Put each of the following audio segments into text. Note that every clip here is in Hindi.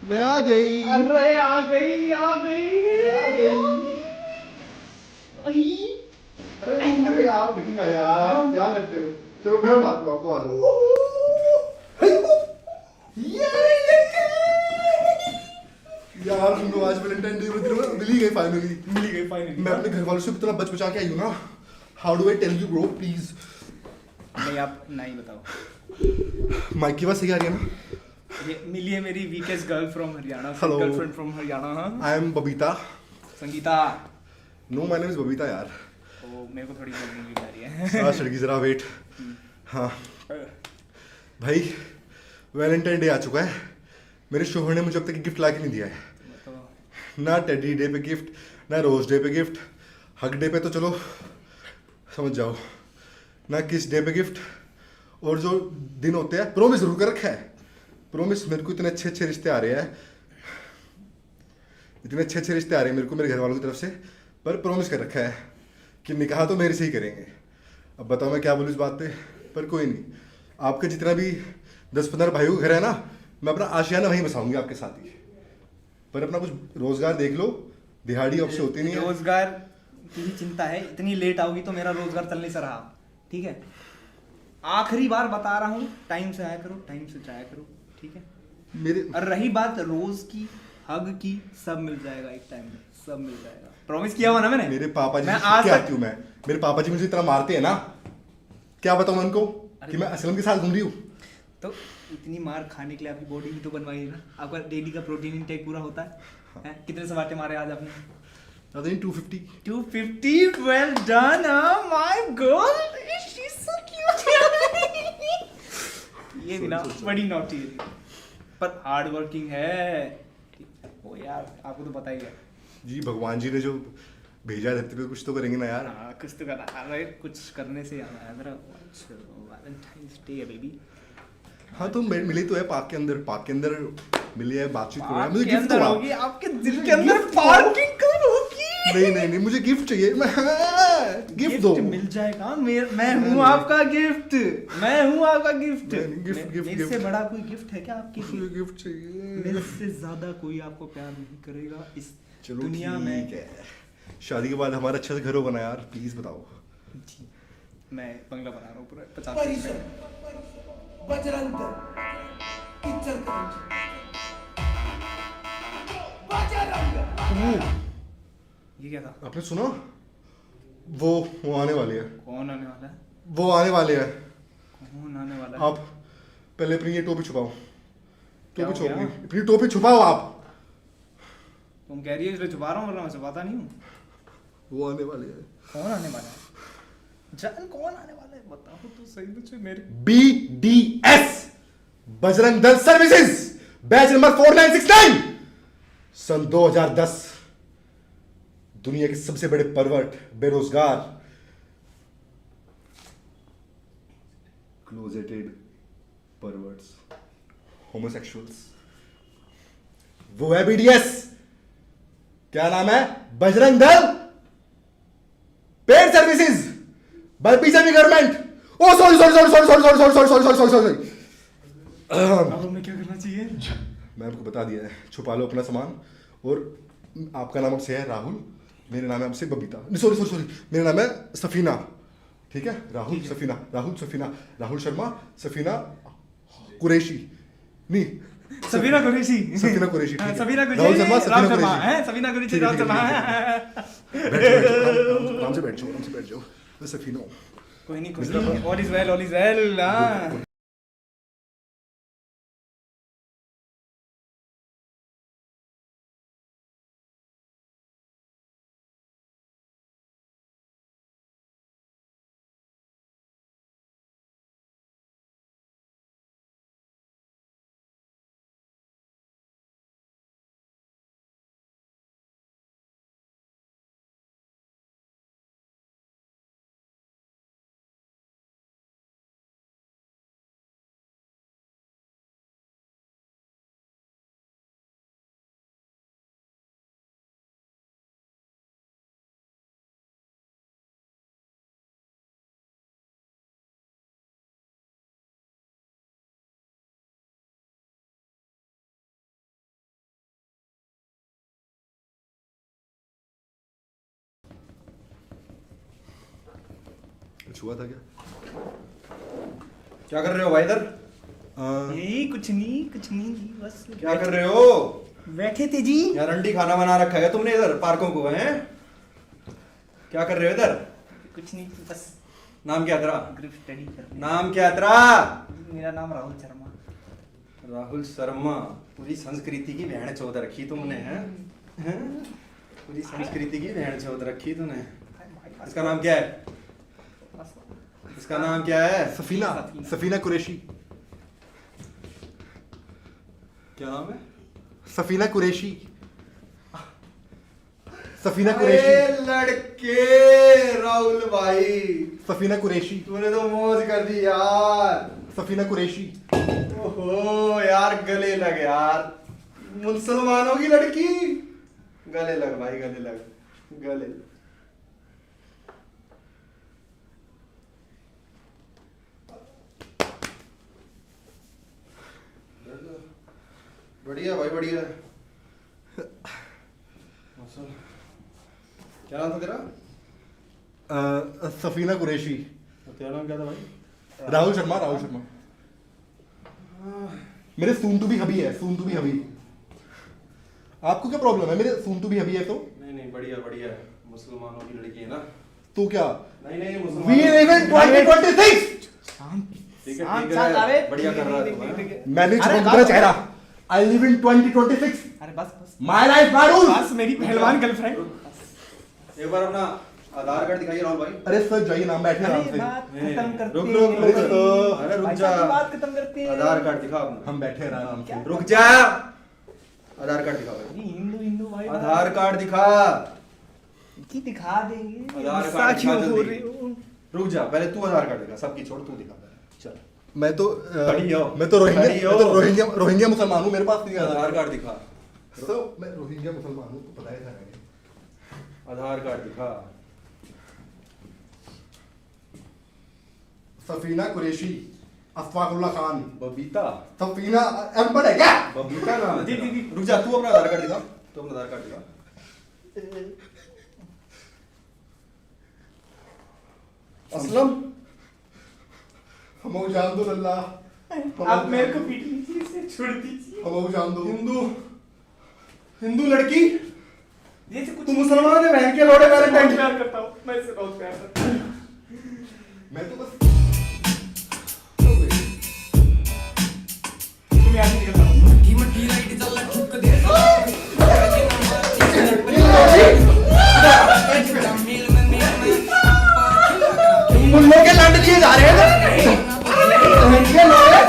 मैं आ गई। अरे आ गई आ गई। अरे यार भिंगा यार क्या करते हो? चलो मैं बात को आ जाओ। यार सुन लो, आज वैलेंटाइन डे मिल ही गई फाइनली। मिल गई फाइनली। मैं अपने घर वालों से इतना बच बचा के आई हूँ ना। How do I tell you bro please? नहीं आप नहीं बताओ। माइक की बात सही आ रही है ना? ये मिली है मेरी weakest girl from Haryana. Hello. Girlfriend from Haryana. I am Babita. Sangeeta. No my name is Babita यार। ओ मेरे को थोड़ी बोलने की आ रही है। सास लड़की जरा वेट। हाँ भाई, वैलेंटाइन डे आ चुका है। मेरे शोहर ने मुझे अब तक गिफ्ट ला के नहीं दिया है। तो ना टेडी डे पे गिफ्ट, ना रोज डे पे गिफ्ट। हक डे पे तो चलो समझ जाओ, ना किस डे पे गिफ्ट। और जो दिन होते हैं, प्रोमिस जरूर कर रखा है। प्रोमिस, मेरे को इतने अच्छे अच्छे रिश्ते आ रहे हैं, इतने अच्छे अच्छे रिश्ते आ रहे हैं मेरे को मेरे घर वालों की तरफ से। पर प्रोमिस कर रखा है कि निकाह तो मेरे से ही करेंगे। अब बताओ मैं क्या बोलूँ इस बात पे। पर कोई नहीं, आपके जितना भी 10-15 भाइयों का घर है ना, मैं अपना आशियाना वहीं बसाऊंगी आपके साथ ही। पर अपना कुछ रोजगार देख लो, दिहाड़ी अब से होती नहीं है। रोजगार की ही चिंता है। इतनी लेट आओगी तो मेरा रोजगार चलने से रहा। ठीक है, आखिरी बार बता रहा हूँ, टाइम से आया करो, टाइम से जाया करो। ठीक है। मेरे और रही बात रोज की, हग की, सब मिल जाएगा एक टाइम में, सब मिल जाएगा। प्रॉमिस किया हुआ ना मैंने। मेरे पापा जी मैं से आज सीख के तक आती हूँ मैं। मेरे पापा जी मुझे इतना मारते हैं ना, क्या बताऊँ मैं उनको कि मैं असलम के साथ घूम रही हूँ। तो इतनी मार खाने के लिए आपकी बॉडी भी तो बनवाई है ना। आपका डेली का प्रोटीन इनटेक पूरा होता है, हैं? कितने सवाटे मारे आज आपने? 250। 250। Well done my girl, she is so cute. ये भी ना Sorry. बड़ी नॉटी है, पर हार्ड वर्किंग है। ओ यार आपको तो पता ही है। जी भगवान जी ने जो भेजा है धरती पे, कुछ तो करेंगे ना यार। हाँ कुछ तो करना। अरे कुछ करने से याद आया मेरा, वैलेंटाइंस डे है बेबी। हाँ तो मिली तो है पार्क के अंदर, पार्क के अंदर मिली है, बातचीत हो रहा है। पार्क मुझे के गिफ्ट अंदर दो होगी, आप। आपके दिल मुझे के अंदर gift दो। पार्किंग कब होगी? नहीं नहीं नहीं, मुझे गिफ्ट चाहिए। मैं गिफ्ट दो। मिल जाएगा। मैं हूँ आपका गिफ्ट, मैं हूँ आपका गिफ्ट। नहीं, गिफ्ट गिफ्ट मेरे से गिफ्ट। बड़ा कोई गिफ्ट है क्या आपके मुझे लिए? गिफ्ट चाहिए। मेरे से ज्यादा कोई आपको प्यार नहीं करेगा इस चलो दुनिया में। ठीक है, शादी के बाद हमारा अच्छा से घर हो बना यार, प्लीज बताओ। जी, मैं बंगला बना रहा हूँ पूरा 50 परिसर बजरंग दल इचलकरंजी बजरंग। ये क्या था? आपने सुना? वो आने वाली है। कौन आने वाला है? वो आने वाले हैं। कौन आने वाला है? आप पहले अपनी ये टोपी छुपाओ। क्या टोपी हो गया? छुपाओ, अपनी टोपी छुपाओ आप। तुम कह रही हो इसलिए छुपा रहा हूँ, वरना मैं छुपाता नहीं हूँ। वो आने वाले हैं। कौन आने वाला है? जान कौन आने वाला है बताओ तो सही मुझे। मेरे BDS, Bajrang Dal services, batch number 4969, सन 2010। दुनिया के सबसे बड़े परवर्ट, बेरोजगार, क्लोजेटेड परवर्ट्स, होमोसेक्सुअल्स, वो है BDS। क्या नाम है? Bajrang Dal paid services by BJP government. Oh sorry sorry sorry sorry sorry sorry sorry sorry sorry sorry sorry. अब हमें क्या करना चाहिए? मैं आपको बता दिया है, छुपा लो अपना सामान। और आपका नाम अब से है राहुल, मेरा नाम है आपसे बबीता। सॉरी सॉरी सॉरी, मेरा नाम है सफीना। ठीक है, राहुल सफीना, राहुल सफीना, राहुल शर्मा, सफीना कुरैशी। नहीं, सफीना कुरैशी। सफीना कुरैशी, ठीक है। सफीना कुरैशी, राहुल शर्मा, राम सफीना शर्मा कुरैशी। हैं, सफीना कुरैशी, ठीक है, राम ठीक है, शर्मा ठीक है, हैं। आराम से बैठ जाओ, आराम से बैठ जाओ। मैं सफीना हूँ। कोई नहीं, all is well, all is well. कुछ हुआ था क्या? क्या कर रहे हो भाई इधर? यही कुछ नहीं जी, बस क्या कर रहे हो? बैठे थे जी। यार रंडी खाना बना रखा है तुमने इधर पार्कों को, हैं? क्या कर रहे हो इधर? कुछ नहीं, बस नाम क्या तेरा? ग्रुप स्टडी कर रहे नाम क्या तेरा? हैं। मेरा नाम राहुल शर्मा। राहुल शर्मा। पूरी संस्कृति की बहन चौथ रखी तुमने, हैं? हैं? पूरी संस्कृति की बहन चौथ रखी तूने। इसका नाम क्या है? इसका नाम क्या है? सफीना सफीना कुरैशी। क्या नाम है? सफीना कुरैशी। सफीना कुरैशी। अरे लड़के राहुल भाई, सफीना कुरैशी। तूने तो मौज कर दी यार। सफीना कुरैशी। ओहो यार, गले लग यार, मुसलमानों की लड़की। गले लग भाई, गले लग, गले। बढ़िया भाई, बढ़िया। क्या नाम था तेरा? सफीना कुरैशी। तेरा नाम क्या था भाई? राहुल शर्मा। राहुल शर्मा मेरे सून टू बी हबी है, सून टू बी हबी। आपको क्या प्रॉब्लम है? मेरे सून टू बी हबी है तो नहीं नहीं, बढ़िया बढ़िया। मुसलमानों की लड़की है ना? तो क्या? नहीं नहीं, वी मुसलमान। Live in 2026। ठीक है, शांत ठीक शांत, है, अरे बढ़िया कर रहा है देख, तू, देख, हैं? देख, देख। मैंने अरे छुपा तेरा चेहरा। I live in 2026। अरे बस माय लाइफ माय रूल्स। बस मेरी पहलवान गर्लफ्रेंड। एक बार अपना आधार कार्ड दिखाइए राहुल भाई। अरे सर जाइए, नाम बैठे आराम अरे से। बात नहीं, खत्म करते रुक, रुक, हैं। रुक, अरे तो अरे रुक भाई जा। साहब की बात खत्म करते हैं। आधार कार्ड दिखा अपना। हम बैठे हैं आराम से। रुक जा। आधार कार्ड दिखा भाई। ये हिंदू भाई। आधार कार्ड दिखा। की दिखा देंगे। आधार कार्ड गुस्सा दिखा क्यों हो जल्दी। रहे हो? रुक जा, पहले तू आधार कार्ड दिखा, सबकी छोड़, तू दिखा पहले। चल मैं तो खड़ी हो। मैं तो रोहिंग्या खड़ी हो। मैं तो रोहिंग्या रोहिंग्या मुसलमान हूँ। मेरे पास नहीं आधार आधार कार्ड दिखा। कार्ड। सर मैं रोहिंग्या मुसलमान हूँ, तो पता ही था मुझे। आधार कार्ड दिखा। सफीना कुरैशी। अफवाकुल्ला खान। बबीता। सफीना अनपढ़ है क्या? बबीता नाम है जी, तेरा। जी, जी। रुक जा, तू अपना आधार कार्ड दिखा। तू अपना आधार कार्ड दिखा। असलम। हम जान दो अल्लाह। आप मेरे को पीट लीजिए, इसे छोड़ दीजिए। हम जान दो। हिंदू, हिंदू लड़की। जैसे कुछ तू मुसलमान है, बहन के लौड़े बहुत वैलेंटाइन। प्यार करता हूँ, मैं इससे बहुत प्यार करता हूँ। मैं तो बस तुम यहाँ से निकल जाओ। मुन्नों के लंड लिए जा रहे हैं बहन के लौड़े।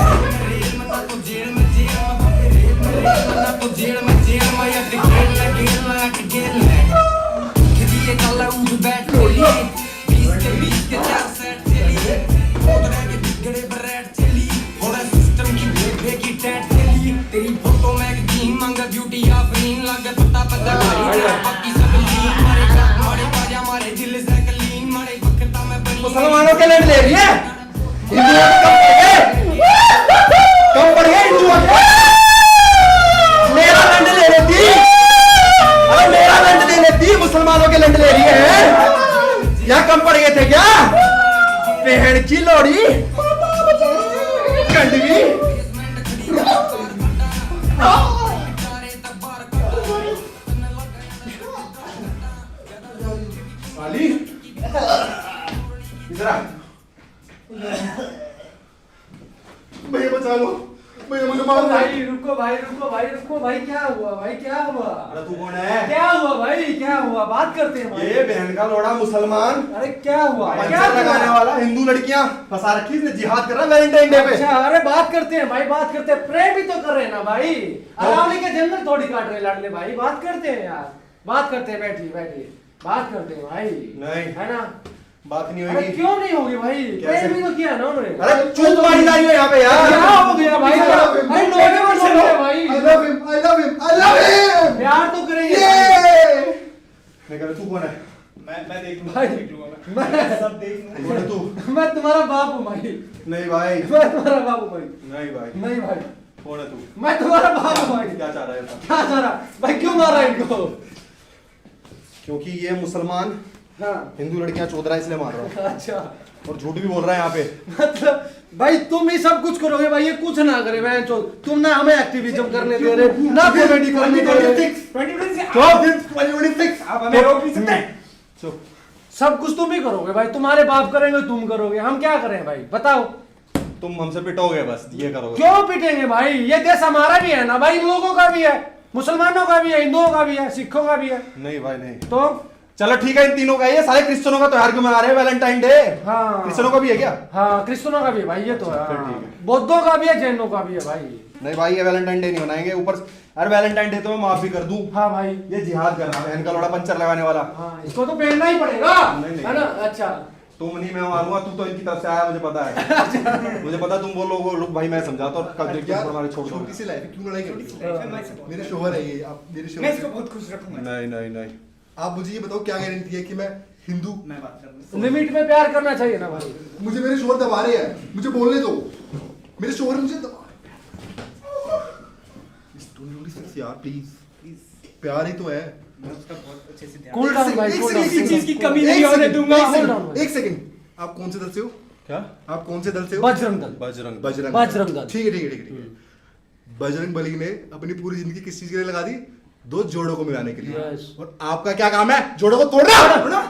तेरी फोटो मैगजीन मंगा ब्यूटी आफरीन लगे पता पता बाकी सब लीन मारे कप मारे बाजा मारे दिल से कलीन मारे बखता मैं बनी मुसलमानों के लंड ले रही है। हिंदुओं के कम पड़ गए हिंदुओं के। मेरा लंड ले लेती। अरे मेरा लंड ले लेती, मुसलमानों के लंड ले रही है। यहाँ कम पड़ गए थे क्या? बहन की लोड़ी कंडवी। साली इधर आ। भैया बचा लो, भैया मुझे मार दो। भाई रुको भाई, रुको भाई, रुको भाई, क्या हुआ भाई, क्या हुआ? अरे तू कौन है? क्या हुआ भाई, क्या हुआ? बात करते हैं भाई। ये बहन का लोड़ा मुसलमान, अरे क्या हुआ? क्या पंचर लगाने हुआ? वाला, हिंदू लड़कियां फंसा रखी, इसने जिहाद कर रहा वैलेंटाइन डे पे। अच्छा, अरे बात करते हैं भाई, बात करते हैं। प्रेम भी तो कर रहे हैं ना भाई। अरावली के जंगल थोड़ी काट रहे लाडले भाई। बात करते हैं यार, बात करते हैं। बैठिए बैठिए, बात करते हैं भाई। नहीं। है ना? बात नहीं अरे होगी। क्यों नहीं होगी भाई? कैसे? प्रेम भी तो किया ना उन्होंने। अरे चूत मारी जा रही है यहाँ पे यार। क्या हो गया भाई? अरे लोगे मत बोलो भाई। I love him, I love him, I love him. प्यार तो करेंगे भाई। Yeah. मैं कह रहा तू कौन है? मैं देख लूंगा, भाई, देख लूंगा मैं सब देख लूंगा। कौन है तू? मैं तुम्हारा बाप हूँ भाई। नहीं भाई, मैं तुम्हारा बाप हूँ भाई। नहीं भाई। नहीं भाई, कौन है तू? मैं तुम्हारा बाप हूँ भाई। क्या चाह रहा है? क्या चाह रहा भाई? क्यों मारा इनको? क्योंकि ये मुसलमान हाँ, हिंदू लड़कियां चोद रहा है, इसलिए मार रहा हूँ। अच्छा। और झूठ भी बोल रहा है यहाँ पे। मतलब भाई तुम ही सब कुछ करोगे भाई, ये कुछ ना करे मैं तुम ना हमें एक्टिविज्म करने दे रहे ना कॉमेडी करने दे रहे। 2026 आप हमें रोक नहीं सकते। सब कुछ तुम ही करोगे भाई, तुम्हारे बाप करेंगे तुम करोगे, हम क्या करें भाई बताओ। तुम हमसे पिटोगे बस, ये करोगे। क्यों पिटेंगे भाई, ये देश हमारा भी है ना भाई, इन लोगों का भी है, मुसलमानों का भी है, हिंदुओं का भी है, सिखों का भी है। नहीं भाई नहीं। तो चलो ठीक है, इन तीनों का। ये सारे क्रिश्चियनों का त्योहार क्यों मना रहे हैं, वैलेंटाइन डे? हाँ क्रिश्चियनों का भी है क्या? हाँ क्रिश्चियनों का भी है भाई, ये तो फिर है। ठीक है। बौद्धों का भी है, जैनों का भी है भाई। नहीं भाई, ये वैलेंटाइन डे नहीं मनाएंगे। ऊपर अरे वैलेंटाइन डे तो मैं माफ भी कर दूं। हाँ भाई ये जिहाद कर रहा है, इनका लोड़ा पंचर लगाने वाला। हाँ इसको तो पहनना ही पड़ेगा, नहीं, नहीं। है ना। अच्छा तुम नहीं, मैं मारूंगा। तू तो इनकी तरफ से आया, मुझे पता है। मुझे पता तुम बोलोगे। रुक भाई, मैं समझाता हूँ। कब देखिए हमारे छोड़ दो। छोटी सी लाइफ है, क्यों लड़ाई करती हो? मैं इसको मेरे शोहर है ये, आप मेरे मैं शोहर इसको से- बहुत खुश रखूंगा। नहीं नहीं नहीं। आप मुझे ये बताओ, क्या गारंटी है कि मैं हिंदू? मैं बात करूंगा। लिमिट में प्यार करना चाहिए ना भाई। मुझे मेरे शोहर दबा रहे हैं, मुझे बोलने दो। मेरे शोहर मुझे दबा यार, प्लीज प्यार ही तो है। मैं उसका बहुत अच्छे से ध्यान कूल डाउन भाई, एक कूल सेकंड, डाउन। एक चीज की कमी एक नहीं होने सेकंड, दूंगा। एक Hold on, सेकंड, भाई। एक सेकंड। आप कौन से दल से हो? क्या? आप कौन से दल से हो? बजरंग दल। बजरंग। बजरंग बजरंग दल। ठीक है, ठीक है, ठीक है, ठीक है। बजरंग बली ने अपनी पूरी जिंदगी किस चीज के लिए लगा दी? दो जोड़ों को मिलाने के लिए। Yes. और आपका क्या काम है? जोड़ों को तोड़ना।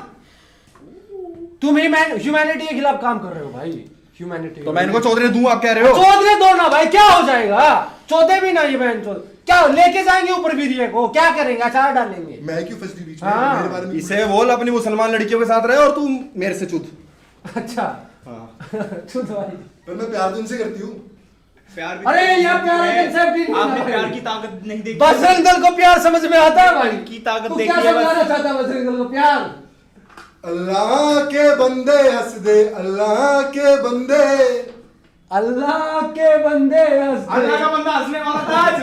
तुम ही ह्यूमैनिटी के खिलाफ काम कर रहे हो भाई, ह्यूमैनिटी। तो मैं इनको चौधरी दूं, आप कह रहे हो? चौधरी दो ना भाई, क्या हो जाएगा? चौधरी भी ना, ये बहन चौधरी क्या लेके जाएंगे ऊपर वीरिये को, क्या करेंगे? अचार डालेंगे। मैं क्यों फंस गई बीच में? हाँ। मेरे बारे में इसे बोल अपनी मुसलमान लड़कियों के साथ रहे और तू मेरे से चुद। अच्छा हाँ। चुद भाई। पर मैं प्यार तो उनसे करती हूँ। प्यार भी अरे ये प्यार है, concept ही नहीं आपने है प्यार भाई। की ताकत नहीं देखी। बजरंग दल को प्यार समझ में आता है भाई की ताकत तू देखी क्या है बस। समझाना चाहता है बजरंग दल को? प्यार अल्लाह के बंदे हंस दे, अल्लाह के बंदे। अल्लाह के बंदे हंस दे। अल्लाह का बंदा हंसने वाला था आज।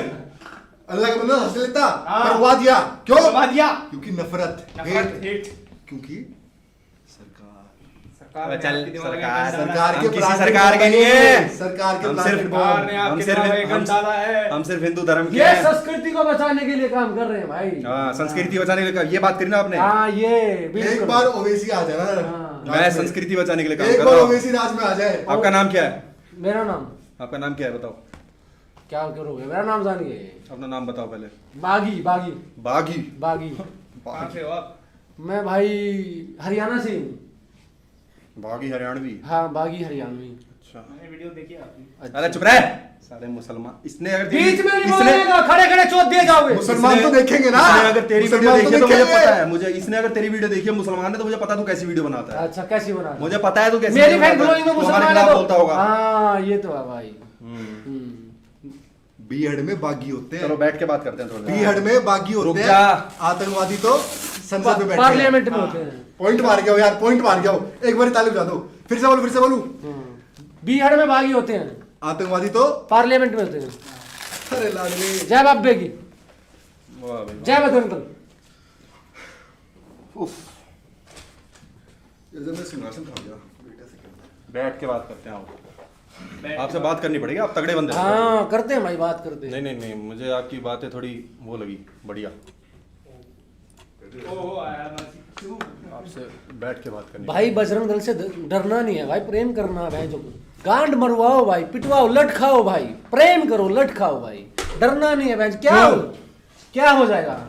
अल्लाह का बंदा हंस लेता, हाँ। पर हुआ दिया क्यों? दबा दिया। क्योंकि नफरत, नफरत, hate। hate। क्योंकि सरकार सरकार चल, ने आपके दिमाग में सरकार- गंदा सरकार डाला। के हम किसी प्लान सरकार के में नहीं है। सरकार के हम प्लान सिर्फ- में सरकार ने हम आपके सिर्फ दिमाग में गंदा डाला है। हम सिर्फ हिंदू धर्म के ये हैं। संस्कृति को बचाने के लिए काम कर रहे हैं भाई। हाँ, संस्कृति बचाने के लिए। ये बात करी ना आपने। हाँ ये एक बिल्कुल। बार ओवैसी आ जाए ना हाँ। राज मैं में। संस्कृति बचाने के लिए काम एक कर बार रहा हूँ। ओवैसी राज में आ जाए। आपका नाम क्या है? मेरा नाम आपका नाम क्या है बताओ? क्या करोगे? मेरा नाम जानिए, अपना नाम बताओ पहले। बागी बागी बागी। बागी। कहाँ से हो आप? मैं भाई हरियाणा से हूँ। बागी हरियाणवी। हाँ बागी हरियाणवी। अच्छा। मैंने वीडियो देखी आपकी। अरे चुप रह। सारे मुसलमान। इसने अगर तेरी- बीच में नहीं इसने- बोलेगा, खड़े खड़े चोट दिए जाओगे। मुसलमान इसने- तो देखेंगे ना। इसने अगर तेरी वीडियो मुसलमान देखी है तो मुझे देखेंगे। पता है। मुझे इसने अगर तेरी वीडियो देखी है मुसलमान ने, तो मुझे पता है तू कैसी वीडियो बनाता है। अच्छा कैसी बना? मुझे पता है तू कैसी मेरी वीडियो फैन बनाता है। फॉलोइंग में तू हमारे मुसलमान है खिलाफ तो बोलता होगा। हाँ ये तो है भाई। बीहड़ में बागी होते हैं। चलो बैठ के बात करते हैं थोड़ी देर। बीहड़ में बागी रुक होते जा। हैं। आतंकवादी तो संसद में बैठे हैं। पार्लियामेंट में होते हैं। पॉइंट मार गया हो यार, पॉइंट मार गया हो। एक बार ताली बजा दो। फिर से बोलूं, फिर से बोलूं। बिहार में बागी होते हैं, आतंकवादी तो पार्लियामेंट में होते हैं। अरे लाडले। जय बाबे की, वाह भाई। जय बजरंग दल। उफ। जब मैं सिंहासन खा गया बेटा से। बैठ के बात करते हैं आप। आपसे बात करनी पड़ेगी, आप तगड़े बंदे हैं। हाँ करते हैं भाई, बात करते हैं। नहीं नहीं नहीं, मुझे आपकी बातें थोड़ी वो लगी बढ़िया। ओ आया मसी। आपसे बैठ के बात करनी भाई बजरंग दल से डरना नहीं है भाई, प्रेम करना है भाई। जो गांड मरवाओ भाई, पिटवाओ, लट खाओ भाई, प्रेम करो, लट खाओ भाई, डरना नहीं है भाई। क्या हो जाएगा?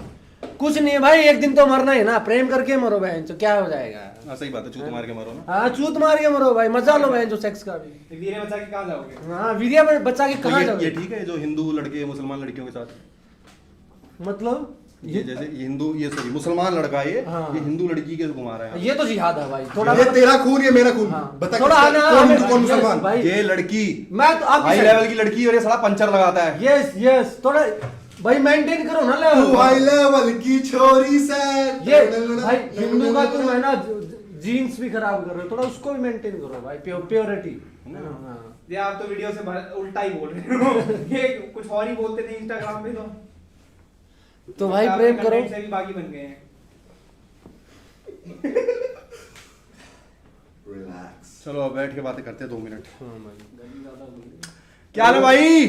कुछ नहीं है भाई, एक दिन तो मरना है ना, प्रेम करके मरो बहन, तो क्या हो जाएगा? हाँ सही बात है, चूत मार के मारो ना। हाँ चूत मार के मरो भाई, मजा लो बहन जो सेक्स का भी। वीरे बचा के कहाँ जाओगे? हाँ वीडियो में बच्चा के तो कहाँ ये जाओगे? ठीक है जो हिंदू लड़के मुसलमान लड़कियों के साथ, मतलब ये जैसे ये हिंदू, ये सॉरी मुसलमान लड़का है ये हाँ। ये हिंदू लड़की के घुमा रहा है। ये तो जिहाद है भाई। थोड़ा ये तेरा खून, ये मेरा खून। हाँ। बता थोड़ा किसका- आना कौन हमें- हिंदू, कौन yes, मुसलमान? भाई। ये लड़की मैं तो आपकी हाई side- लेवल की लड़की और ये साला पंचर लगाता है। यस यस, थोड़ा भाई मेंटेन करो ना तू हाई लेवल। लेवल की छोरी से। ये भाई हिंदू का तुम है ना जीन्स भी खराब कर रहे हो, थोड़ा उसको भी मेंटेन करो भाई, प्योरिटी। ये आप तो वीडियो से उल्टा ही बोल रहे हो। ये कुछ और ही बोलते थे इंस्टाग्राम पे तो भाई आप प्रेम करो। content से भी बागी बन गए हैं। रिलैक्स। चलो अब बैठ के बातें करते हैं 2 मिनट। हाँ क्या हाल है भाई?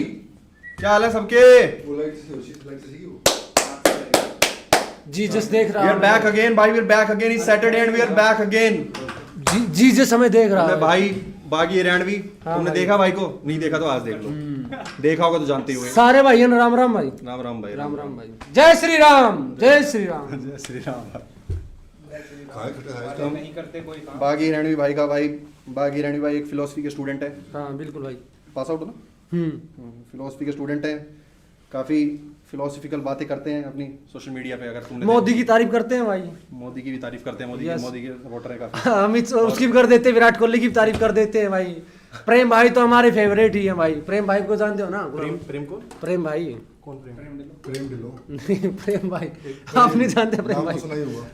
क्या हाल है सबके? बोला किसी होशी लग जैसी वो। जीसस देख We रहा are back again, भाई. We are back again. It's Saturday and we are back again. जी जैसे मैं देख रहा मैं हूँ भाई बागी हरियाणवी हाँ तुमने भाई। देखा भाई को? नहीं देखा तो आज देख लो, देखा होगा तो जानते हुए। सारे भाई हैं ना, राम राम भाई। राम राम भाई, राम राम भाई। जय श्री राम, जय श्री राम। जय श्री राम। खाए खट्टे खाए तो नहीं करते कोई काम। बागी हरियाणवी भाई का भाई, बागी हरियाणवी भाई एक फिलोसफी के स्टूडेंट है, हाँ बिल्कुल भाई। पास आउट हो ना, हम्म। फिलोसफी के स्टूडेंट है, काफ़ी फिलोसफिकल बातें करते हैं अपनी सोशल मीडिया पे। अगर तुमने मोदी की तारीफ करते हैं भाई। मोदी की भी तारीफ करते हैं, मोदी Yes. मोदी के सपोर्टर है काफ़ी। अमित उसकी भी कर देते हैं, विराट कोहली की भी तारीफ कर देते हैं भाई। प्रेम भाई तो हमारे फेवरेट ही है भाई। प्रेम भाई को जानते हो ना? प्रेम को प्रेम भाई। कौन प्रेम? प्रेम ढिलो नहीं प्रेम भाई, आप नहीं जानते प्रेम नाम भाई? तो सुना ही होगा।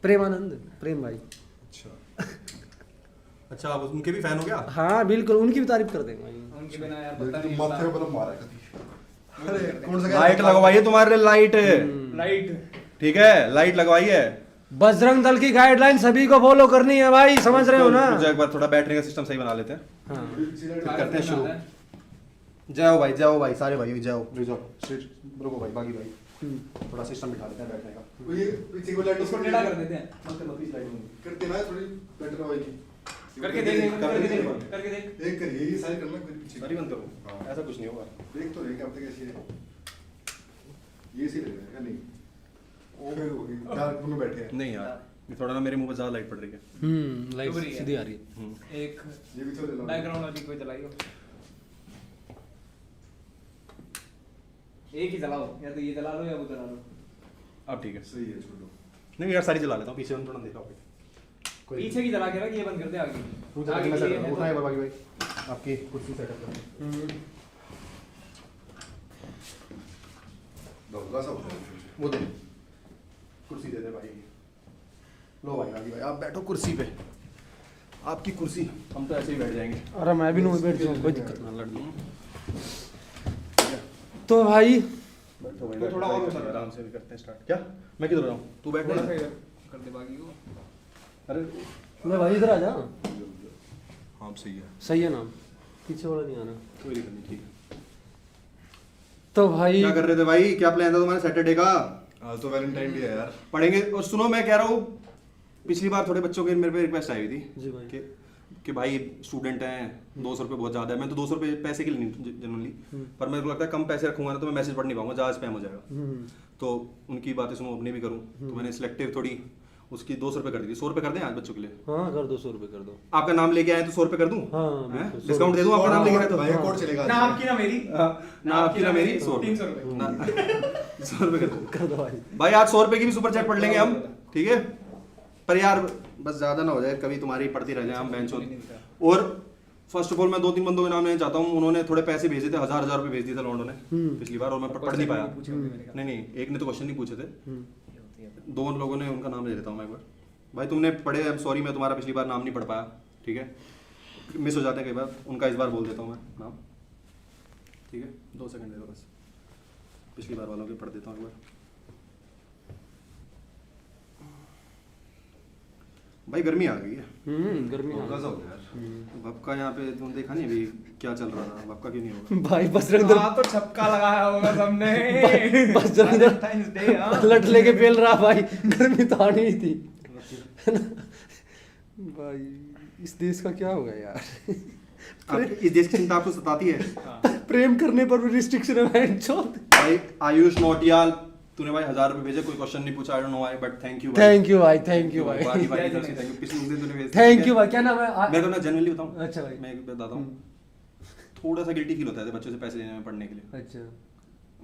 प्रेमानंद, प्रेम भाई। अच्छा अच्छा, आप उनके भी फैन हो क्या? हाँ बिल्कुल, उनकी भी तारीफ करते हैं भाई। उनके बिना यार ये पता तो नहीं माथे में बलम मारा है कभी। अरे कौन सा लाइट लगवाइए तुम्हारे लिए, लाइट लाइट। ठीक है, लाइट लगवाई है। बजरंग दल की गाइडलाइन सभी को फॉलो करनी है भाई, समझ रहे हो ना? रुक जाओ, एक बार थोड़ा बैटरी का सिस्टम सही बना लेते हैं, हाँ। फिर करते हैं शुरू। जय हो भाई, जय हो भाई, सारे भाई जय हो। रुक जाओ, स्ट्रेट रुको भाई, बागी भाई थोड़ा सिस्टम बिठा लेते हैं बैठने का। ये पीछे को लाइट उसको टेढ़ा कर देते हैं। करते ना थोड़ी बेटर होएगी। करके देख, करके देख, करके देख। एक करिए ये सारी करना फिर पीछे सारी बंद करो, ऐसा कुछ नहीं होगा। देख तो रहे क्या अब तक ऐसी है। ये सही लगेगा नहीं? ओ फिर होगी यार दोनों बैठे हैं। नहीं यार, ये थोड़ा ना मेरे मुंह पे ज्यादा लाइट पड़ रही है। लाइट डूब रही है। सीधी आ रही है। एक ये भी तो ले लो। बैकग्राउंड वाली कोई चलाइयो। एक ही चलाओ, या तो ये चला लो या वो चला लो। अब ठीक है। सही है छोड़ो। नहीं यार, सारी जला लेता हूँ, पीछे थोड़ा देखा पीछे की चला के रख, ये बंद कर दे आगे। आगे मैं ये सेट है उठना है तो- बागी भाई, आपकी कुर्सी सेटअप करनी। धोखा सा होता है। वो दे, कुर्सी दे दे भाई। लो भाई बागी भाई, आप बैठो कुर्सी पे, आपकी कुर्सी, हम तो ऐसे ही बैठ जाएंगे। अरे मैं भी नहीं बैठ जाऊँ, कोई दिक्कत ना लड़ लूँ। तो भाई बैठो भाई, तो थोड़ा और ऊपर आराम से भी करते हैं स्टार्ट। क्या मैं किधर रहा हूँ? तू बैठ थोड़ा ना। सा इधर कर दे बाकी को। अरे मैं भाई इधर आ जा। हाँ सही है। सही है ना, पीछे वाला नहीं आना। कोई दिक्कत नहीं, ठीक है। तो भाई क्या कर रहे थे भाई? क्या प्लान था तुम्हारा सैटरडे का? आज तो वैलेंटाइन डे है यार। पढ़ेंगे। और सुनो, मैं कह रहा हूँ, पिछली बार थोड़े बच्चों के मेरे पे रिक्वेस्ट आई हुई थी जी भाई। कि भाई स्टूडेंट हैं, 200 रुपये बहुत ज़्यादा है। मैं तो 200 रुपये पैसे के लिए नहीं जनरली, पर मेरे को लगता है कम पैसे रखूंगा ना तो मैं मैसेज पढ़ नहीं पाऊंगा, ज़्यादा स्पैम हो जाएगा। तो उनकी बातें सुनो, अपनी भी करूँ, तो मैंने सिलेक्टिव थोड़ी उसकी 200 रुपये कर दी थी। 100 रुपये कर दें आज बच्चों के लिए? हाँ कर दो, 100 रुपये कर दो। आपका नाम लेके आए तो 100 रुपये कर दूँ? हाँ, बिल्कुल, 100 डिस्काउंट दे दूँ आपका नाम लेके आए तो? भाई कोड चलेगा। ना आपकी ना मेरी। ना आपकी ना मेरी, 100 300 रुपए। 100 रुपये कर दूँ कर दो भाई। भाई। आज 100 रुपये की भी सुपर चैट पढ़ लेंगे हम, ठीक है? पर यार बस ज़्यादा ना हो जाए, कभी तुम्हारी पढ़ती रह जाए हम बेंच। और फर्स्ट ऑफ ऑल मैं 2-3 बंदों के नाम लेना चाहता हूँ। उन्होंने थोड़े पैसे भेजे थे, 1000 रुपये भेज दिए थे लॉन्डो ने पिछली बार, और मैं पढ़ नहीं पाया। नहीं, एक ने तो क्वेश्चन नहीं पूछे थे, 2 लोगों ने, उनका नाम ले लेता हूँ मैं एक बार। भाई तुमने पढ़े, आई एम सॉरी, मैं तुम्हारा पिछली बार नाम नहीं पढ़ पाया, ठीक है? मिस हो जाते हैं कई बार, उनका इस बार बोल देता हूँ मैं नाम, ठीक है? 2 सेकंड दे दो बस, पिछली बार वालों के पढ़ देता हूँ एक बार। भाई गर्मी आ गई है, गर्मी आ धोखा सा हो गया यार। बबका यहाँ पे तुम देखा नहीं अभी क्या चल रहा था? बबका क्यों नहीं होगा? गई। भाई बजरंग दल हाँ तो छक्का लगाया होगा सबने। बजरंग दल Valentine's Day, हाँ। लट लेके पेल रहा भाई, गर्मी तो आनी ही थी। भाई इस देश का क्या होगा यार? इस देश की चिंता आपको सताती है? प्रेम करने पर भी रिस्ट्रिक्शन है बहन चोद। भाई आयुष नोटियाल, तूने भाई 1000 रुपए भेजे, कोई क्वेश्चन नहीं पूछा, I don't know why, but thank you भाई। थैंक यू भाई, थैंक यू भाई। बाकी भाई की तरफ से थैंक यू। पिछले दिन तूने भेजे थे, थैंक ठीक यू है? भाई। क्या नाम है? मेरे को ना जनरली बताऊं, अच्छा भाई। मैं एक बताता हूँ, थोड़ा सा गिल्टी फील होता है बच्चों से पैसे लेने में पढ़ने के लिए। अच्छा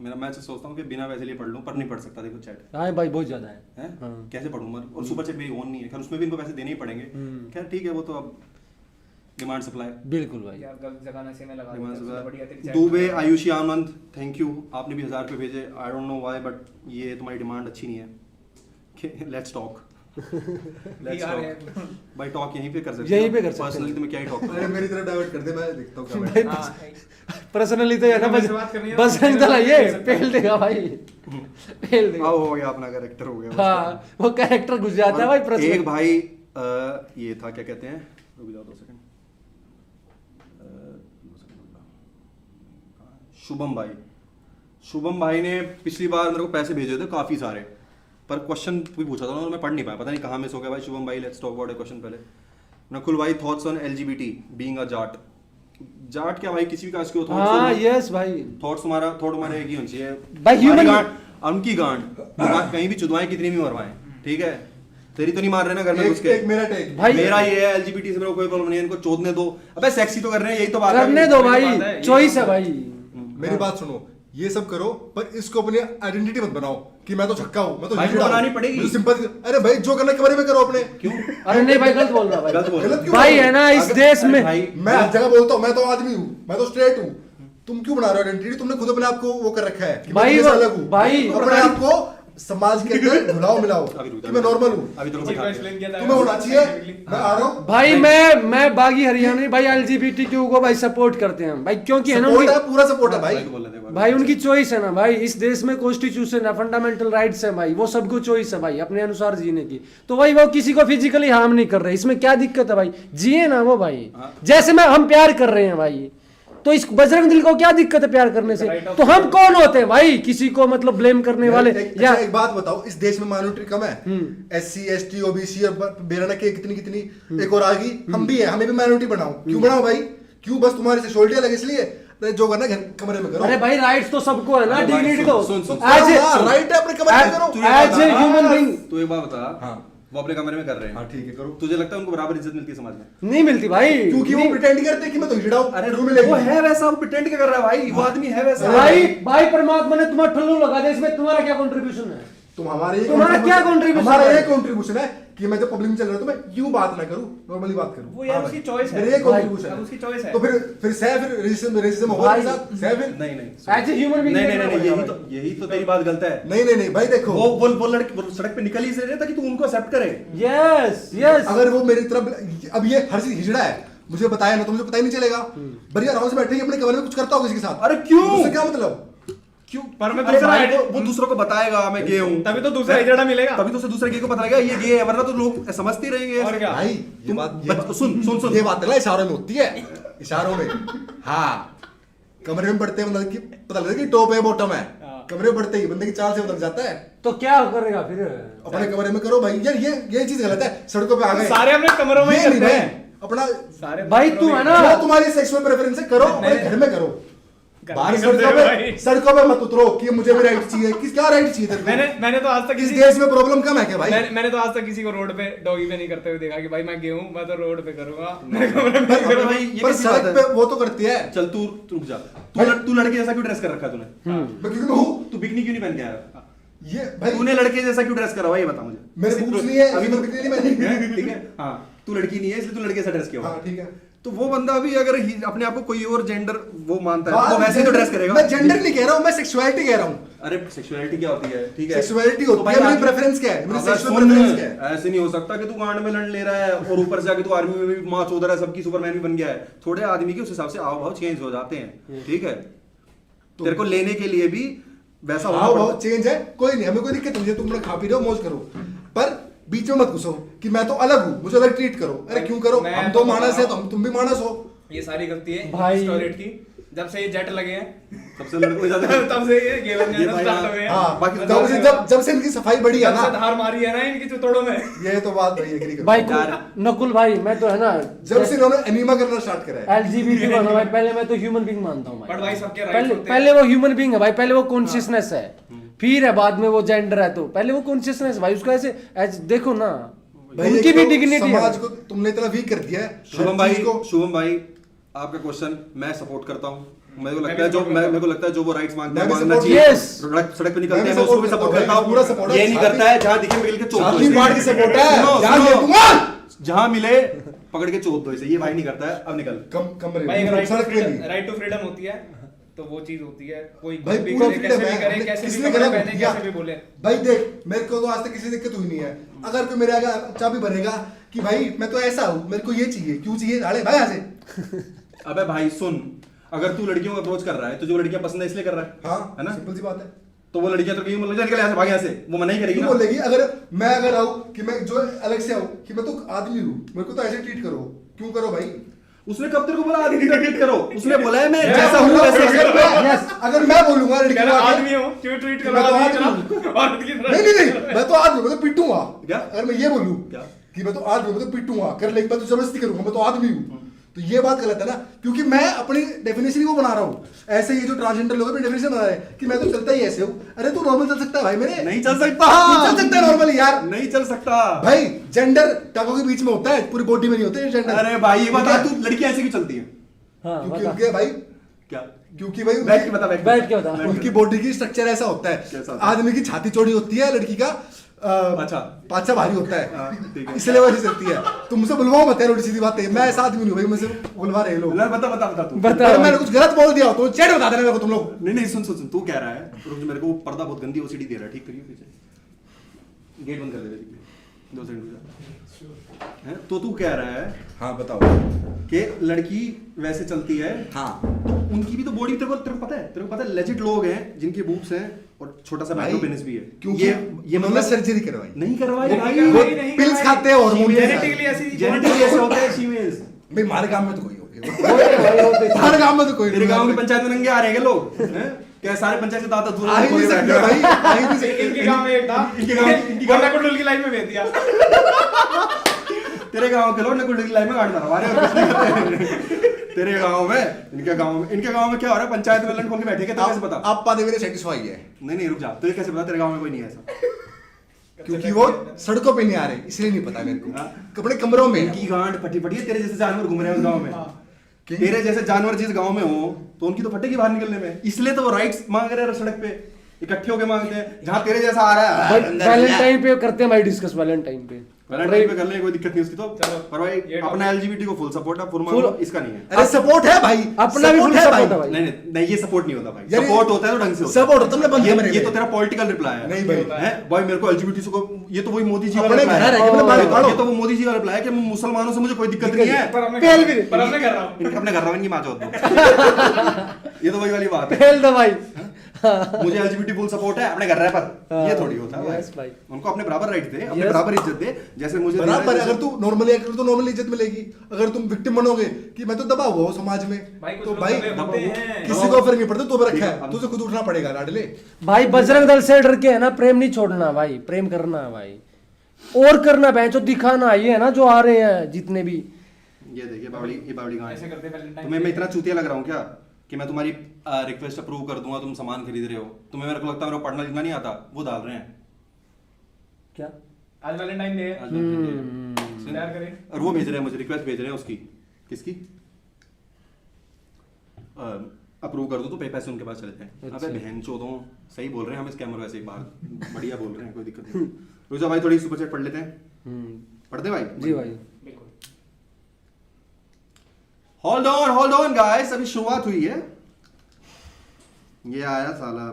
मैं सोचता हूँ कि बिना पैसे लिए पढ़ लूँ, पर नहीं पढ़ सकता। देखो चैट हाँ भाई बहुत ज्यादा है। है, हाँ। कैसे पढ़ूँ मैं? और सुपर चैट मेरी ऑन नहीं है, खैर उसमें भी इनको पैसे देने ही पड़ेंगे। खैर ठीक है, वो तो अब डिमांड सप्लाई। बिल्कुल भाई। यार गलत जगह नशे में लगा डिमांड दिया, बढ़िया तेरी सप्लाई। chat दुबे में। आयुषी आनंद, थैंक यू, आपने भी 1000 रुपये भेजे, I don't know why, but ये तुम्हारी डिमांड अच्छी नहीं है। लेट्स टॉक, लेट्स यार, टॉक भाई। टॉक यहीं पे कर सकते यहीं पे कर सकते हैं। पर्सनली तुम्हें क्या ही टॉक अरे मेरी तरह डाइवर्ट कर दे, मैं देखता हूँ क्या भाई बैठा। हाँ, पर्सनली तो है ना, मेरे से बात करनी है ना, बजरंग दल है ये, पेल देगा भाई, पेल देगा। अब हो गया अपना कैरेक्टर, हो गया हाँ वो कैरेक्टर घुस जाता है भाई और पर्सनल। एक भाई ये था, क्या कहते हैं, रुक जाओ 2 सेकंड, शुभम भाई। शुभम भाई ने पिछली बार मेरे को पैसे भेजे थे काफ़ी सारे, पर क्वेश्चन भी पूछा था उन्होंने, मैं पढ़ नहीं पाया, पता नहीं कहाँ मिस हो गया भाई। शुभम भाई let's talk about a question पहले। नकुल भाई thoughts on LGBT being a Jat. Jat क्या भाई, किसी भी कास्ट के हो हाँ यस भाई, थॉट तुम्हारे एक ही होनी चाहिए भाई, हमारी human- गांड, उनकी गांड कहीं भी चुदवाएं, कितनी भी मरवाएं, ठीक है। तेरी तो नहीं मार रहे ना घर में घुस के। एक मेरा टेक भाई मेरा ये है LGBT से मेरे को कोई प्रॉब्लम नहीं है, इनको चोदने दो। अबे सेक्सी तो कर रहे हैं, यही तो बात है। करने दो बात भाई, है, चॉइस है भाई। मेरी बात सुनो, ये सब करो पर इसको अपनी आइडेंटिटी मत बनाओ कि मैं तो छक्का हूँ, मैं तो भाई, हिजड़ा हूँ, बनानी पड़ेगी। मुझे सिंपैथी। अरे भाई जो करना कमरे में करो अपने। क्यों अरे नहीं भाई, गलत बोल रहा भाई। गलत बोल रहे हो। गलत क्यों भाई बोल रहे है हो? ना इस देश अरे में, भाई, मैं हर जगह बोलता हूँ मैं तो आदमी हूँ, मैं तो स्ट्रेट हूँ। तुम क्यों बना रहे हो आइडेंटिटी? तुमने खुद अपने आप को वो कर रखा है कि मैं भाई तुमसे वो- अलग हूँ। भाई- अपने आप को समाज के अंदर घुलाओ मिलाओ अभी रुक जा, कि मैं नॉर्मल हूँ। अभी तो किसी को बैठा explain किया था। तुम्हें होना चाहिए, मैं आ रहा हूँ। भाई मैं बागी हरियाणवी भाई LGBTQ को भाई सपोर्ट करते हैं भाई, क्योंकि है ना सपोर्ट है, उनकी, पूरा सपोर्ट है भाई। भाई को बोल रहे थे भाई उनकी चॉइस है ना भाई। इस देश में कॉन्स्टिट्यूशन है, फंडामेंटल राइट्स है भाई, वो सबको चॉइस है भाई अपने अनुसार जीने की। तो भाई वो किसी को फिजिकली हार्म नहीं कर रहे, इसमें क्या दिक्कत है भाई? जिए ना वो भाई, जैसे मैं हम प्यार कर रहे हैं भाई, तो इस बजरंग दिल को क्या दिक्कत है प्यार करने से? तो हम कौन होते हैं भाई किसी को मतलब ब्लेम करने वाले? या एक बात बताओ, इस देश में माइनॉरिटी कम है, SC ST OBC और बेराना के कितनी एक और आ गई, हम भी है, हमें भी माइनॉरिटी बनाओ। क्यों बनाओ भाई? क्यों बस तुम्हारी सेक्सुअलिटी अलग इसलिए? अरे जो करना घर कमरे में करो। अरे भाई राइट्स तो सबको है ना, अरे भाई, डिग्निटी सुन, तो सुन, सुन, एज राइट है, अपने कमरे में करो। एज ए ह्यूमन बीइंग तू एक बात बता, हाँ। वो अपने कमरे में कर रहे हैं, हाँ ठीक है, करो। तुझे लगता है उनको बराबर इज्जत मिलती है समाज में? नहीं मिलती भाई, क्योंकि वो प्रिटेंड करते हैं कि मैं तो हिजड़ा हूँ। अरे क्यों मिलेगी? वो है वैसा, वो प्रिटेंड क्या कर रहा है भाई, वो आदमी है वैसा। भाई भाई परमात्मा ने तुम्हारा ठल्लू लगा दिया, इसमें तुम्हारा क्या कंट्रीब्यूशन है? तुम्हारा क्या contribution हमारा है? ये कंट्रीब्यूशन है कि मैं जब पब्लिक में चल रहा हूं तो मैं यूं बात ना करूं, नॉर्मली बात करूं। वो यार उसकी choice है। मेरा ये भाई, कंट्रीब्यूशन है, उसकी choice है। तो फिर सह फिर रेसिज्म होगा भाई, मेरे साथ, सह फिर नहीं नहीं एज ए ह्यूमन बीइंग नहीं नहीं यही तो तेरी बात गलत है। नहीं भाई देखो, वो लड़की वो सड़क पे निकल ही इसलिए ताकि तू उनको एक्सेप्ट करे। Yes yes. अगर वो मेरी तरफ, अब ये हर चीज हिजड़ा है, मुझे बताया ना तो मुझे पता ही नहीं चलेगा। बढ़िया आराम से बैठे ही अपने कमरे में कुछ करता हो किसी के साथ। अरे क्यों? उससे क्या मतलब? क्यों? पर मैं अरे दूसरा भाई, आइडिया- वो दूसरों को बताएगा मैं गे हूँ, तभी तो दूसरा हिजड़ा मिलेगा। तभी तो उसे दूसरे गे को पता लगेगा ये गे है, वरना तो लोग समझते ही रहेंगे। और क्या? भाई ये बात सुन ये बात ना इशारों में होती है, इशारों में। हाँ, कमरे में पढ़ते हैं बंदा की पता लगता है कि टॉप है बॉटम है, कमरे में पढ़ते ही बंदे की चाल से बदल जाता है। तो क्या करेगा फिर? अपने कमरे में करो भाई। यार ये चीज गलत है, सड़कों पे आ गए सारे अपने कमरों में ही ये नहीं करते भाई, हैं। अपना सारे भाई अपने तू कमरों है में ना, जो तुम्हारी सेक्सुअल प्रेफरेंस है करो, अपने घर में करो। घर बाहर में करते सड़कों हैं पे भाई। सड़कों पे मत उतरो कि मुझे भी राइट चाहिए। किस क्या राइट चाहिए तेरे को? मैंने तो आज तक इस किसी देश में प्रॉब्लम कम है क्या भाई? मैंने तो आज तक किसी को रोड पे डॉगी पे नहीं करते हुए देखा कि भाई मैं गे हूं, मैं तो रोड पे करूंगा, मेरे कमरे में नहीं अबे करूंगा। भाई ये पर कैसी बात सड़क है? पे वो तो करती है। चल तू रुक जा, तू लड़के जैसा क्यों ड्रेस कर रखा है तूने? मैं क्योंकि मैं हूँ तू बिकनी क्यों नहीं पहन के आया? ये भाई, तूने लड़के जैसा क्यों ड्रेस करा हुआ ये बता मुझे। मेरे बूट्स नहीं है, अभी अभी तो तो नहीं मैंने। ठीक है, हाँ तू लड़की नहीं है इसलिए तू लड़के जैसा ड्रेस किया हुआ हाँ है। ठीक है। तो वो बंदा भी अगर अपने आप को कोई और जेंडर वो मानता है तो वैसे ही तो ड्रेस करेगा। मैं जेंडर नहीं कह रहा हूँ, मैं सेक्सुअलिटी कह रहा हूँ। अरे सेक्सुअलिटी क्या होती है? ठीक है, सेक्सुअलिटी तो होती भाई है, मेरी आदमी- प्रेफरेंस क्या है, मेरी अगर सेक्सुअल सुन, प्रेफरेंस क्या है। ऐसे नहीं हो सकता कि तू गांड में लड़ ले रहा है और ऊपर से जाके तू आर्मी में भी माँ चौधरा है, सबकी सुपरमैन भी बन गया है। थोड़े आदमी के उस हिसाब से हाव भाव चेंज हो जाते हैं, ठीक है। तेरे को लेने के लिए भी वैसा होना हाँ पड़ता बहुत चेंज है, कोई नहीं, हमें कोई दिक्कत नहीं है, तुम लोग खा पी रहे हो, मौज करो, पर बीच में मत घुसो कि मैं तो अलग हूँ, मुझे अलग ट्रीट करो। अरे क्यों करो? मैं हम तो तो मानस है, बता तो हम तुम भी मानस हो। ये सारी गलती है भाई। टॉयलेट की, जब से ये जेट लगे हैं सबसे लड़कों ज्यादा तब से ये गेवन ये भाई स्टार्ट हो गए हैं। हाँ, बाकी जब से इनकी सफाई बढ़ी है जब से ना, धार मारी है ना इनकी चुतोड़ों में। ये तो बात भाई एग्री करो। भाई नकुल भाई मैं तो है ना, जब से इन्होंने एनीमा करना स्टार्ट करा है, LGBT बना भाई, पहले मैं तो ह्यूमन बीइंग मानता हूँ बट भाई सबके rights पहले होते हैं। पहले वो ह्यूमन बीइंग है भाई, पहले वो कॉन्शियसनेस है, फिर है बाद में वो जेंडर है। तो पहले वो कॉन्शियसनेस भाई, उसका ऐसे देखो ना, भाई उनकी एक भी तो डिग्निटी समाज है। को तुमने इतना वीक कर दिया है। शुभम भाई आपका क्वेश्चन मैं सपोर्ट करता हूँ। मेरे को लगता है जो मेरे को लगता है जो वो राइट्स मांगता है मैं भी मांगना support- चाहिए। Yes! सड़क पे निकलते मैं हैं भी मैं उसको भी support सपोर्ट करता करता हूँ, हूँ। पूरा support है। ये नहीं करता है जहाँ दिखे मिल के चोट शादी पार्ट की सपोर्ट है, सुनो, जान सुनो। दे दूंगा। जहाँ मिले पकड़ के चोट दो इसे, ये भाई नहीं करता है। अब निकल कमरे भाई में सड़क पे नहीं। राइट टू फ्रीडम होती है तो वो चीज होती है। कोई भाई कुछ भी पूरा करे, freedom कैसे है, भी करे, हमने कैसे भी किसने कपड़े गलत पहने, किया? कैसे भी बोले। भाई देख, मेरे को तो आज तक किसी दिक्कत हुई नहीं है। अगर कोई मेरे आगे चाबी भरेगा कि भाई मैं तो ऐसा हूँ, मेरे को ये चाहिए, क्यों चाहिए, अरे भाई यहाँ से। अबे भाई सुन, अगर तू लड़कियों को अप्रोच कर रहा है तो जो लड़कियां पसंद है इसलिए कर रहा है, हाँ है ना? सिंपल सी बात है। तो वो लड़कियां तो कहीं निकल यहाँ से, भाग यहाँ से, वो मना ही करेगी क्यों ना। बोलेगी? अगर मैं आऊँ कि मैं जो अलग से आऊँ कि मैं तो आदमी हूँ, मेरे को तो ऐसे ट्रीट करो, क्यों करो भाई? उसने कब तेरे को बोला आदमी का ट्रीट करो? उसने बोला है मैं जैसा हूँ वैसे अगर मैं बोलूंगा लड़की कह को रहा आके, आदमी हो क्यों ट्रीट कर मैं रहा तो आदमी आदमी जनाब? औरत की तरह। नहीं मैं तो आदमी हूं, मैं तो पिटूंगा। क्या? अगर मैं ये बोलूं क्या? कि मैं तो आदमी हूं, मैं तो पिटूंगा, कर ले, मैं तो जबरदस्ती करूंगा, मैं तो आदमी हूं, तो ये बात गलत है ना, क्योंकि मैं अपनी डेफिनेशन को बना रहा हूँ। ऐसे ये जो ट्रांसजेंडर लोग अपनी डेफिनेशन बना रहे हैं कि मैं तो चलता ही ऐसे हूँ। अरे तू नॉर्मल चल सकता है भाई मेरे? नहीं चल सकता। तू चल सकता है नॉर्मली यार? नहीं चल सकता भाई जेंडर टांगों के बीच में होता है, पूरी बॉडी में नहीं होते जेंडर। अरे भाई ये बता, तू लड़की ऐसे क्यों चलती है? हाँ क्योंकि बता उनके भाई, क्या? क्योंकि भाई बैठ के बता, बैठ के बता। उनकी बॉडी की स्ट्रक्चर ऐसा होता है। कैसा होता है? आदमी की छाती चौड़ी होती है, लड़की का अच्छा। पाछा भारी होता हाँ, है, ठीक है। इसलिए वजह से चलती है। तुमसे बुलवाओ मत यार, उल्टी सीधी बात है, मैं ऐसा आदमी नहीं हूँ भाई, मुझसे बुलवा रहे लोग। बता तू। बता। अगर मैंने कुछ गलत बोल दिया हो तो चैट बता देना मेरे को तुम लोग। नहीं सुन तू कह रहा है, रुक, मेरे को पर्दा बहुत गंदी ओसीडी दे रहा है, ठीक करिए पीछे, गेट बंद कर दे 2 सेकंड हैं। तो तू कह रहा है हाँ बताओ। कि लड़की वैसे चलती है, हाँ तो उनकी भी तो बॉडी तेरे को पता है लेजिट लोग हैं जिनके बूब्स हैं और छोटा सा माइक्रो पेनिस भी है। क्योंकि ये उन्होंने मतलब सर्जरी करवाई, नहीं करवाई भाई, वो नहीं पिल्स करवाई। खाते हैं हार्मोन के साथ। जेनेटिकली ऐसी जेनेटिकली ऐसे होता है फीमेल्स। भाई हमारे गांव में तो कोई होगी, हमारे गांव में तो कोई तेरे नहीं। गांव की पंचायत में नंगे आ रहे हैं क्या लोग? हैं? क्या सारे पंचायत से दादा दूर आ ही नहीं सकते भाई, आ ही नहीं सकते। इनके गांव में एक था, इनके गांव नकुल की लाइन में भेज दिया। तेरे गांव के लोग नकुल की लाइन में गाड़ मारा और कुछ नहीं करते। तेरे गांव में इनके गांव में क्या हो रहा है? पंचायत में लंड खोल के बैठे क्या? कैसे पता? आप पादे मेरे सेटिस्फाई है, नहीं रुक जा, तुझे कैसे पता तेरे गांव में कोई नहीं है ऐसा? क्योंकि वो सड़कों पे नहीं आ रहे, इसलिए नहीं पता मेरे को। हाँ। अपने कमरों में इनकी गांड फटी पड़ी है, तेरे जैसे जानवर घूम रहे हैं उस गांव में। तेरे जैसे जानवर जिस गांव में हो तो उनकी तो फटेगी बाहर निकलने में, इसलिए तो वो राइट्स मांग रहे हैं सड़क पे, इकट्ठे होके मांगते हैं। जहां तेरे जैसा आ रहा है वैलेंटाइन पे करते हैं भाई डिस्कस, वैलेंटाइन पे वैलेंटाइन पे करने की कोई दिक्कत नहीं उसकी तो। चलो, पर भाई ये अपना एलजीबीटी को फुल सपोर्ट है, Full- इसका नहीं है। अरे सपोर्ट है भाई, अपना भी support full है support है भाई। नहीं ये सपोर्ट नहीं होता भाई, यार ये- सपोर्ट होता है तो ढंग से होता है। सपोर्ट होता है, तुमने बंद ये कैमरे ये में। तो तेरा पॉलिटिकल रिप्लाई है। नहीं भाई। हैं भाई मेरे को एलजीबीटी को, ये तो वही मोदी जी वाला अपने रिप्लाई घर है। रह के अपने बाल ये उखाड़ो। तो वो मोदी जी वाला रिप्लाई है कि मुसलमानों से मुझे कोई दिक्कत नहीं है। पर हमने पहल भी- पर हमने कर रहा हूँ। इनके अपने घर रवन की माँ चौथ दो। ये तो वही वाली बात है, पहल दो भाई। मुझे एलजीबीटी फुल सपोर्ट है, अपने घर रह पर। ये थोड़ी होता है Yes, भाई। उनको अपने बराबर राइट दे, अपने Yes. बराबर इज्जत दे, जैसे मुझे दे रहा है, बराबर। जैसे- अगर तू नॉर्मली एक्टर तो नॉर्मली इज्जत मिलेगी, अगर तुम विक्टिम बनोगे कि मैं तो दबा हुआ हूँ समाज में, भाई कुछ तो लोग भाई दबे होते हैं। किसी को फर्क नहीं पड़ता, तू रखा ठीक है, है, तुझे खुद उठना पड़ेगा लाडले। भाई बजरंग दल से डर के है ना, प्रेम नहीं छोड़ना भाई, प्रेम करना है भाई, और करना बहन जो दिखाना, ये है ना जो आ रहे हैं जितने भी। ये देखिए ये बावली कहाँ ऐसे है? करते वैलेंटाइन तुम्हें मैं इतना चूतिया लग रहा हूँ क्या कि मैं तुम्हारी रिक्वेस्ट अप्रूव कर दूंगा, तुम सामान खरीद रहे हो, तुम्हें मेरे को लगता है मेरे को पढ़ना लिखना नहीं आता, वो डाल रहे हैं क्या? आज वैलेंटाइन डे है, आज मैं तैयार करें। और वो भेज रहे हैं मुझे, रिक्वेस्ट भेज रहे हैं उसकी, किसकी? अप्रूव कर दो तो पैसे उनके पास चले जाए। अबे बहन चोदों, सही बोल रहे हैं हम, स्कैमर वैसे ही बाहर बढ़िया बोल रहे हैं, कोई दिक्कत नहीं। रुक जा भाई, थोड़ी सुपर चैट पढ़ लेते हैं। पढ़ते हैं भाई? जी भाई। बिल्कुल। होल्ड ऑन गाइस, अभी शुरुआत हुई है। ये आया साला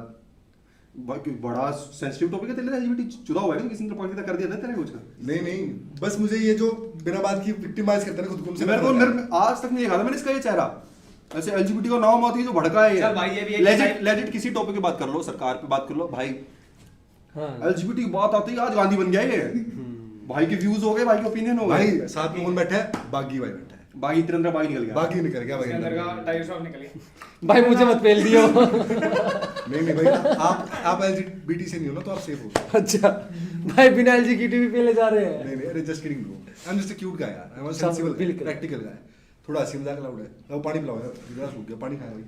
बड़ा सेंसिटिव टॉपिक है तेरे लिए, एलजीबीटी चुदा हुआ है कि किसी ने पॉलिटिक्स कर दिया था तेरे कुछ का? नहीं बस मुझे ये जो बिना बात की विक्टिमाइज करते हैं खुद को, उनसे मेरे आज तक नहीं देखा था मैंने इसका ये चेहरा। ऐसे एलजीबीटी को नाम आती है जो भड़का है चल भाई, ये भी एक लेजिट किसी टॉपिक की बात कर लो, सरकार पे बात कर लो भाई, हाँ एलजीबीटी की बात आती है आज गांधी बन गया ये। भाई के व्यूज हो गए, भाई के ओपिनियन हो गए। भाई साथ में कौन बैठा है? बागी भाई बैठा है, बागी तिरंगा बागी निकल गया। बागी निकल गया इसके अंदर का भाई। टाइगर श्रॉफ निकल गया। भाई मुझे मत पेल दियो। नहीं भाई, आप एलजीबीटी से नहीं हो ना, तो आप सेफ हो। अच्छा भाई, बिना एलजीबीटी भी पेले जा रहे हैं। नहीं अरे just kidding bro, I am just a cute guy यार, आई एम सब सेंसिबल बिल्कुल। प्रैक्टिकल गाय, थोड़ा हंसी मजाक लाउड है। लो पानी पिलाओ यार, गिलास सूख गया, पानी खाया भाई।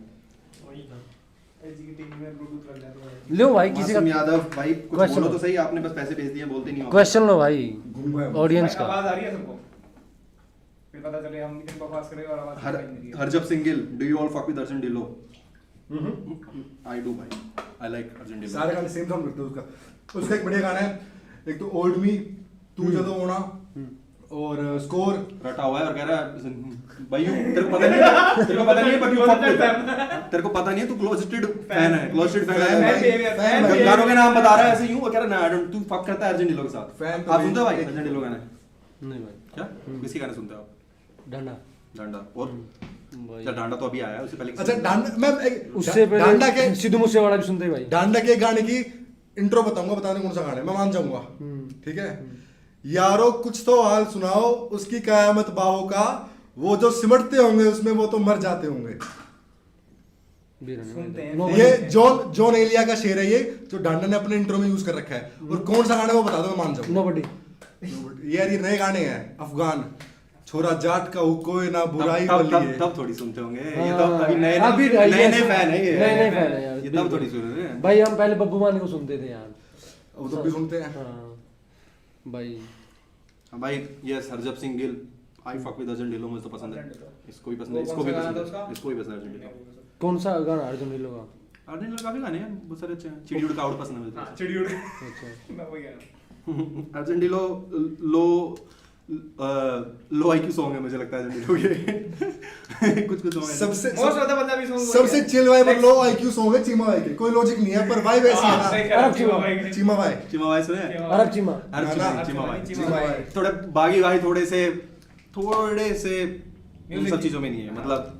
टीवी में ब्लूटूथ लग जाता है। लो भाई, किसी का मासूम यादव भाई कुछ Question बोलो लो। तो सही, आपने बस पैसे भेज दिए, बोलते नहीं हो। क्वेश्चन लो भाई घूम गया ऑडियंस भाई, का। आवाज आ रही है सबको? फिर पता चले हम कितने बकवास करें और आवाज हर नहीं आ रही है। Harjap Gill, do you all fuck with Arjun Dhillon? I do भाई, आई लाइक अर्जुन डिलो। सारे गाने सेम सॉन्ग रखते हैं उसका। उसका एक बढ़िया गाना है, एक तो ओल्ड मी, तू जदों होना, और स्कोर। रटा हुआ है और कह रहा है भाई तेरे को पता नहीं है, तेरे को पता नहीं है बट यू फक विद, तेरे को पता नहीं है, तू क्लोजेटेड फैन है, क्लोजेटेड फैन Fan है। भाई, fan भाई। गानों के नाम बता रहा है ऐसे यूं, वो कह रहा है ना आई डोंट, तू फक करता है अर्जुन डिलो के साथ। Fan तो आप सुनते हो भाई भाई- अर्जुन डिलो गाने? नहीं भाई, क्या किसी गाने सुनते हो आप? डंडा डांडा और भाई। अच्छा डांडा तो अभी आया है, उससे पहले अच्छा डांडा, मैं उससे डांडा के पहले सिद्धू मूसेवाला भी सुनते हैं भाई। डांडा के गाने की इंट्रो बताऊंगा, बताने कौन सा गाना है, मैं मान जाऊंगा। ठीक है। यारो कुछ तो हाल सुनाओ, उसकी कयामत बाहों का, वो जो सिमटते होंगे उसमें वो तो मर जाते होंगे। सुनते हैं। नो ये जॉन एलिया का शेर है ये, जो डांडा ने अपने इंट्रो में यूज कर रखा है। और कौन सा गाना है वो बता दो, मैं मान जाऊँ। नोबडी। यार ये नए गाने हैं, अफगान छोरा जाट का कोई ना बुराई बल्ली है। तब थोड़ी सुनते होंगे ये, हाँ, तो अभी नए अभी नए फैन है ये, नए फैन है यार, ये तब थोड़ी सुन रहे हैं भाई। हम पहले बब्बू मान को सुनते थे यार। वो तो भी सुनते हैं। हाँ भाई। भाई। Yes, Harjap Singh Gill, I fuck with Arjun Dhillon, मुझे तो पसंद है। इसको भी पसंद है, वो इसको भी कौन सा पसंद गाना था है, उसका? इसको भी पसंद है अर्जुन ढिल्लो। कौन सा गाना अर्जुन ढिल्लो का? अर्जुन ढिल्लो काफी गाने हैं, बहुत सारे अच्छे हैं। चिड़ी उड़ काउड़ पसंद है मुझे। हाँ, चिड़ी उड़। अच्छा। मैं वही कह रहा हूँ। अर्जुन ढिल्लो लो आईक्यू सॉन्ग है मुझे लगता है अर्जुन ढिल्लो के। कुछ सॉन्ग है। सबसे most of the Punjabi song सबसे चिल वाइब और लो आईक्यू सॉन्ग है चीमा भाई के। कोई लॉजिक नहीं है पर वाइब ऐसी है ना। अरब चीमा भाई। चीमा भाई, चिमा भाई सुने हैं? अरब चीमा। अरब ना, चिमा, चिमा भाई, चिमा भाई। थोड़े बागी भाई थोड़े से उन सब चीजों में नहीं है। मतलब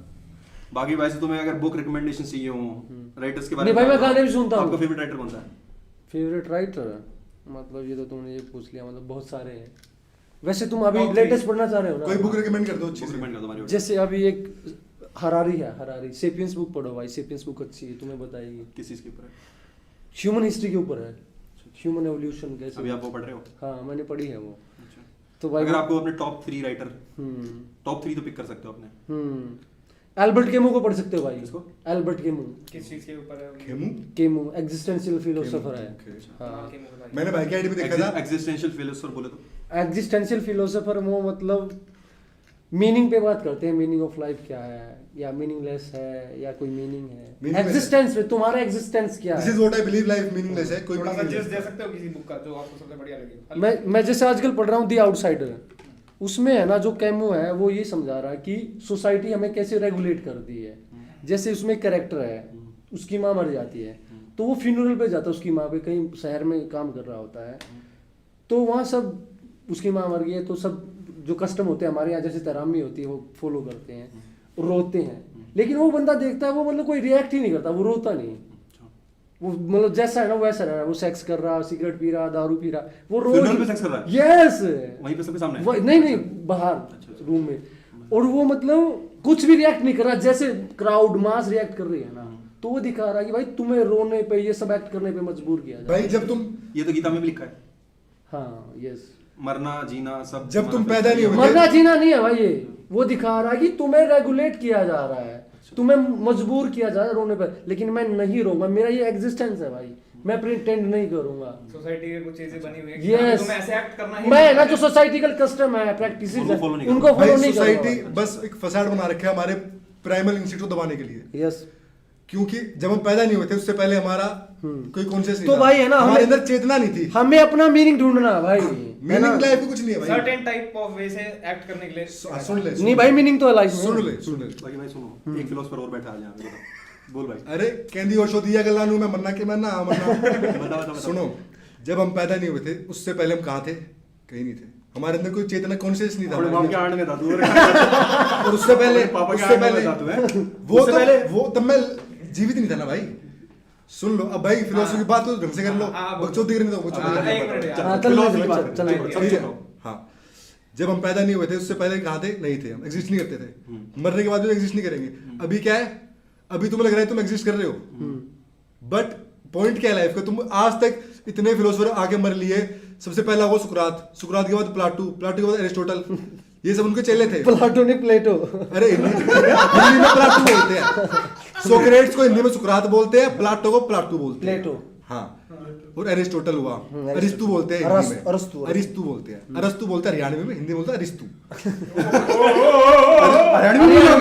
बाकी भाई से तुम्हें अगर बुक रिकमेंडेशन चाहिए हो राइटर्स के बारे नहीं में, भाई, मैं गाने भी सुनता हूँ। आपका फेवरेट राइटर कौन सा है? फेवरेट राइटर मतलब ये तो तुमने ये पूछ लिया, मतलब बहुत सारे हैं। वैसे तुम अभी Top लेटेस्ट three। पढ़ना चाह रहे हो ना? कोई बुक रिकमेंड कर दो अच्छी बुक सी। रिकमेंड कर दो हमारी ओर। जैसे अभी एक हरारी है, हरारी सेपियंस बुक पढ़ो भाई। सेपियंस बुक अच्छी है, तुम्हें बताएगी। किस चीज के ऊपर है? ह्यूमन हिस्ट्री के ऊपर है, ह्यूमन एवोल्यूशन कैसे। अभी आप वो पढ़ रहे हो? हाँ मैंने पढ़ी है वो। अच्छा। तो भाई अगर आपको अपने टॉप 3 राइटर, हम्म टॉप 3 तो पिक कर सकते हो अपने। एल्बर्ट केमू को पढ़ सकते हो भाई। किसको? Albert chemo. किस चीज के ऊपर है? खेमू? केमू एग्जिस्टेंशियल फिलोसोफर है। Okay। हाँ मैंने भाई की आईडी पे देखा था। एग्जिस्टेंशियल फिलोसोफर बोले तो एग्जिस्टेंशियल फिलोसोफर वो मतलब मीनिंग पे बात करते हैं। मीनिंग ऑफ लाइफ क्या है, या मीनिंगलेस है, या कोई मीनिंग है। Meaningless एग्जिस्टेंस में तुम्हारा एग्जिस्टेंस क्या दिस है। Is what I believe, life meaningless है। कोई थोड़ा सा meaning जस्ट नहीं दे है। सकते हो किसी बुक का जो आपको सबसे बढ़िया लगे? मैं जैसे आजकल पढ़ रहा हूँ दी आउटसाइडर। उसमें है ना जो कैमू है वो ये समझा रहा है कि सोसाइटी हमें कैसे रेगुलेट करती है। जैसे उसमें कैरेक्टर है, उसकी माँ मर जाती है तो वो फ्यूनरल पे जाता है उसकी माँ पे, कहीं शहर में काम कर रहा होता है। तो वहाँ सब उसकी माँ मर गई है तो सब जो कस्टम होते हैं हमारे यहाँ, जैसे तरामी होती है वो फॉलो करते हैं, रोते हैं। लेकिन वो बंदा देखता है वो मतलब कोई रिएक्ट ही नहीं करता, वो रोता नहीं। वो मतलब जैसा है ना वैसा रह रहा है। वो सेक्स कर रहा, सिगरेट पी रहा, दारू पी रहा, वो रोज Funeral पे sex कर रहा है? यस वहीं पे सबके सामने? नहीं बाहर रूम में। और वो मतलब कुछ भी रिएक्ट नहीं कर रहा, जैसे क्राउड मास रिएक्ट कर रही है ना, तो वो दिखा रहा है कि भाई तुम्हें रोने पे, ये सब एक्ट करने पे मजबूर किया जाए। भाई जब तुम ये तो गीता में भी लिखा है, हाँ यस। मरना जीना सब। जब तुम पैदा नहीं हुए मरना जीना नहीं है भाई, ये वो दिखा रहा है कि तुम्हें रेगुलेट किया जा रहा है, तुम्हें मजबूर किया जा रहा है रोने पर। लेकिन मैं नहीं रोऊंगा, मेरा ये एग्जिस्टेंस है भाई, मैं प्रिटेंड नहीं करूंगा। सोसाइटी के कुछ चीजें बनी हुई है Yes। तुम्हें ऐसे एक्ट करना ही मैं ना जो सोसाइटिकल कस्टम है, प्रैक्टिस है, उनको follow नहीं उनको भाई फॉलो नहीं सोसाइटी करूंगा। बस एक फसाड बना रखा है हमारे प्राइमल इंस्टिट्यूट को दबाने के लिए। यस। क्योंकि जब हम पैदा नहीं हुए थे उससे पहले हमारा कोई कॉन्शियस नहीं तो था। भाई है ना, हमारे हमें- अंदर चेतना नहीं थी। हमें अपना मीनिंग ढूंढना है भाई। है ना? मीनिंग लाइफ में कुछ नहीं है भाई। सर्टेन टाइप ऑफ वे से एक्ट करने के लिए सुन ले नहीं भाई, मीनिंग तो है लाइफ में। सुन ले बाकी भाई सुनो, एक फिलोसोफर और बैठा है यहाँ पे, बताओ। बोल भाई। अरे कहंदी ओशो दिया गल्ला मैं मन्ना के मन्ना मन्ना बताओ। सुनो, जब हम पैदा नहीं हुए थे उससे पहले हम कहाँ थे? कहीं नहीं थे। हमारे अंदर कोई चेतना कॉन्शियस नहीं था। अपने बाप के आंड में था तू। और उससे पहले पापा के उससे आंड में पहले था तू, हैं? वो उससे तब पहले? वो तब मैं जीवित नहीं था ना भाई। सुन लो अब भाई, फिलोसफी की बात तो ढंग से कर लो। बकचोदी करनी तो बकचोदी हाँ, करनी एक मिनट यार। हाँ, चल फिलोसफी की चल, बात चल, है। चल, समझो। हाँ, जब हम पैदा नहीं हुए थे उससे पहले कहाँ थे? नहीं थे, हम एग्जिस्ट नहीं करते थे। मरने के बाद भी एग्जिस्ट नहीं करेंगे। अभी क्या है? अभी तुम्हें लग रहा है तुम एग्जिस्ट कर रहे हो, बट पॉइंट क्या है लाइफ का? तुम आज तक इतने फिलोसोफर आगे मर लिए। सबसे पहला वो सुकरात के बाद प्लाटू के बाद एरिस्टोटल, ये सब उनके चेले थे। प्लाटोनिक प्लेटो। अरे हिंदी में प्लाटू बोलते हैं। सोक्रेट्स को हिंदी में सुकरात बोलते हैं, प्लाटो को प्लाटू बोलते हैं। प्लेटो। हाँ, और एरिस्टोटल हुआ, अरिस्तु बोलते हैं हिंदी में। अरिस्तु बोलते हैं, अरस्तु बोलते हैं हरियाणवी में, हिंदी में बोलते हैं अरिस्तु।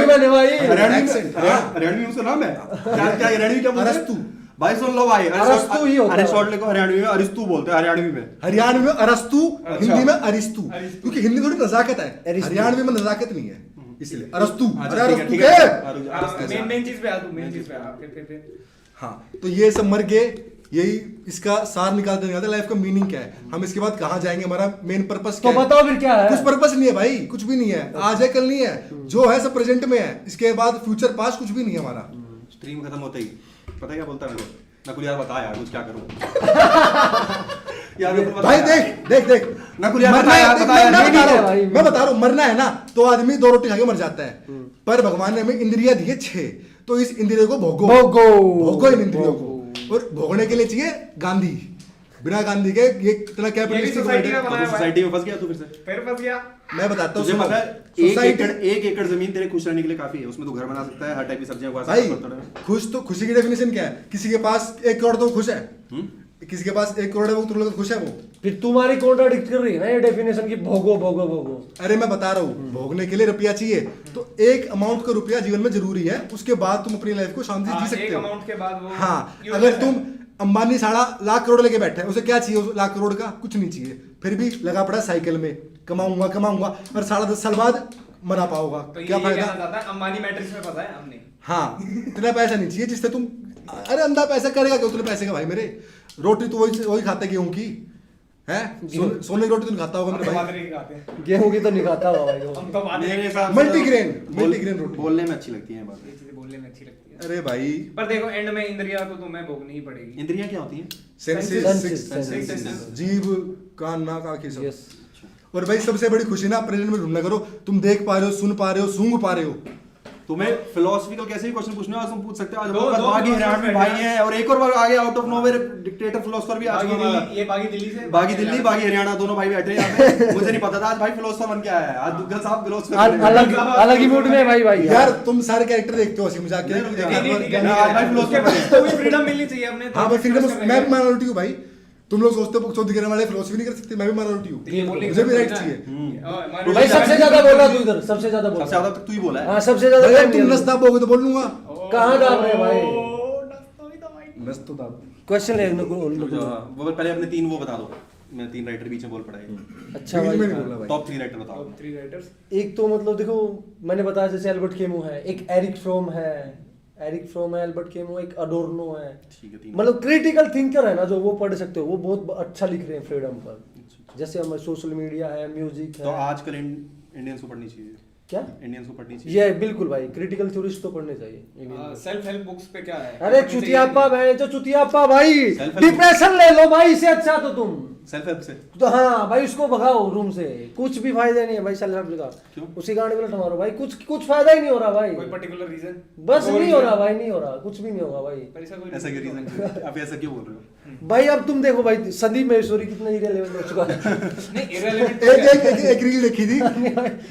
मैंने भाई हरियाणवी में उसका नाम है क्या? हरियाणवी क्या बोलते हैं? अरस्तु। भाई सुन लो भाई, अरस्तु ही होता है। अरिस्टोटल को हरियाणवी में अरिस्तु बोलते हैं, हरियाणवी में। हरियाणवी में अरस्तु, हिंदी में अरिस्तु। क्योंकि हिंदी थोड़ी नजाकत है, अरिस्तु। हरियाणवी में नजाकत नहीं है, इसलिए अरस्तु। अच्छा, अरे ठीक है, अरस्तु ठीक है। के मेन चीज पे आ तू, मेन चीज पे आ। फिर हाँ, तो ये सब मर गए। यही इसका सार निकालते निकालते लाइफ का मीनिंग क्या है, हम इसके बाद कहाँ जाएंगे, हमारा मेन पर्पस तो क्या है? बताओ फिर क्या है? कुछ पर्पस नहीं है भाई, कुछ भी नहीं है। आज है कल नहीं है, जो है सब प्रेजेंट में है। इसके बाद फ्यूचर पास्ट कुछ भी नहीं है हमारा। स्ट्रीम खत्म होते ही पता है क्या बोलता है मेरे को? मैं कुछ यार बता यार, कुछ क्या करूं? यार नकुल भाई बताया। देख देख देख नकुल यार मरना है, बताया, देख, बताया, मैं नहीं बता है रहा भाई। हूँ, मैं बता रहा हूँ, मरना है ना तो आदमी 2 रोटी खा के मर जाता है, पर भगवान ने हमें इंद्रिया दी है 6, तो इस इंद्रियों को भोगो भोगो इन इंद्रियों को, और भोगने के लिए चाहिए गांधी, बिना गांधी के ये इतना कैपिटलिस्टिक सोसाइटी वर्ल्ड का है। बनाया हुआ है। सोसाइटी में फंस गया तू फिर से। फिर फंस गया। मैं बताता हूँ तुझे सुनो, पता है सोसाइटी- 1 एकड़ जमीन तेरे खुश रहने के लिए काफी है, उसमें तू घर बना सकता है, हर टाइप की सब्जियां उगा सकता भाई है। खुश तो, खुशी की डेफिनेशन क्या है? किसी के पास 1 करोड़ तो खुश है, किसी के पास 1 करोड़ है वो तुम लोग खुश है वो। फिर तुम्हारी कॉन्ट्राडिक्ट कर रही है ना ये डेफिनेशन की, भोगो भोगो भोगो। अरे मैं बता रहा हूँ, भोगने के लिए रुपया चाहिए, तो एक अमाउंट का रुपया जीवन में जरूरी है, उसके बाद तुम अपनी लाइफ को शांति से जी सकते एक हो। अमाउंट के बाद वो हाँ, यूज अगर है। तुम अंबानी 1.5 लाख करोड़ लेके बैठे है, उसे क्या चाहिए उस 1 लाख करोड़ का? कुछ नहीं चाहिए, फिर भी लगा पड़ा साइकिल में, कमाऊंगा कमाऊंगा, और 10.5 साल बाद मरा पाओगा, तो क्या ये फायदा? कहना चाहता है अंबानी मैट्रिक्स में फंसा है हमने। हाँ, इतना पैसा नहीं चाहिए जिससे तुम, अरे अंधा पैसा करेगा क्या उतने पैसे का भाई मेरे? रोटी तो वही खाता है गेहूं की, है सोने की रोटी तो नहीं खाता होगा हम मेरे तो भाई, बाजरे की खाते हैं। गेहूं की तो नहीं खाता हुआ भाई वो। हम तो बाजरे मेरे की हिसाब से मल्टीग्रेन बोल- मल्टीग्रेन रोटी। बोलने में अच्छी लगती है ये बातें। ये चीजें बोलने में अच्छी लगती है। अरे भाई पर देखो एंड में इंद्रिया तो तुम्हें भोगनी ही पड़ेगी। इंद्रियां क्या होती हैं? Senses, Senses. जीभ, कान, नाक, आंखें सब। Yes. और भाई सबसे बड़ी खुशी ना प्रेजेंट में ढूंढना करो, तुम देख पा रहे हो, सुन पा रहे हो, सूंघ पा रहे हो। तुम्हें फिलोसफिकल कैसे भी क्वेश्चन पूछने हो आज तुम पूछ सकते हो। आज दो- हमारे पास दो बागी philosophers हरियाणवी बैठे भाई हैं। हैं और एक और बार आगे out of nowhere dictator philosopher भी आज बागी दिल्ली, ये बागी दिल्ली से, बागी दिल्ली बागी हरियाणा दोनों भाई बैठे हैं यहाँ पे। मुझे नहीं पता था आज भाई फिलोसफर बन के आया है, आज दुग्गल साहब फिलोसफर अलग अलग ही मूड में है भाई भाई यार तुम सारे कैरेक्टर देखते हो हंसी मजाक के, नहीं, नहीं, नहीं, नहीं, ठीक है, मैं आज भाई ठीक है। philosopher उसके बाद कोई फ्रीडम मिलनी चाहिए अपने। हाँ भाई फ्रीडम, मैं भी माइनॉरिटी हूँ भाई। तुम लोग सोचते हो चौधरी करने वाले फिलोसफी नहीं कर सकते, मैं भी माइनॉरिटी हूँ, मुझे भी राइट चाहिए। भाई सबसे ज्यादा बोला तू इधर, सबसे ज्यादा बोला। सबसे ज्यादा तक तू ही बोला है। हाँ सबसे ज्यादा अरे time तुम दिया नस दाबोगे तो बोल लूंगा। कहाँ दाब रहे भाई? नस तो दाब। क्वेश्चन ले हाँ, वो पहले अपने 3 वो बता दो। मैं 3 राइटर बीच में बोल पड़ा है। अच्छा बीच में नहीं भाई। बोलना भाई। टॉप 3 राइटर बताओ। Top 3 writers. एक तो मतलब देखो मैंने बताया जैसे एल्बर्ट केमू है, एक एरिक फ्रोम है, एल्बर्ट केमू, एक अडोर्नो है। ठीक है, 3। मतलब क्रिटिकल थिंकर है ना जो, वो पढ़ सकते हो, वो बहुत अच्छा लिख रहे हैं फ्रीडम पर। जैसे हमारे सोशल मीडिया है, म्यूजिक तो है। आजकल इंडियंस को पढ़नी चाहिए। क्या? इंडियंस को पढ़नी चाहिए। ये बिल्कुल भाई, क्रिटिकल थ्योरिस्ट तो पढ़ने चाहिए। सेल्फ हेल्प बुक्स पे क्या है? अरे चुतियापा बहन जो चुतियापा भाई, Self-help- डिप्रेशन ले लो भाई, इससे अच्छा तो तुम सेल्फ हेल्प से तो, हाँ भाई उसको भगाओ रूम से, कुछ भी फायदा नहीं है भाई सेल्फ हेल्प का। क्यों? उसी गांड में लट मारो भाई, कुछ फायदा ही नहीं हो रहा भाई, कोई पर्टिकुलर रीजन? बस नहीं हो रहा भाई, नहीं हो रहा, कुछ भी नहीं होगा भाई। पर ऐसा कोई ऐसा क्या रीजन? आप ऐसा क्यों बोल रहे हो? भाई अब तुम देखो भाई संदीप महेश्वरी कितना इरेलेवेंट हो चुका है। नहीं irrelevant एक रील देखी थी,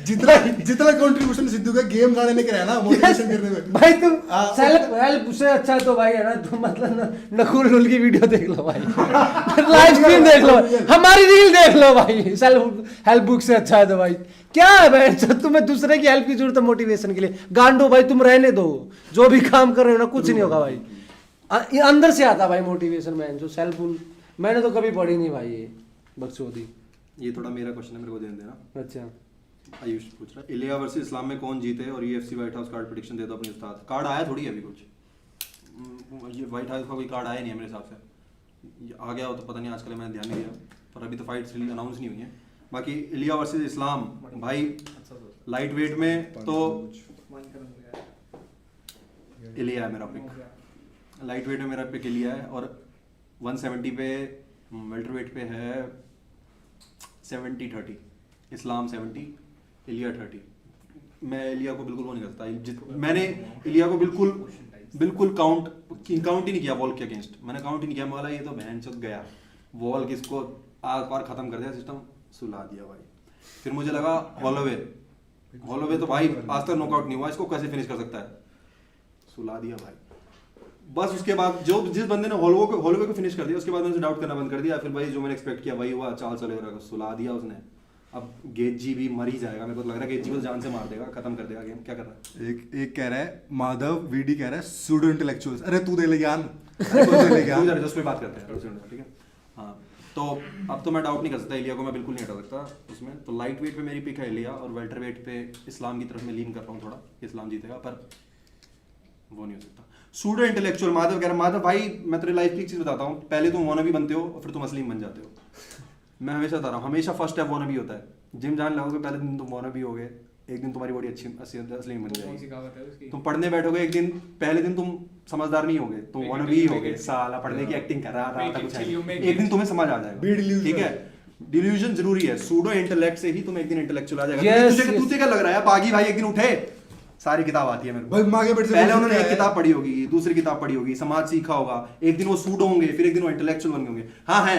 जितना कंट्रीब्यूशन सिद्धू का गेम गाने में कराया ना, मोटिवेशन करने में। भाई तुम हाँ, सेल्फ हेल्प से अच्छा तो भाई है ना, तुम मतलब नकुल नुल की वीडियो देख लो भाई, लाइव स्ट्रीम देख लो, हमारी रील देख लो भाई, सेल्फ हेल्प बुक से अच्छा है तो भाई क्या है भाई? तुम्हें दूसरे की हेल्प की जरूरत है मोटिवेशन के लिए, गांडो भाई तुम रहने दो, जो भी काम कर रहे हो ना कुछ नहीं होगा भाई, ये अंदर से आता भाई मोटिवेशन मैन, जो सेल्फ मैंने तो कभी पढ़ी नहीं भाई ये बकचोदी। ये थोड़ा मेरा क्वेश्चन है, मेरे को देने देना। अच्छा आयुष पूछ रहा है इलिया वर्सेस इस्लाम में कौन जीते और UFC White House card prediction दे दो अपने उस्ताद। कार्ड आया थोड़ी है अभी कुछ, ये व्हाइट हाउस का कोई कार्ड आया नहीं है मेरे हिसाब से, आ गया हो तो पता नहीं, आजकल मैंने ध्यान नहीं दिया, पर अभी तो फाइट्स अनाउंस नहीं हुई है। बाकी इलिया वर्सेस इस्लाम भाई लाइट वेट में तो इलिया है मेरा पिक, लाइट वेट में मेरा पिक इलिया है, और 170 पे वेल्टर वेट पे है 70-30, इस्लाम 70 इलिया 30। मैं इलिया को बिल्कुल वो नहीं करता, मैंने इलिया को बिल्कुल काउंट ही नहीं किया वॉल के अगेंस्ट, मैंने काउंट ही नहीं किया, बोला ये तो बहन चुत गया, वॉल किसको आर पार खत्म कर दिया, सिस्टम सुला दिया भाई। फिर मुझे लगा हॉलोवे तो भाई आज तक नॉकआउट नहीं हुआ, इसको कैसे फिनिश कर सकता है, सुला दिया भाई। बस उसके बाद जिस बंदे ने हॉलोवे को फिनिश कर दिया, उसके बाद मैंने डाउट करना बंद कर दिया, फिर भाई जो मैंने एक्सपेक्ट किया वही हुआ, चाल चले रहा, सुला दिया उसने। अब गेजी भी मर ही जाएगा, मेरे को तो लग रहा है गेजी को जान से मार देगा, खत्म कर देगा गेम। क्या कर रहा है? एक कह रहा है माधव वीडी कह रहा है सूडो इंटेलेक्चुअल्स, अरे तू दे ले ज्ञान, अरे तू दे ले ज्ञान। जस्ट पे बात करते हैं, ठीक है। हाँ तो अब तो मैं डाउट नहीं कर सकता, इलिया को मैं बिल्कुल नहीं हटा सकता उसमें। तो लाइट वेट पे मेरी पिक है इलिया, और वेल्टर वेट पे इस्लाम की तरफ मैं लीन कर रहा हूँ थोड़ा, इस्लाम जीतेगा, पर वो नहीं हो सकता। सूडो इंटेलेक्चुअल माधव कह रहा, माधव भाई मैं तेरे लाइफ की एक चीज बताता हूँ, पहले तुम वानबी बनते हो और फिर तुम असलीम बन जाते हो। मैं हमेशा बता रहा हूँ, हमेशा फर्स्ट स्टेप वानबी होता है। जिम जान लगोगे पहले दिन तुम वानबी हो गए, एक दिन तुम्हारी बॉडी अच्छी असली में बन कौन सी जाएगी। कहावत है उसकी? तुम पढ़ने बैठोगे एक दिन, पहले दिन तुम समझदार नहीं होगे, तुम Make वन it भी chill, होगे, make it साला पढ़ने की एक्टिंग कर रहा था, Make it कुछ chill, you है make एक it- दिन तुम्हें समझ आ Be जाएगा, delusional. ठीक है। डिल्यूजन जरूरी है, सूडो इंटेलेक्ट से ही तुम एक दिन इंटेलेक्चुअल आ जाएगा। Yes, तुझे yes. तुझे क्या लग रहा है बागी भाई एक दिन उठे, सारी किताब आती है मेरे को। भाई माँ के पेट से पहले बोल उन्होंने सकता एक है। किताब पढ़ी होगी, दूसरी किताब पढ़ी होगी, समाज सीखा होगा, एक दिन वो सूडो होंगे, फिर एक दिन वो इंटेलेक्चुअल बन होंगे। हाँ है,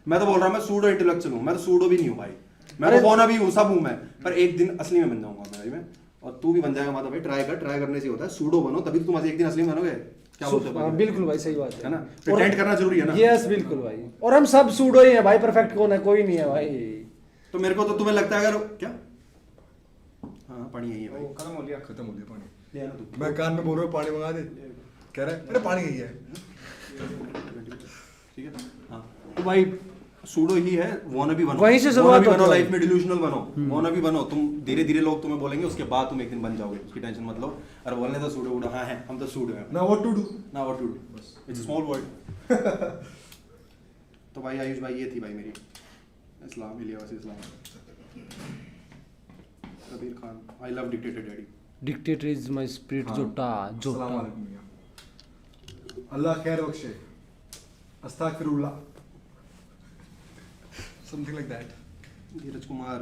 मैं तो बोल रहा हूँ मैं सूडो इंटेलेक्चुअल हूँ, मैं तो सूडो भी नहीं हूँ भाई, मैं तो कौन भी हूँ, सब हूँ मैं, पर एक दिन असली में बन जाऊंगा भाई मैं, और तू भी बन जाएगा माता भाई। ट्राई करने से होता है, सूडो बनो तभी तो तुम एक दिन असली में बनोगे। क्या बोलते हो हाँ, भाई? बिल्कुल भाई सही बात है ना, प्रिटेंड करना जरूरी है ना। यस बिल्कुल भाई, और हम सब सूडो ही है भाई, परफेक्ट कौन है, कोई नहीं है भाई। तो मेरे को तो तुम्हें लगता है अगर क्या, हाँ पानी यही है भाई, वो खत्म हो गया। खत्म हो गया पानी। ले आना तू। मैं कान में बोल रहा हूँ पानी मंगा दे, कह रहा है अरे पानी यही है। ठीक है, हाँ तो भाई सूडो ही है, वाना भी बनो, वहीं से शुरुआत wanna be होती बनो, है। लाइफ में डिल्यूजनल बनो, वाना भी बनो, तुम धीरे धीरे लोग तुम्हें बोलेंगे, उसके बाद तुम एक दिन बन जाओगे, उसकी टेंशन मत लो। और बोलने तो सूडो वूडो, हाँ है, हम तो सूडो हैं ना व्हाट टू डू। ना, what to do, it's small word. तो भाई आयुष भाई ये थी भाई मेरी इस्लाम, इलिया वसी Islam. Kabir Khan, I love dictator daddy. Dictator is my spirit, जोटा अस्सलाम जोटा। वालेकुम मियां। अल्लाह खैर बख्शे, अस्तगफिरुल्लाह, something like that. Dheeraj Kumar,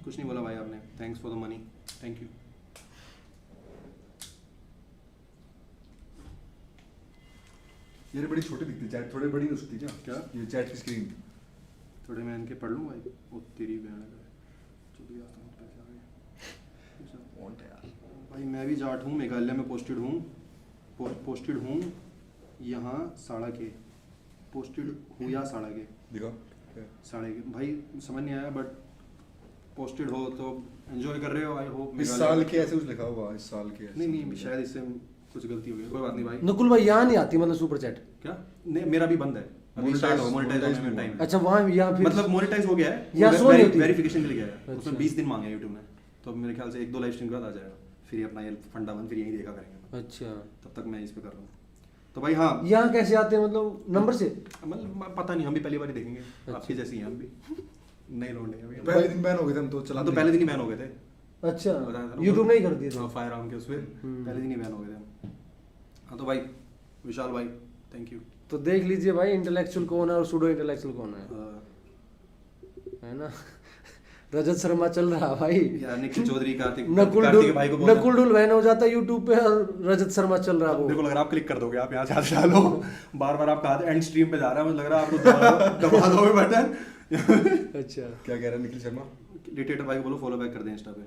कुछ नहीं बोला भाई आपने, thanks for the money, thank you. ये बड़ी छोटी दिखती है चैट, थोड़ी बड़ी हो सकती है क्या? ये चैट की स्क्रीन। थोड़े मैं इनके पढ़ लूँ भाई, वो तेरी बहन का चुप गया था, पैसे आ गए। भाई मैं भी जाट हूँ, मेघालय में पोस्टेड हूँ यहाँ साड़ा के, पोस्टेड हूँ या साड़ा के, दिखाओ। साड़े के भाई समझ नहीं आया, बट पोस्टेड हो तो एंजॉय कर रहे हो, आई होप। इस साल के ऐसे कुछ लिखा हुआ, इस साल के ऐसे। नहीं शायद इससे कुछ गलती हो गई, कोई बात नहीं भाई। नकुल भाई यहाँ नहीं आती मतलब सुपर चैट? क्या नहीं, मेरा भी बंद है अभी, स्टार्ट हो मोनेटाइज होने में टाइम है। अच्छा वहाँ यहाँ फिर मतलब मोनेटाइज हो गया है, या सो नहीं होती? वेरिफिकेशन के लिए गया है, अच्छा। उसमें 20 दिन मांगे यूट्यूब ने, तो मेरे ख्याल से 1-2 लाइव स्ट्रीम के बाद आ जाएगा, फिर ये अपना ये फंडा बंद, फिर यही देखा करेंगे। अच्छा तब तक मैं इस पे कर रहा हूँ। तो भाई हाँ, यहाँ कैसे आते हैं मतलब नंबर से? मतलब पता नहीं, हम भी पहली बार ही देखेंगे, आपकी जैसी हैं हम भी नहीं लौंडे अभी। पहले दिन बैन हो गए थे हम तो, चला हम तो पहले दिन ही बैन हो गए थे, अच्छा बताया था ना। यूट्यूब नहीं कर दिए थे? फायर आर्म के उस पर पहले दिन ही बैन हो गए थे हम। हाँ तो भाई विशाल भाई थैंक यू। तो देख लीजिए भाई इंटेलेक्चुअल कौन है और सूडो इंटेलेक्चुअल कौन है ना। रजत शर्मा चल रहा भाई, यार निखिल चौधरी, कार्तिक नकुल के भाई को बोलना। नकुल डुल वैन हो जाता है यूट्यूब पे और रजत शर्मा चल रहा है वो। बिल्कुल, अगर आप क्लिक कर दोगे, आप यहाँ से हाथ डालो, बार बार आपका हाथ एंड स्ट्रीम पे जा रहा है, मुझे लग रहा है आपको दबा दोगे बटन। अच्छा क्या कह रहा है निखिल शर्मा? डिक्टेटर भाई को बोलो फॉलो बैक कर दें इंस्टा पे।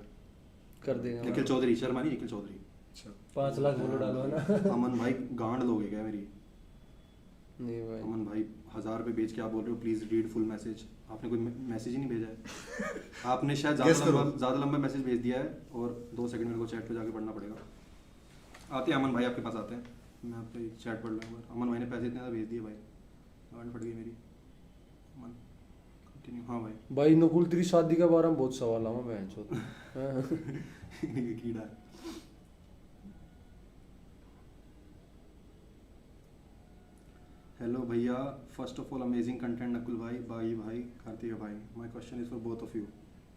कर देगा निखिल चौधरी, शर्मा नहीं, निखिल चौधरी। अच्छा 5 लाख बोलो डालो ना। अमन भाई गांड लोगे क्या मेरी? नहीं भाई अमन भाई 1000 रुपये बेच के आप बोल रहे हो प्लीज रीड फुल मैसेज, आपने कोई मैसेज ही नहीं भेजा है। आपने शायद Guess करो। ज़्यादा लंबा मैसेज भेज दिया है, और 2 सेकंड मेरे को चैट पे जाके पढ़ना पड़ेगा। आते हैं अमन भाई, आपके पास आते हैं, मैं आपके चैट पढ़ लूँगा। अमन भाई ने पैसे इतने ज़्यादा भेज दिए भाई, गांड फट गई मेरी। अमन कंटिन्यू। हाँ भाई भाई नकुल तेरी शादी के बारे में बहुत सवाल आवा बहन चोद। ये कीड़ा है। हेलो भैया, first of all amazing content Nakul भाई, बागी भाई, कार्तिक भाई। My question is for both of you,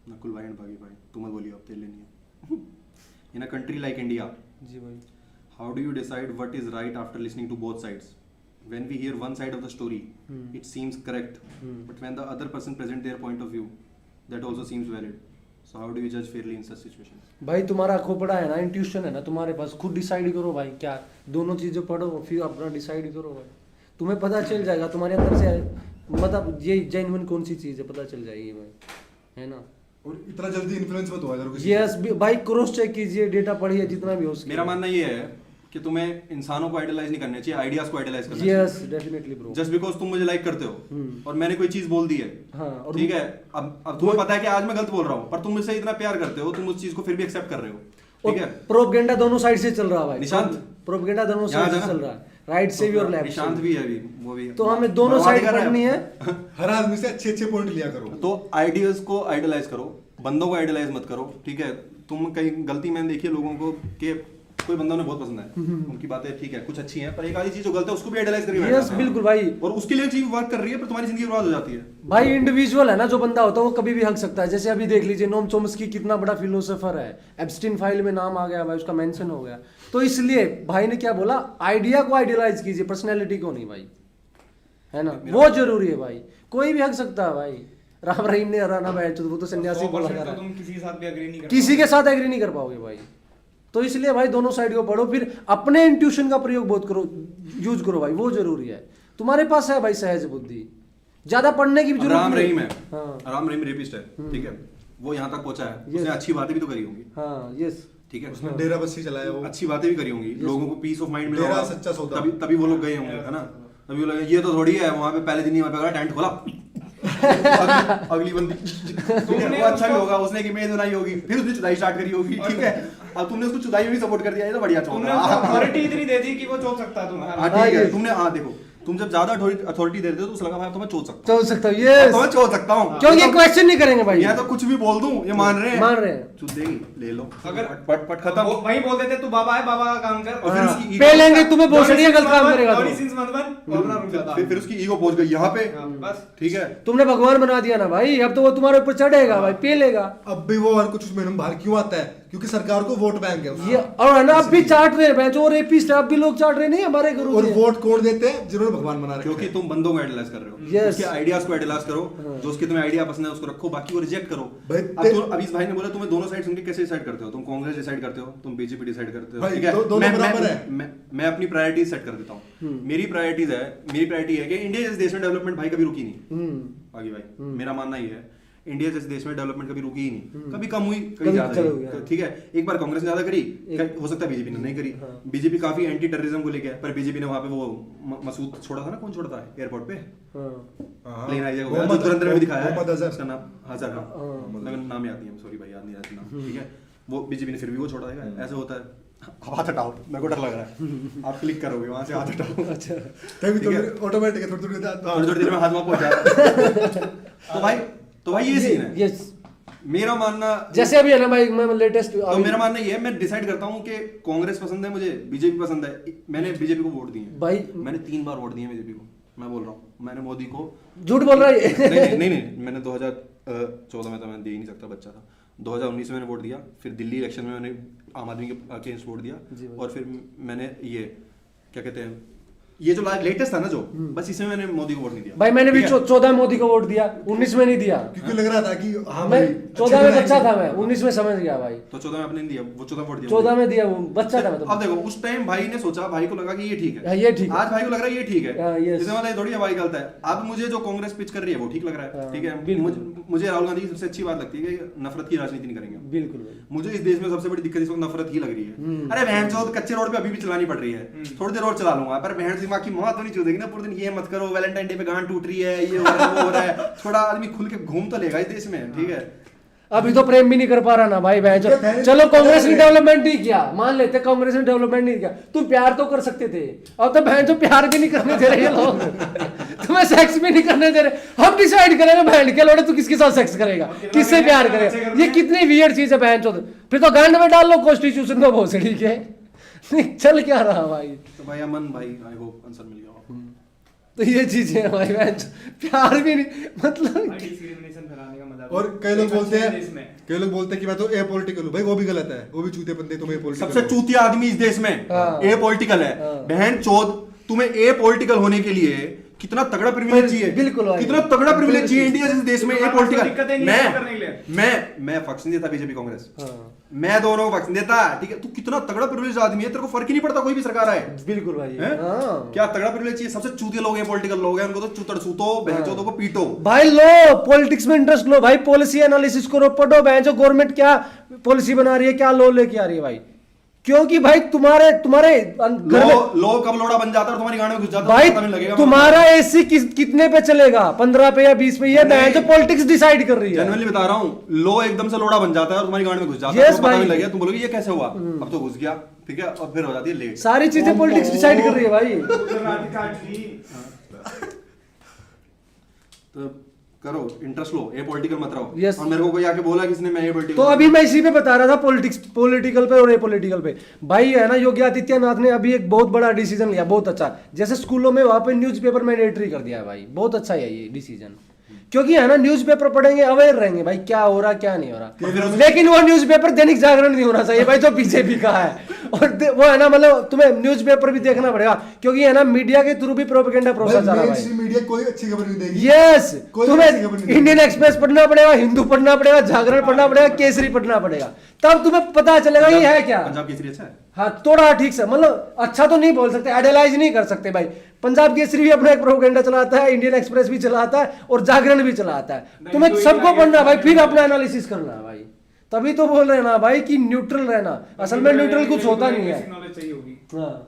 Nakul भाई एंड बागी भाई। तुम मत बोलिए, अब तेल लेनी है। In a country like India, जी भाई how do you decide what is right after listening to both sides? When we hear one side of the story, it seems correct, but when the other person present their point of view, that also seems valid. So how do you judge fairly in such situations? भाई तुम्हारा खोपड़ा है ना, इंट्यूशन है ना तुम्हारे पास, खुद डिसाइड करो भाई, क्या दोनों चीजें पढ़ो फिर अपना डिसाइड करो भाई, तुम्हें पता चल जाएगा तुम्हारे अंदर से, मतलब ये जेन्युइन कौन सी चीज है पता चल जाएगी भाई, है ना। और इतना जल्दी इन्फ्लुएंस मत हुआ करो किसी यस भाई, क्रॉस चेक कीजिए, डेटा पढ़िए जितना भी हो सके। मेरा मानना ये है कि तुम्हें इंसानों को आइडलाइज नहीं करना चाहिए, आइडियाज को आइडलाइज करना yes definitely bro. Just because तुम मुझे लाइक करते हो और मैंने कोई चीज बोल दी है, हाँ, और ठीक है, अब तुम्हें पता है कि आज मैं गलत बोल रहा हूँ, पर तुम मुझसे इतना प्यार करते हो, तुम उस चीज को फिर भी एक्सेप्ट कर रहे हो, ठीक है। प्रोपगेंडा दोनों साइड से चल रहा है भाई, निशांत, प्रोपगेंडा दोनों यहाँ साइड से जाना। चल रहा है, राइट से भी और लेफ्ट से निशांत भी है अभी, वो भी, तो हमें दोनों बर्बाद साइड कर रहा पढ़नी है। हर आदमी से अच्छे अच्छे पॉइंट लिया करो। तो आइडियाज को आइडलाइज करो, बंदों को आइडलाइज मत करो, ठीक है। तुम कहीं गलती मैंने देखी है लोगों को कि कोई बंदा उन्हें बहुत पसंद है, उनकी बातें ठीक है, कुछ अच्छी हैं, पर एक आधी चीज जो गलत है उसको भी आइडियलाइज करके बैठ यस जाते हैं। बिल्कुल भाई। और उसके लिए चीज वर्क कर रही है, पर तुम्हारी जिंदगी बर्बाद हो जाती है। भाई इंडिविजुअल है ना जो बंदा होता है वो कभी भी हक सकता है। जैसे अभी देख लीजिए नोम चोम्स्की कितना बड़ा फिलोसोफर है, एप्स्टीन फाइल में नाम आ गया भाई, उसका मेंशन हो गया। तो इसलिए भाई ने क्या बोला, आइडिया को आइडियलाइज कीजिए, पर्सनैलिटी को नहीं भाई, है ना, वो जरूरी है भाई। कोई भी हक सकता है भाई, राम रहीम ने हराना बैठ, वो तो सन्यासी बोला जा 100% रहा तो है, तुम किसी के साथ भी एग्री नहीं कर किसी के साथ एग्री नहीं कर पाओगे भाई। तो इसलिए भाई दोनों साइड को पढ़ो, फिर अपने इंट्यूशन का प्रयोग बहुत करो, यूज करो भाई, वो जरूरी है। तुम्हारे पास है भाई सहज बुद्धि, ज्यादा पढ़ने की भी जरूरत राम नहीं। रहीम है, हाँ राम रहीम रेपिस्ट है, ठीक है, वो यहाँ तक पहुंचा है, उसने अच्छी बातें भी तो करी होंगी, हाँ यस, ठीक है, उसने डेरा बस्सी चलाया वो, अच्छी बातें भी करी होंगी, लोगों को पीस ऑफ माइंड मिला डेरा होगा, सच्चा सौदा। तभी तभी वो लोग गए होंगे, है ना, तभी वो लोग ये तो थोड़ी है, वहाँ पे पहले दिन ही वहाँ पे टेंट खोला अगली बंदी, ठीक है, वो अच्छा भी होगा, उसने एक इमेज बनाई होगी, फिर उसने चुदाई स्टार्ट करी होगी, ठीक है, अब तुमने उसको चुदाई में भी सपोर्ट कर दिया, ये तो बढ़िया चौक तुमने रहा। अथॉरिटी इतनी दे दी कि वो चोक सकता है तुम्हें। हाँ ठीक है, तुमने हाँ देखो, तुम जब ज्यादा अथॉरिटी दे देते हो तो उसे लगा भाई तो मैं चोद सकता चल सकता हूँ हूँ, यस, तो मैं चोद सकता हूँ, क्योंकि ये क्वेश्चन नहीं करेंगे भाई, मैं तो कुछ भी बोल दूं, ये मान रहे हैं, मान रहे हैं। चुद देगी, ले लो, अगर पट पट खत्म। वो वही बोल देते तू बाबा है, बाबा का काम कर, और फिर उसकी पे लेंगे तुम्हें भोसड़िया गलत काम करेगा जॉनी तो। सिंस मत बन, वो अपना रुक जाता। फिर उसकी ईगो पहुंच गई यहाँ पे, हाँ, बस ठीक है, तुमने भगवान बना दिया ना भाई, अब तो वो तुम्हारे ऊपर चढ़ेगा भाई, पे लेगा अब भी वो और कुछ उसमें बाहर क्यों आता है, क्योंकि सरकार को वोट बैंक है उसका। ये। और है ना अब भी चाट रहे हैं जो रेपिस्ट है, अब भी लोग चाट रहे नहीं हमारे गुरु और जी। वोट कौन देते हैं, जिन्होंने भगवान बना रखा क्योंकि है। तुम बंदों को आइडियलाइज कर रहे हो, Yes. उसके आइडियाज को आइडियलाइज करो, जो उसके तुम्हें आइडिया पसंद है उसको रखो, बाकी को रिजेक्ट करो। भाई, अब इस भाई ने बोला तुम्हें दोनों साइड सुन के कैसे डिसाइड करते हो, तुम कांग्रेस डिसाइड करते हो, तुम बीजेपी डिसाइड करते हो, भाई, ठीक है, दोनों बराबर है। मैं अपनी प्रायोरिटीज सेट कर देता हूँ, मेरी प्रायोरिटी है कि इंडिया जैसे देश में डेवलपमेंट भाई कभी रुकी नहीं, आगे भाई मेरा मानना ये है, इंडिया जैसे देश में डेवलपमेंट कभी रुकी ही नहीं, कभी कम हुई कभी कभी ज्यादा चलो हुई, गया। ठीक है, एक बार कांग्रेस ने ज्यादा करी, हो सकता है बीजेपी ने नहीं करी, बीजेपी काफी एंटी टेररिज्म को लेके है, पर बीजेपी ने वहां पे वो मसूद छोड़ा था ना, कौन छोड़ा था एयरपोर्ट पे, हाँ। प्लेन आई मोहम्मद- धुरंधर में भी दिखाया है, मोहम्मद अजहर। उसका नाम अजहर, हाँ, लेकिन नाम याद नहीं है, सॉरी भाई याद नहीं रहता नाम, ठीक है, वो बीजेपी ने फिर भी वो छोड़ा है, ऐसे होता है, हाथ हटाओ, मेरे को डर लग रहा है, आप क्लिक करोगे वहां से हाथ हटाओ, अच्छा, तभी तो ऑटोमेटिक है, थोड़ी थोड़ी देर में हाथ वहां पहुंच जाता है, तो भाई ये सीन है, यस, मेरा मानना, जैसे अभी है ना भाई मैं लेटेस्ट तो मेरा मानना ये है, मैं डिसाइड करता हूँ कि कांग्रेस पसंद है मुझे, बीजेपी पसंद है, मैंने बीजेपी को वोट दिए भाई, मैंने 3 बार वोट दिए बीजेपी को, मैं बोल रहा हूँ, मैंने मोदी को, झूठ बोल रहा है नहीं मैंने 2014 में तो मैं दे ही नहीं सकता, बच्चा था, 2019 में मैंने वोट दिया, फिर दिल्ली इलेक्शन में मैंने आम आदमी के अगेंस्ट वोट दिया, और फिर मैंने ये क्या कहते हैं, ये जो लेटेस्ट था ना जो, बस इसमें मैंने मोदी को वोट नहीं दिया भाई, मैंने भी ठीक है? 14 में मोदी को वोट दिया, 19 में नहीं दिया, क्योंकि लग रहा था कि हाँ मैं भाई, 14 में अच्छे बच्चा था, बनाएंगे। मैं 19 में समझ गया भाई, तो 14 में आपने नहीं दिया, वो 14 वोट दिया 14 में दिया, वो बच्चा था मैं अब देखो उस टाइम भाई ने सोचा, भाई को लगा कि ये ठीक हाँ, है, ये ठीक है। आज भाई को लग रहा है ये ठीक हाँ, है, yes. इसमें मतलब ये थोड़ी है भाई गलत है, अब मुझे जो कांग्रेस पिच कर रही है वो ठीक लग रहा है, हाँ, ठीक है, बिल्कुल। मुझे राहुल गांधी की सबसे अच्छी बात लगती है कि नफरत की राजनीति नहीं करेंगे, बिल्कुल भाई, मुझे इस देश में सबसे बड़ी दिक्कत इस वक्त नफरत ही लग रही है, अरे बहन चौथ कच्चे रोड पे अभी भी चलानी पड़ रही है, थोड़ी देर और चला लूंगा, पर बहन दिमाग की मौत तो नहीं चूदेगी ना पूरे दिन, ये मत करो, वैलेंटाइन डे पे गांड टूट रही है, ये हो रहा है वो हो रहा है, थोड़ा आदमी खुल के घूम तो लेगा इस देश में, ठीक है, अभी तो प्रेम भी नहीं कर पा रहा ना भाई बहन चलो कांग्रेस ने डेवलपमेंट नहीं किया, मान लेते कांग्रेस ने डेवलपमेंट नहीं किया, तुम प्यार तो कर सकते थे, अब तो बहन जो प्यार भी नहीं करने दे रहे ये लोग तुम्हें सेक्स भी नहीं करने दे रहे, हम डिसाइड करेंगे बहन के लोड़े तू किसके साथ सेक्स करेगा, किससे प्यार करेगा, ये कितनी वियर्ड चीज है बहन चो, फिर तो गांड में डाल लो कॉन्स्टिट्यूशन को भोसड़ी के चल क्या रहा भाई, तो भाई अमन भाई आई होप आंसर मिल गया आपको। तो ये चीजें हैं भाई बहन प्यार भी नहीं मतलब डिस्क्रिमिनेशन फैलाने का मजा। और कई लोग बोलते हैं, देश में कई लोग बोलते हैं कि मैं तो ए पॉलिटिकल हूँ, भाई वो भी गलत है, वो भी चूते बंदे, तुम ए पॉलिटिकल सबसे चूतिया आदमी इस देश में हाँ। ए पॉलिटिकल है, हाँ। बहन चोद, तुम्हें ए पॉलिटिकल होने के लिए कितना तगड़ा प्रिविलेज चाहिए, बिल्कुल भाई। कितना तगड़ा प्रिविलेज चाहिए इंडिया जैसे देश में ए पॉलिटिकल, दिक्कतें नहीं है करने के लिए। मैं फक्स नहीं देता बीजेपी कांग्रेस, हाँ। मैं दोनों को फक्स नहीं देता, ठीक है, तू कितना तगड़ा प्रिविलेज आदमी है, तेरे को फर्क ही नहीं पड़ता कोई भी सरकार आए, बिल्कुल भाई हैं? हाँ। क्या तगड़ा प्रिविलेज चाहिए, सबसे चूतिया लोग हैं पॉलिटिकल लोग हैं, उनको तो चूतड़ सूतो, बहनचोदों को पीटो, भाई लो पॉलिटिक्स में इंटरेस्ट लो भाई, पॉलिसी एनालिसिस करो, पढ़ो बहन जो गवर्नमेंट क्या पॉलिसी बना रही है, क्या लो लेके आ रही है भाई, क्योंकि भाई तुम्हारे घर में लो कब लोड़ा बन जाता है और तुम्हारी गाड़ी में घुस जाता है, भाई पता नहीं लगेगा, तुम्हारा एसी कितने पे चलेगा, 15 पे या 20 पे, ये बहन जो पॉलिटिक्स डिसाइड कर रही है, जनरली बता रहा हूँ, लो एकदम से लोड़ा बन जाता है और तुम्हारी गाड़ी में घुस जाता है, Yes, तुम्हें पता भाई। नहीं लगेगा, तुम बोलोगे ये कैसे हुआ, अब तो घुस गया, ठीक है, और फिर हो जाती है लेट, सारी चीजें पॉलिटिक्स डिसाइड कर रही है भाई, उधर रात काट ली। तो करो, इंटरेस्ट लो, ए पॉलिटिकल मत रहो। Yes. और मेरे को कोई आके बोला किसने मैं ए तो पॉलिटिकल, अभी मैं इसी पे बता रहा था पॉलिटिकल पे और ये पॉलिटिकल पे भाई है ना। योगी आदित्यनाथ ने अभी एक बहुत बड़ा डिसीजन लिया, बहुत अच्छा। जैसे स्कूलों में वहां पे न्यूज़पेपर मैंडेटरी कर दिया है भाई, बहुत अच्छा है ये डिसीजन। क्योंकि है ना न्यूज़पेपर पढ़ेंगे, अवेयर रहेंगे भाई क्या हो रहा क्या नहीं हो रहा। लेकिन वो न्यूज़पेपर दैनिक जागरण नहीं होना चाहिए भाई, जो बीजेपी का है। और वो है ना मतलब तुम्हें न्यूज़पेपर भी देखना पड़ेगा, क्योंकि है ना मीडिया के थ्रू भी प्रोपेगेंडा प्रोसेस आ रहा है भाई। मीडिया कोई अच्छी खबर नहीं देगी। यस, कोई तुम्हें अच्छी खबर नहीं देगी। इंडियन एक्सप्रेस पढ़ना पड़ेगा, हिंदू पढ़ना पड़ेगा, जागरण पढ़ना पड़ेगा, केसरी पढ़ना पड़ेगा, तब तुम्हें पता चलेगा ये है क्या। पंजाब केसरी अच्छा है। हाँ थोड़ा ठीक से, मतलब अच्छा तो नहीं बोल सकते, आइडियलाइज नहीं कर सकते भाई। पंजाब केसरी भी अपना एक प्रोपेगेंडा चलाता है, इंडियन एक्सप्रेस भी चलाता है और जागरण भी चलाता है। तुम्हें सबको पढ़ना भाई, फिर अपना एनालिसिस करना है भाई। तभी तो बोल रहे हैं ना भाई कि न्यूट्रल रहना। असल में न्यूट्रल कुछ होता नहीं है। नॉलेज चाहिए होगी। हाँ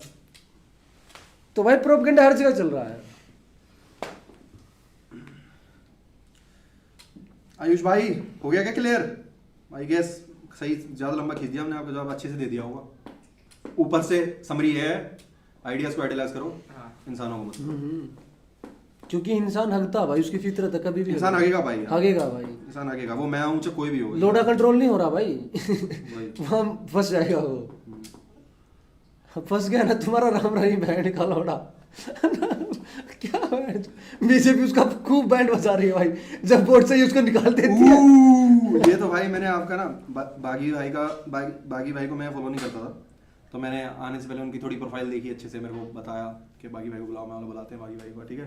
तो भाई प्रोपेगेंडा हर जगह चल रहा है। आयुष भाई हो गया क्या क्लियर? आई गेस सही, ज्यादा लंबा खींच दिया हमने, आपको जवाब अच्छे से दे दिया होगा। ऊपर से समरी है, आइडियाज को आइडियलाइज करो, इंसानों को मत। क्योंकि इंसान हगता भाई, उसकी फितरत है, कभी भी इंसान हगेगा भाई, हगेगा भाई। इंसान हगेगा, वो मैं हूं चाहे कोई भी हो। लोडा कंट्रोल नहीं हो रहा भाई, वही। वहां फंस जाएगा वो। फंस गया ना तुम्हारा राम रही बैंड का लोडा। क्या बीजेपी उसका खूब बैंड बजा रही है भाई, जब बोर्ड से ही उसको निकाल देती है। ये तो भाई मैंने आपका ना बागी भाई को मैं फॉलो नहीं करता था, तो मैंने आने से पहले उनकी थोड़ी प्रोफाइल देखी अच्छे से, मेरे को बताया कि बागी भाई को बुलाओ, मैं बुलाते हैं बागी भाई को, ठीक है।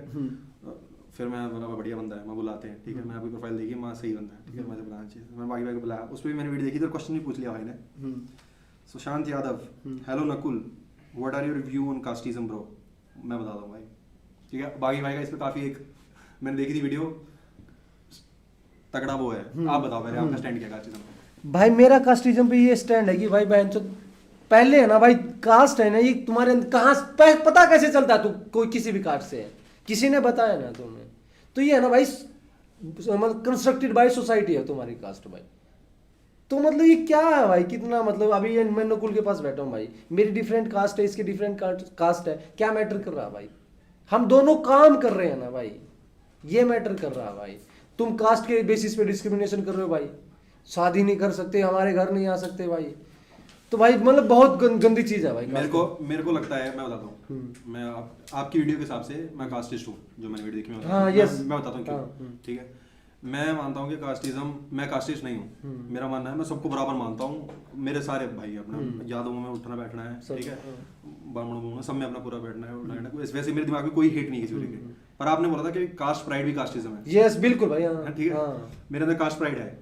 फिर मैं बोला बढ़िया बंदा है, मैं बुलाते हैं, ठीक है। मैं आपकी प्रोफाइल देखी, मैं सही बंदा है, ठीक है, मुझे बुलाना चाहिए। मैं बागी भाई को बुलाया, उस पर भी मैंने वीडियो देखी, तो क्वेश्चन भी पूछ लिया भाई ने। Sushant Yadav, hello Nakul, what are your view on casteism bro? मैं बताता हूँ भाई, ठीक है। बागी भाई का इस पर काफी एक मैंने देखी थी वीडियो, तगड़ा वो है। आप बताओ पहले आपका स्टैंड क्या है कास्टिज्म पे? भाई मेरा कास्टिज्म पे ये स्टैंड है कि भाई बहन चो पहले है ना भाई, कास्ट है ना ये तुम्हारे अंदर कहाँ पता कैसे चलता है तू कोई किसी भी कास्ट से है, किसी ने बताया ना तुम्हें। तो ये है ना भाई मतलब कंस्ट्रक्टेड बाय सोसाइटी है तुम्हारी कास्ट भाई। तो मतलब ये क्या है भाई, कितना मतलब अभी ये मैं नकुल के पास बैठा हूँ भाई, मेरी डिफरेंट कास्ट है, इसकी डिफरेंट कास्ट है, क्या मैटर कर रहा है भाई? हम दोनों काम कर रहे हैं ना भाई, ये मैटर कर रहा है भाई। तुम कास्ट के बेसिस पे डिस्क्रिमिनेशन कर रहे हो भाई, शादी नहीं कर सकते, हमारे घर नहीं आ सकते भाई। तो भाई मतलब बहुत गंदी चीज है भाई। मेरे को लगता है, मैं बताता हूँ, मैं आपकी वीडियो के हिसाब से मैं कास्टिस्ट हूँ, जो मैंने वीडियो देखी मैं हाँ, yes. मैं बताता हूँ क्यों, ठीक है। मैं मानता हूँ कि कास्टिज्म, मैं कास्टिस्ट नहीं हूँ, मेरा मानना है मैं सबको बराबर मानता हूँ। मेरे सारे भाई अपना यादवों में उठना बैठना है, ठीक है, ब्राह्मणों सब में अपना पूरा बैठना है उठना बैठना है। वैसे मेरे दिमाग में कोई हेट नहीं है किसी को लेके, पर आपने बोला था कि कास्ट प्राइड भी कास्टिज्म है। यस बिल्कुल भाई, हाँ, ठीक है। हाँ। मेरे अंदर कास्ट प्राइड है,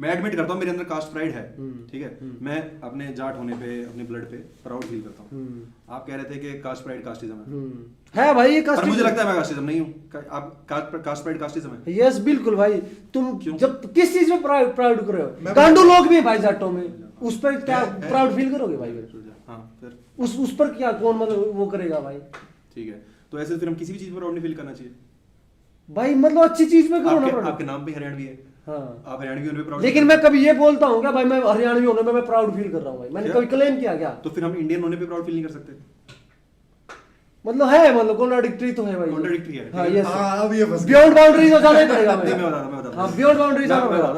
मैं एडमिट करता हूँ मेरे अंदर कास्ट प्राइड है, ठीक है। मैं अपने जाट होने पे, अपने ब्लड पे प्राउड फील करता हूँ। आप कह रहे थे कि कास्ट प्राइड कास्टिज्म है भाई, ये पर मुझे लगता है मैं कास्टिज्म नहीं हूँ। आप कास्ट प्राइड कास्टिज्म है। यस बिल्कुल भाई। तुम क्यों? जब किस चीज में प्राउड कर रहे हो? गांडू लोग भी हैं भाई जाटों में, उस पर क्या प्राउड फील करोगे भाई? हाँ फिर उस पर क्या कौन मतलब वो करेगा भाई? ठीक है, तो ऐसे फिर हम किसी भी चीज पर प्राउड नहीं फील करना चाहिए भाई मतलब अच्छी चीज पे करो ना। आपके नाम पे हरियाणवी है, हाँ। आप हरियाणवी होने पे प्राउड। लेकिन मैं कभी ये बोलता हूँ क्या भाई मैं हरियाणवी होने में मैं प्राउड फील कर रहा हूँ भाई? मैंने कभी क्लेम किया क्या? तो फिर हम इंडियन होने पे प्राउड फील नहीं कर सकते? मतलब है, मतलब कॉन्ट्राडिक्टरी तो है भाई, कॉन्ट्राडिक्टरी है। हाँ यस, अब ये फंस गया। बियॉन्ड बाउंड्रीज हो जाना ही पड़ेगा भाई। मैं बता रहा हाँ बियॉन्ड बाउंड्रीज जाना पड़ेगा।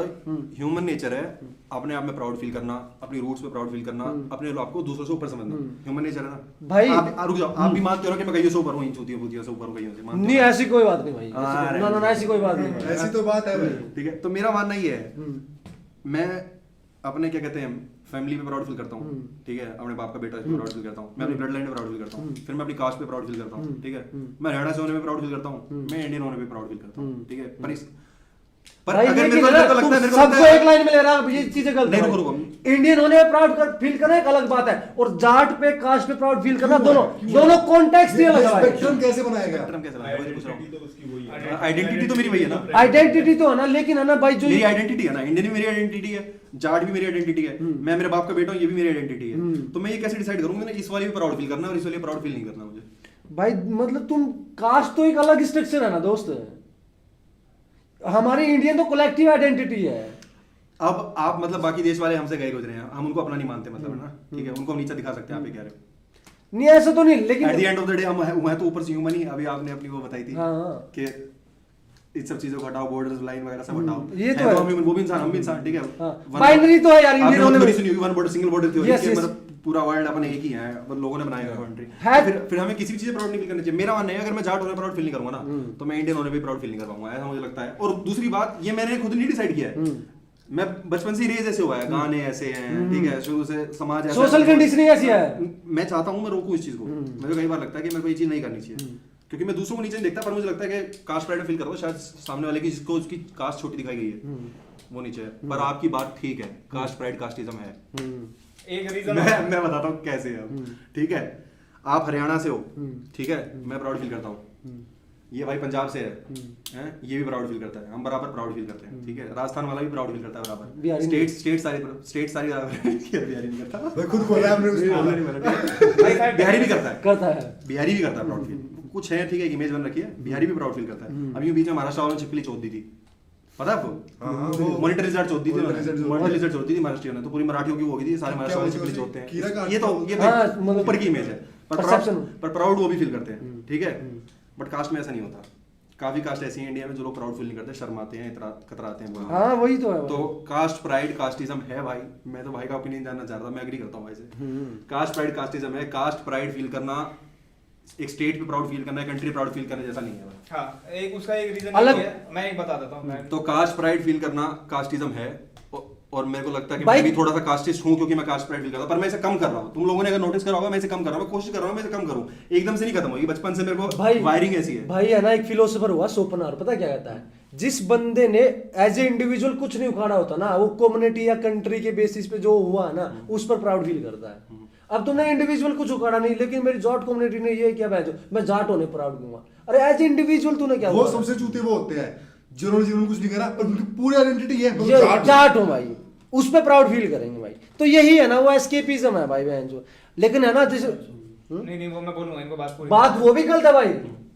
ह्यूमन नेचर है अपने आप में प्राउड फील करना, अपनी रूट्स पे प्राउड फील करना, अपने आपको दूसरों से ऊपर समझना, ह्यूमन नेचर है ना भाई। आप रुक जाओ, आप भी मानते हो कि मैं कहीं से ऊपर हूं, इन चूतियों भूतियों से ऊपर हूं, कहीं से मानते नहीं ऐसी कोई बात नहीं भाई, हाँ, ना ना ऐसी कोई बात नहीं भाई। ऐसी तो बात है भाई। ठीक है। तो मेरा मानना ये है, मैं अपने क्या कहते हैं फैमिली पे प्राउड फील करता हूँ, ठीक है, अपने बाप का बेटा पे प्राउड फील करता हूँ, मैं अपनी ब्लड लाइन पे प्राउड फील करता हूँ, फिर मैं अपनी कास्ट पे प्राउड फील करता हूँ, ठीक है, मैं हरियाणा से होने पे प्राउड फील करता हूँ, मैं इंडियन होने पे प्राउड फील करता हूँ, ठीक है। पर भाई अगर ये मेरे को कि लगता है सबको एक लाइन में ले रहा है, ये चीजें गलत नहीं, है। रुको। इंडियन होने में प्राउड फील करना एक अलग बात है, और जाट पे कास्ट पे प्राउड फील करना दोनों कॉन्टेक्स्ट ही अलग है भाई। स्पेक्ट्रम कैसे बनाएगा? स्पेक्ट्रम कैसे बनाएगा, वही पूछ रहा हूँ। आइडेंटिटी तो मेरी वही है ना, आइडेंटिटी तो है ना, लेकिन है ना भाई जो मेरी आइडेंटिटी है ना, इंडियन भी मेरी आइडेंटिटी है, जाट भी मेरी आइडेंटिटी है, मैं मेरे बाप का बेटा हूँ, ये भी मेरी आइडेंटिटी है। तो मैं ये कैसे डिसाइड करूंगा ना इस वाले पे प्राउड फील करना और इस वाले प्राउड फील नहीं करना मुझे? भाई मतलब तुम कास्ट तो एक अलग स्ट्रक्चर है ना दोस्त, हमारी इंडियन तो कलेक्टिव आइडेंटिटी है। अब आप मतलब बाकी देश वाले हमसे गए गुजरे हैं, हम उनको अपना नहीं मानते, मतलब है ना, ठीक है, उनको हम नीचा दिखा सकते हैं, आप ये कह रहे हो। नहीं ऐसा तो नहीं, लेकिन at the end of the day हम तो ऊपर से ह्यूमन ही। अभी आपने अपनी वो बताई थी हाँ। कि इन सब चीजों को हटाओ, बॉर्डर्स लाइन वगैरह सब हटाओ। ये तो है है। हम human, वो भी इंसान, हम भी इंसान, ठीक है। हाँ, binary तो है यार, आपने इंडियन वो होने थ्योरी में। सुनी होगी, one border single border theory, Yes, कि yes. मतलब पूरा वर्ल्ड अपन एक ही है, अपन लोगों ने बनाया हुआ कंट्री है। फिर हमें किसी भी चीज प्राउड नहीं फील करना चाहिए। मेरा मानना है अगर मैं जाट होने प्राउड फील नहीं करूंगा ना, तो मैं इंडियन होने पे प्राउड फील नहीं कर पाऊंगा, ऐसा मुझे लगता है। और दूसरी बात, ये मैंने खुद नहीं डिसाइड किया है, मैं बचपन से ही रेज ऐसे हुआ है, गाने ऐसे हैं, ठीक है, शुरू से समाज ऐसा सोशल कंडीशनिंग ऐसी है। मैं चाहता हूँ मैं रोकूं इस चीज को। मुझे कई बार लगता है कि मेरे को ये चीज नहीं करनी चाहिए, क्योंकि मैं दूसरों को नीचे नहीं देखता, पर मुझे लगता है कि कास्ट प्राइड फील करता हूँ, शायद सामने वाले की जिसको उसकी कास्ट छोटी दिखाई गई है वो नीचे है। पर आपकी बात ठीक है, कास्ट प्राइड कास्टिज्म है। एक रीजन मैं बताता हूँ कैसे है अब, ठीक है। आप हरियाणा से हो, ठीक है, मैं प्राउड फील करता हूँ। ये भाई पंजाब से है, ये भी प्राउड फील करता है, हम बराबर प्राउड फील करते हैं, ठीक है। राजस्थान वाला भी प्राउड फील करता है बराबर, बिहारी स्टेट सारी बराबर। बिहारी नहीं करता, भाई खुद बोल रहा है हमने उसमें। बिहारी भी करता है, करता है। बिहारी भी करता है प्राउड फील। कुछ है, ठीक है, इमेज बन रखी है, बिहारी भी प्राउड फील करता है। अभी बीच में महाराष्ट्र वालों ने छिपकली चोद दी थी, पता है आपको? हाँ, वो मॉनिटर रिजल्ट चोद दी थी, Monitor result मॉनिटर रिजल्ट चोद दी थी महाराष्ट्रियों ने, तो पूरी मराठियों की वो होगी थी, सारे महाराष्ट्र वाले छिपकली चोदते कीड़ा हैं। काट ये तो हाँ, मतलब ऊपर की इमेज है, perception। पर प्राउड वो भी फील करते हैं, ठीक है। बट कास्ट में ऐसा नहीं होता। काफी कास्ट ऐसी हैं इंडिया में जो लोग प्राउड फील नहीं करते, शर्माते हैं, कतराते हैं बोलने में। हाँ वही तो है। तो कास्ट प्राइड कास्टिज्म है भाई। मैं तो भाई का ओपिनियन जानना चाह रहा था, मैं एग्री करता हूँ भाई से। कास्ट प्राइड कास्टिज्म है। कास्ट प्राइड फील करना, एक स्टेट पे प्राउड फील करना है, कंट्री प्राउड फील करने जैसा नहीं है भाई। हाँ, एक उसका एक रीजन अलग- है, मैं एक बता देता हूँ। मैं तो कास्ट प्राइड फील करना कास्टिज्म है, और मेरे को लगता है कि भाई- मैं भी थोड़ा सा कास्टिस्ट हूँ, क्योंकि मैं कास्ट प्राइड फील करता हूँ, पर मैं इसे कम कर रहा हूँ। तुम लोगों ने अगर नोटिस करा होगा, मैं इसे कम कर रहा हूँ, मैं कोशिश कर रहा हूँ मैं इसे कम करूँ, एकदम से नहीं खत्म होगी। बचपन से मेरे को भाई वायरिंग ऐसी है। भाई है ना, एक फिलोसोफर हुआ शोपेनहावर, पता क्या कहता है? जिस बंदे ने एज ए इंडिविजुअल कुछ नहीं उखाड़ा होता ना, वो कम्युनिटी या कंट्री के बेसिस पे जो हुआ है ना, उस पर प्राउड फील करता है। अब तुमने इंडिविजुअल कुछ उखाड़ा नहीं, लेकिन मेरी जाट कम्युनिटी ने ये क्या भेजो, मैं जाट होने प्राउड दूंगा। अरे एज ए इंडिविजुअल तूने क्या वो उखाड़ा? सबसे चूते वो होते हैं जिन्होंने जीवन में कुछ नहीं करा, पर उनकी पूरी आइडेंटिटी है वो ये जाट। जाट हो भाई, उस पे प्राउड फील करेंगे भाई। तो यही है ना, वो एस्केपिज्म है भाई बहन जो। लेकिन है ना, जैसे नहीं वो मैं बोलूंगा, इनको बात पूरी बात वो भी गलत है भाई।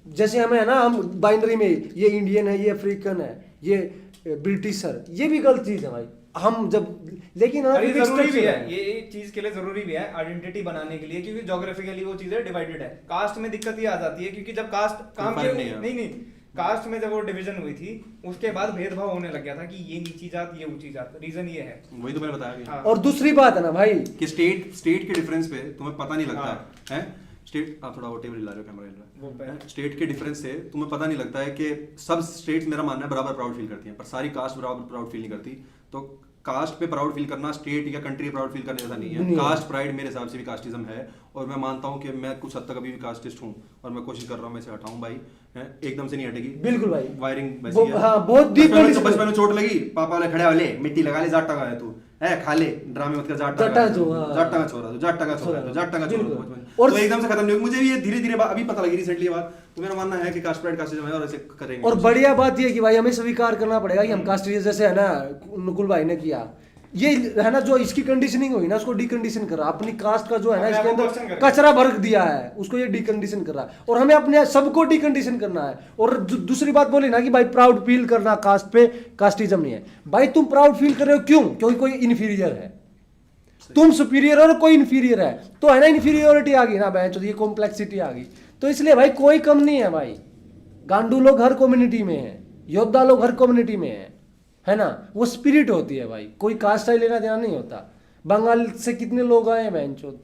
जैसे हमें है ना, हम बाइनरी में ये इंडियन है, ये अफ्रीकन है, ये ब्रिटिशर, ये भी गलत चीज है भाई। हम जब लेकिन और ये जरूरी भी है, ये चीज के लिए जरूरी भी है आइडेंटिटी बनाने के लिए, क्योंकि ज्योग्राफिकली वो चीजें डिवाइडेड है। कास्ट में दिक्कत ये आ जाती है, क्योंकि जब कास्ट काम फर्क के नहीं है। नहीं कास्ट में जब वो डिवीजन हुई थी, उसके बाद भेदभाव होने लग गया था कि ये नीची जात, ये ऊंची जात। रीजन ये है। वही तो मैंने बताया कि हाँ। और दूसरी बात है ना भाई, कि स्टेट के डिफरेंस पे तुम्हें पता नहीं लगता हाँ। है स्टेट। आप थोड़ा वो टेबल हिला रहे हो, कैमरा हिल वो रहा है। पे- स्टेट के डिफरेंस से तुम्हें पता नहीं लगता है कि सब स्टेट्स, मेरा मानना है, बराबर प्राउड फील करती हैं, पर सारी कास्ट बराबर प्राउड फील नहीं करती। तो कास्ट पे प्राउड फील करना स्टेट या कंट्री प्राउड फील करने जैसा नहीं है। नहीं है। कास्ट प्राइड मेरे हिसाब से भी कास्टिज्म है, और मैं मानता हूँ कि मैं कुछ हद तक अभी भी कास्टिस्ट हूँ, और मैं कोशिश कर रहा हूँ मैं इसे हटाऊं भाई, है एकदम से नहीं हटेगी। बिल्कुल भाई। वायरिंग वैसी वो- है। हाँ, बहुत deep बचपन में medicine बचपन में चोट लगी, पापा वाले खड़े वाले मिट्टी लगा ले, जाट टंगा है तू, है खा ले, ड्रामे मत कर, जाट जाटा टंगा जो, हाँ। जाट टंगा छोरा, जाट टंगा छोरा, जाट टंगा छोरा। बिल्कुल। बचपन और तो एकदम से खत्म नहीं होगी। मुझे भी ये धीरे धीरे अभी पता लगी रिसेंटली बात। तो मेरा मानना है कि कास्ट प्राइड कास्टिज्म है, और ऐसे करेंगे। और बढ़िया बात ये है कि भाई हमें स्वीकार करना पड़ेगा कि हम कास्टिस्ट, जैसे है ना नुकुल भाई ने किया, ये है ना, जो इसकी कंडीशनिंग हुई ना, उसको डिकंडीशन करा, अपनी कास्ट का जो है ना, अपने इसके आप को अंदर question करें। कचरा भर दिया है, उसको ये डिकंडीशन कर रहा है। और हमें अपने सबको डिकंडीशन करना है। और दूसरी बात बोली ना कि भाई प्राउड फील करना कास्ट पे कास्टिज्म नहीं है। भाई तुम प्राउड फील कर रहे हो क्यों? क्योंकि कोई इन्फीरियर है, तुम सुपीरियर और कोई इन्फीरियर है, तो है ना, इन्फीरियोरिटी आ गई ना भाई, तो ये कॉम्प्लेक्सिटी आ गई। तो इसलिए भाई कोई कम नहीं है भाई। गांडू लोग हर कम्युनिटी में है, योद्धा लोग हर कम्युनिटी में है ना। वो स्पिरिट होती है भाई, कोई कास्ट स्टाइल लेना देना नहीं होता। बंगाल से कितने लोग आए हैं बहनचोद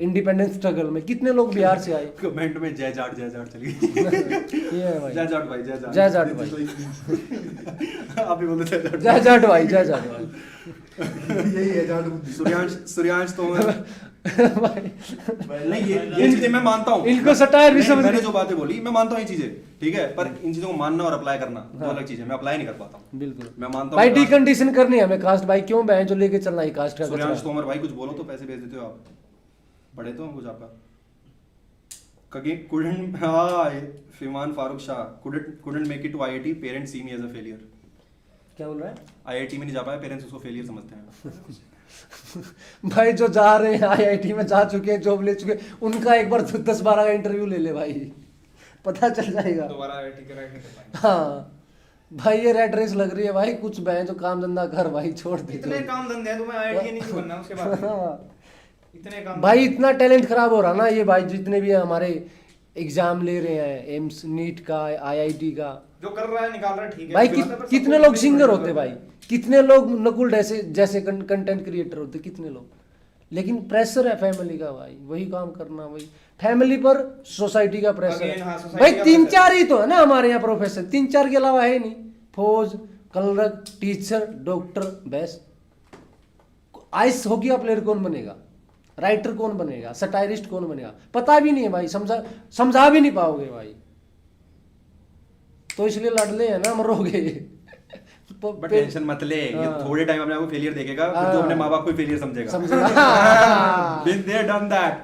इंडिपेंडेंस स्ट्रगल में, कितने लोग बिहार से आए। कमेंट में जय जाट चली गई। ये है भाई, जय जाट भाई, जय जाट, जय जाट भाई, आप भी बोलते जय जाट। जय जाट भाई, जय जाट भाई। यही है जाट बुद्धि। सूर्यांश तो भाई नहीं, ये चीजें मैं मानता हूँ। इनको सटायर भी नहीं, समझ मैंने जो बातें बोली मैं मानता हूँ ये चीजें, ठीक है, पर इन चीजों को मानना और अप्लाई करना दो अलग चीजें। मैं अप्लाई नहीं कर पाता हूँ, बिल्कुल मैं मानता भाई, हूँ। डिकंडीशन करनी है हमें कास्ट भाई, क्यों बहन जो लेके चलना है कास्ट का सूर्यांश कचरा। तोमर भाई कुछ बोलो तो पैसे भेज देते हो आप, पढ़े तो हम कुछ आपका couldn't फिमान Farooq Shah couldn't make it to IIT, parents see me as a failure। क्या बोल रहा है IIT में नहीं जा पाया, पेरेंट्स उसको फेलियर समझते हैं। भाई? जो जा रहे हैं IIT में, जा चुके हैं, जॉब ले चुके हैं, उनका एक बार 10-12 का इंटरव्यू ले ले भाई, पता चल जाएगा। दोबारा IIT क्रैक नहीं कर पाएंगे। हाँ भाई, ये रेड रेस लग रही है भाई, कुछ बहन जो काम धंधा कर भाई, छोड़ दे इतने काम धंधे हैं, तुम्हें IIT नहीं बनना उसके बाद। हाँ। इतने काम भाई इतना टैलेंट खराब हो रहा ना ये भाई, जितने भी है हमारे एग्जाम ले रहे हैं, एम्स, नीट का, आईआईटी का। जो कर रहा है निकाल रहा है, ठीक है। भाई अच्छी बात है, पर कितने सबको लोग भी सिंगर नहीं होते करना। भाई, कितने लोग नकुल जैसे जैसे कंटेंट क्रिएटर होते, कितने लोग। लेकिन प्रेशर है फैमिली का भाई, वही काम करना, वही फैमिली पर सोसाइटी का प्रेशर Again, हाँ, है society भाई। का 3-4 ही तो है ना हमारे यहाँ प्रोफेशन, 3-4 के अलावा है नहीं। फौज, कलरक, टीचर, डॉक्टर, बस। आइस हॉकी का प्लेयर कौन बनेगा, राइटर कौन बनेगा, सटायरिस्ट कौन बनेगा, पता भी नहीं है भाई, समझा भी नहीं पाओगे भाई। तो इसलिए लड़ले है ना, मरोगे। बट टेंशन मत ले, ये हाँ। थोड़े टाइम अपने आप को फेलियर देखेगा, फिर तो हाँ। अपने माँ बाप को फेलियर समझेगा। समझेगा। Been there, done that.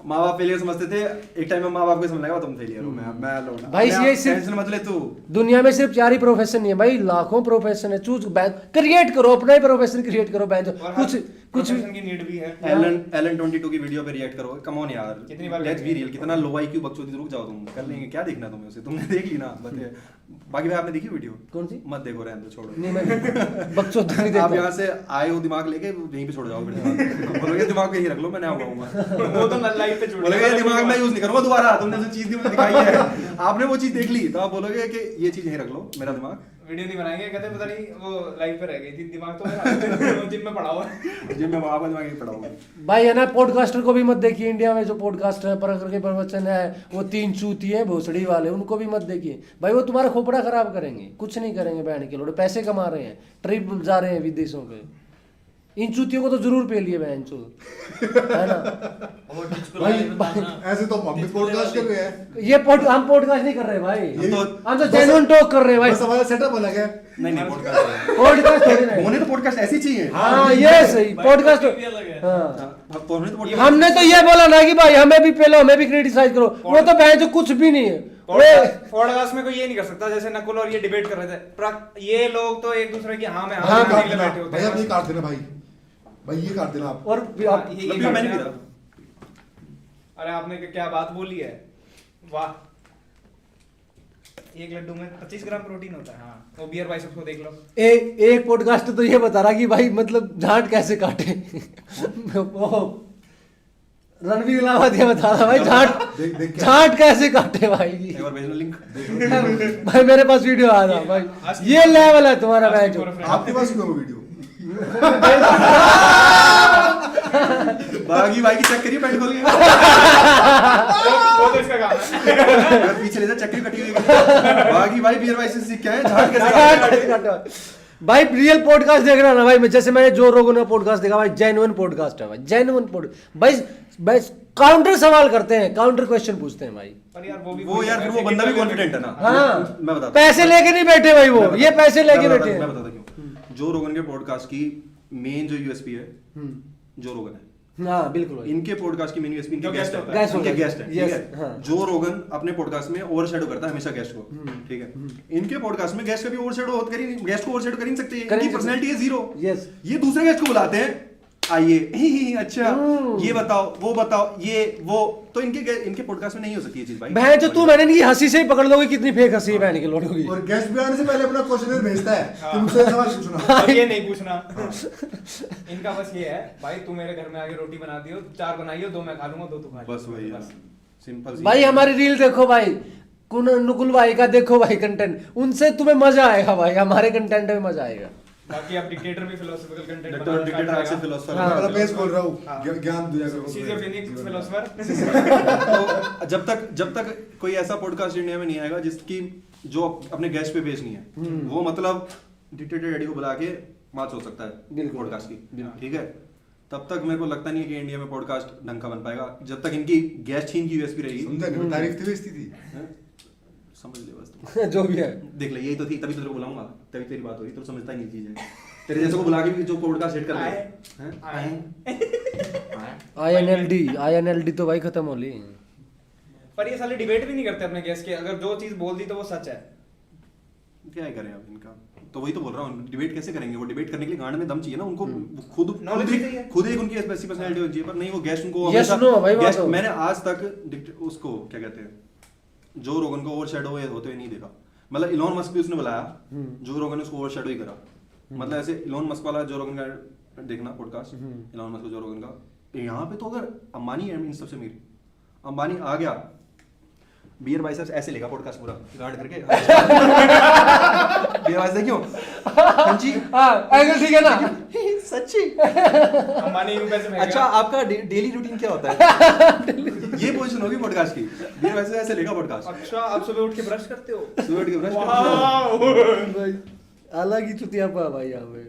माँ बाप फेलियर समझते थे, एक टाइम में माँ बाप को समझ लगा तुम फेलियर हो, मैं alone हूँ। भाई, अपने ये आप सिर्फ- टेंशन मत ले तू। दुनिया में सिर्फ 4 ही प्रोफेशन नहीं है भाई, लाखों प्रोफेशन है। चूज क्रिएट करो, अपना ही प्रोफेशन क्रिएट करो। और कुछ हर कुछ profession की नीड भी है। एलन 22 की वीडियो पे रिएक्ट करो, कम ऑन यार, कितनी बार लेट्स बी देखेंगे? रियल। कितना लो आईक्यू बकचोदी, रुक जाओ, तुम कर लेंगे, क्या देखना तुम्हें उसे, तुमने देख ली ना, बते। बाकी भाई आपने देखी वीडियो? कौन सी? मत देखो, रहने दो, छोड़ो। नहीं, मैं बकचोदी नहीं आप देखता। यहाँ से आए हो दिमाग लेके, यहीं पे छोड़ जाओ फिर। बोलोगे दिमाग पे ही रख लो, मैं नहीं आऊंगा। वो तो लाइफ पे छोड़ बोलोगे ये दिमाग में यूज नहीं करूंगा दोबारा, तुमने जो चीज मुझे दिखाई है, आपने वो चीज देख ली, तो आप बोलोगे कि ये चीज यहीं रख लो, मेरा दिमाग। वीडियो नहीं बनाएंगे, कहते पता नहीं वो लाइफ पे रह गई थी, दिमाग तो मेरा जिम में पड़ा हुआ है। जिम में आपका दिमाग यहीं पड़ा होगा। भाई है ना, पॉडकास्टर को भी मत देखिए। इंडिया में जो पॉडकास्टर है, प्रखर के प्रवचन है, वो 3 चूती है भोसड़ी वाले, उनको भी मत देखिए भाई। वो तुम्हारा खोपड़ा खराब करेंगे, कुछ नहीं करेंगे। बहन के लोग पैसे कमा रहे हैं, ट्रिप जा रहे हैं विदेशों पे। इन चूतियों को तो जरूर पे लिए बहन चो, है ना भाई। ऐसे तो हम भी पॉडकास्ट कर रहे हैं। ये हम पॉडकास्ट नहीं कर रहे भाई, तो- हम तो जेन्युइन टॉक कर रहे हैं भाई। बस हमारा सेटअप अलग है। नहीं नहीं, पॉडकास्ट पॉडकास्ट थोड़ी ना है। होने तो पॉडकास्ट ऐसी चाहिए। हाँ ये सही पॉडकास्ट। हाँ तो होने तो podcast- हमने तो ये बोला ना कि भाई हमें भी पहले हमें भी क्रिटिसाइज करो। वो तो बहन जो कुछ भी नहीं है। पॉडकास्ट में कोई ये नहीं कर सकता, जैसे नकुल और ये डिबेट कर रहे थे। ये लोग तो एक दूसरे की हाँ में हाँ, हाँ काट के लिए देना बैठे होते भाई, आप ये हैं। काट देना भाई, भाई ये काट देना आप। और हाँ, ये मतलब काट मैंने भी देना। कहा। अरे आपने क्या बात बोली है, वाह। एक लड्डू में 25 ग्राम प्रोटीन होता है। हाँ, वो बियर बाइसेप्स को देख लो। एक पॉडकास्ट तो ये बता रहा कि भाई मतलब झांट कैसे काटे। वो रणवीर लावत ये बता रहा भाई देख क्या? झांट कैसे काटे भाई। एक बार भेजना लिंक। भाई मेरे पास वीडियो आ रहा भाई, ये लेवल है तुम्हारा भाई जो। आपके पास क्यों वीडियो? बागी भाई की चेक करिए, पैंट खोल के। वो तो इसका काम है। अगर पीछे ले जा, चक्री कटी हुई है। बागी भाई बियर वाइस से सीख के आए, झाड़ कैसे काटते हैं। भाई रियल पॉडकास्ट देख रहा ना भाई, जैसे मैंने जो रोगन का पॉडकास्ट देखा भाई, जेन्युइन पॉडकास्ट है भाई, जेन्युइन भाई। भाई काउंटर सवाल करते हैं, काउंटर क्वेश्चन पूछते हैं भाई। पर यार वो भी वो यार फिर वो बंदा भी कॉन्फिडेंट है ना। हाँ, मैं बताता हूँ। पैसे लेके नहीं बैठे भाई वो, ये पैसे लेके बैठे मैं हैं। बताता क्यों। जो रोगन के पॉडकास्ट की मेन जो यूएसपी है, जो रोगन है, हाँ बिल्कुल भाई। इनके पॉडकास्ट की मेन यूएसपी इनके जो गेस्ट guest है, होता है। Guest इनके होता है। गेस्ट है, Yes, ठीक है। हाँ। जो रोगन अपने पॉडकास्ट में ओवरशैडो करता है हमेशा गेस्ट को, ठीक है। इनके पॉडकास्ट में गेस्ट का भी ओवरशैडो कर ही नहीं, गेस्ट को ओवरशैडो कर ही नहीं सकते, कर ही इनकी नहीं पर्सनालिटी है जीरो। Yes. ये दूसरे गेस्ट को बुलाते हैं, आइए, अच्छा ये बताओ, वो बताओ, ये वो, तो इनके पॉडकास्ट में नहीं हो सकती ये चीज भाई। बहन जो तू मैंने नहीं हंसी से ही पकड़ लोगे कितनी फेक हंसी है बहन के लोगों की। और गेस्ट भी आने से पहले अपना क्वेश्चन भेजता है कि मुझसे सवाल पूछना। अब ये नहीं पूछना। इनका बस ये है भाई, तू मेरे घर में आके रोटी बना दियो, 4 बनाइयो, 2 मैं खा लूंगा, 2 तू खा बस वही है, सिंपल सी। भाई हमारी रील देखो भाई, नुकुल भाई का देखो भाई कंटेंट, उनसे तुम्हें मजा आएगा भाई, हमारे कंटेंट में मजा आएगा। बाकी अब डिक्टेटर भी फिलोसॉफिकल कंटेंट डिक्टेटर आके फिलोसोफर हाँ। मैं मतलब पेज खोल रहा हाँ। हूँ, ज्ञान दिया करो। Schizophrenic philosopher. तो जब तक कोई ऐसा पॉडकास्ट इंडिया में नहीं आएगा जिसकी जो अपने गेस्ट पे बेस नहीं है, वो मतलब डिक्टेटर डैडी को बुला के बात हो सकता है बिल्कुल। पॉडकास्ट की, ठीक है। तब तक मेरे को लगता नहीं है कि इंडिया में पॉडकास्ट ढंग का बन पाएगा, जब तक इनकी गेस्ट ही इनकी यूएसपी रहेगी। समझा नहीं, तारीफ थी बेइज्जती थी। हैं? समझ ले बस तुम। जो भी है देख ले, यही तो थी, तभी तो तेरे को बुलाऊंगा, तभी तेरी बात होगी, तो समझता ही नहीं चीजें। तेरे जैसे को बुला के भी जो पॉडकास्ट हिट कर ले, INLD तो भाई खत्म हो ली। पर ये साले डिबेट भी नहीं करते अपने गेस्ट के, अगर जो चीज बोल दी तो वो सच है। क्या ही करें अब इनका, तो वही तो बोल रहा हूँ, डिबेट कैसे करेंगे? वो डिबेट करने के लिए गांड में दम चाहिए ना उनको, खुद Knowledge भी चाहिए। खुद एक उनकी ऐसी पर्सनालिटी होनी चाहिए, पर नहीं, वो गेस्ट उनको Yes, हमेशा- no, भाई, गेस्ट, बात हो। मैंने आज तक उसको क्या कहते हैं, जो रोगन को ओवरशैडो होते हुए नहीं देखा। मतलब इलॉन मस्क भी उसने बुलाया, जो रोगन ने उसको ओवरशैडो ही करा। मतलब ऐसे इलॉन मस्क वाला जो रोगन का देखना पॉडकास्ट, इलॉन मस्क जो रोगन का, यहाँ पे तो अगर अंबानी है इन सबसे अमीर, अंबानी आ गया बियर बाइसेप्स ऐसे लेगा पॉडकास्ट पूरा गार्ड करके बियर बाइसेप्स क्यों हाँ जी हाँ एंगल ठीक है ना सच्ची अंबानी यूं पैसे फेंकेगा। अच्छा आपका डेली रूटीन क्या होता है ये पोजीशन होगी पॉडकास्ट की बियर बाइसेप्स ऐसे लेगा पॉडकास्ट अच्छा आप सुबह उठ के ब्रश करते हो? सुबह उठ के ब्रश वाह भाई अलग ही चुतियापा भाई यहाँ पे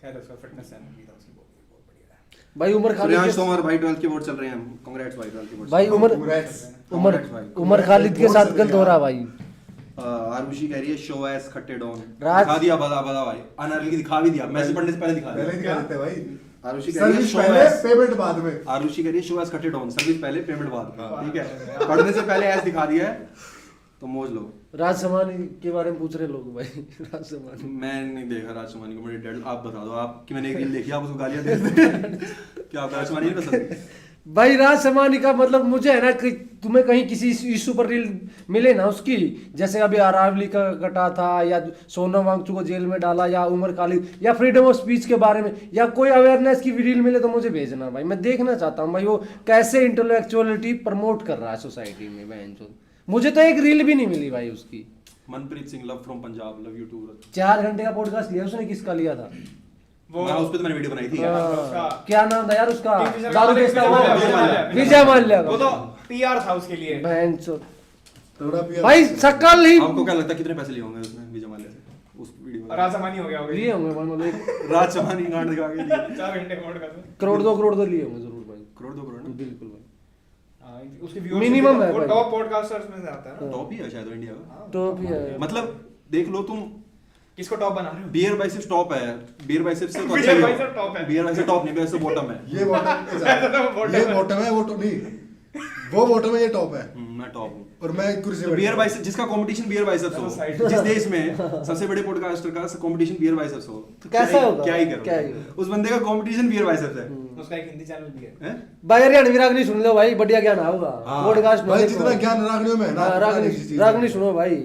खैर उसका फिटनेस चैनल भी था, उसकी बहुत बढ़िया है। भाई उमर खालिद सूर्यांश के तोमर भाई 12th के बोर्ड चल रहे हैं कांग्रेट्स भाई 12th के बोर्ड भाई उमर Congrats भाई। उमर खालिद के साथ गलत हो रहा भाई। आरुषि कह रही है शो एस खट्टे डॉन राज- दिखा दिया बता बता भाई अनअर्ली की दिखा भी दिया मैसेज पढ़ने से पहले दिखा पहले दिया क्या देते हैं भाई, आरुषि कह रही है सर्विस शो पहले एस पेमेंट बाद में। आरुषि कह रही है शो एस खट्टे डॉन सर्विस पहले पेमेंट बाद ठीक है पढ़ने से पहले एस दिखा दिया है तो मौज लो। राज समानी के बारे में पूछ रहे लोग भाई राज समानी मैं नहीं देखा राज सुमानी को मेरे डैड आप बता दो आप कि मैंने एक रील देखी आप उसको गालियां दे देते क्या आप राज सुमानी नहीं पसंद भाई राज समानी का मतलब मुझे है ना कि तुम्हें कहीं किसी इशू पर रील मिले ना उसकी, जैसे अभी अरावली का कटा था या सोनम वांगचू को जेल में डाला या उमर खालिद या फ्रीडम ऑफ स्पीच के बारे में या कोई अवेयरनेस की रील मिले तो मुझे भेजना भाई, मैं देखना चाहता हूँ भाई वो कैसे इंटेलेक्चुअलिटी प्रमोट कर रहा है सोसाइटी में। बहन मुझे तो एक रील भी नहीं मिली भाई उसकी। Manpreet Singh love from Punjab love you too 4 घंटे का पॉडकास्ट लिया उसने, किसका लिया था? वो मैं उस पे तो मैंने वीडियो बनाई थी हाँ, क्या नाम था यार उसका? किंगफिशर दारू का बेचता विजय वो माल्या। विजय माल्या का। वो तो पीआर था उसके लिए। बहन चो थोड़ा भी भाई शकल ही आपको क्या लगता है कितने पैसे लिए होंगे उसने विजय माल्या से उस वीडियो में? राजमानी हो गया होगा लिए होंगे मतलब एक राज चौहान की गांड दिखा के लिए 4 घंटे मोड का। करोड़ 2 करोड़ तो लिए होंगे जरूर भाई। करोड़ 2 करोड़ ना बिल्कुल भाई हाँ, उसके व्यूअर्स Minimum है वो भाई। टॉप पॉडकास्टर्स में से आता है ना। टॉप ही है शायद इंडिया का टॉप ही है। मतलब देख लो तुम किसको टॉप बना रहे हो? बियर बाइसेप्स टॉप है बियर बाइसेप्स से तो Beer अच्छा ही biceps top है। बियर बाइसेप्स टॉप नहीं बियर से बॉटम है ये बॉटम ये बॉटम है, वो तो नहीं, वो बॉटम है, ये टॉप है मैं टॉप हूँ और मैं कुर्सी तो पे बियर बाइसेप्स जिसका कंपटीशन बियर बाइसेप्स हो Side जिस देश में सबसे बड़े पॉडकास्टर का कंपटीशन बियर बाइसेप्स हो तो कैसा होगा? क्या ही क्या ही करो होगा? उस बंदे का कंपटीशन बियर बाइसेप्स है उसका एक हिंदी चैनल भी है। हैं? भाई हरियाणा विराग नहीं सुन लो भाई, बढ़िया ज्ञान होगा हाँ, पॉडकास्ट में। भाई देखो जितना ज्ञान रागनियों में है ना, हाँ, उतना किसी चीज़ रागनी में। सुनो भाई।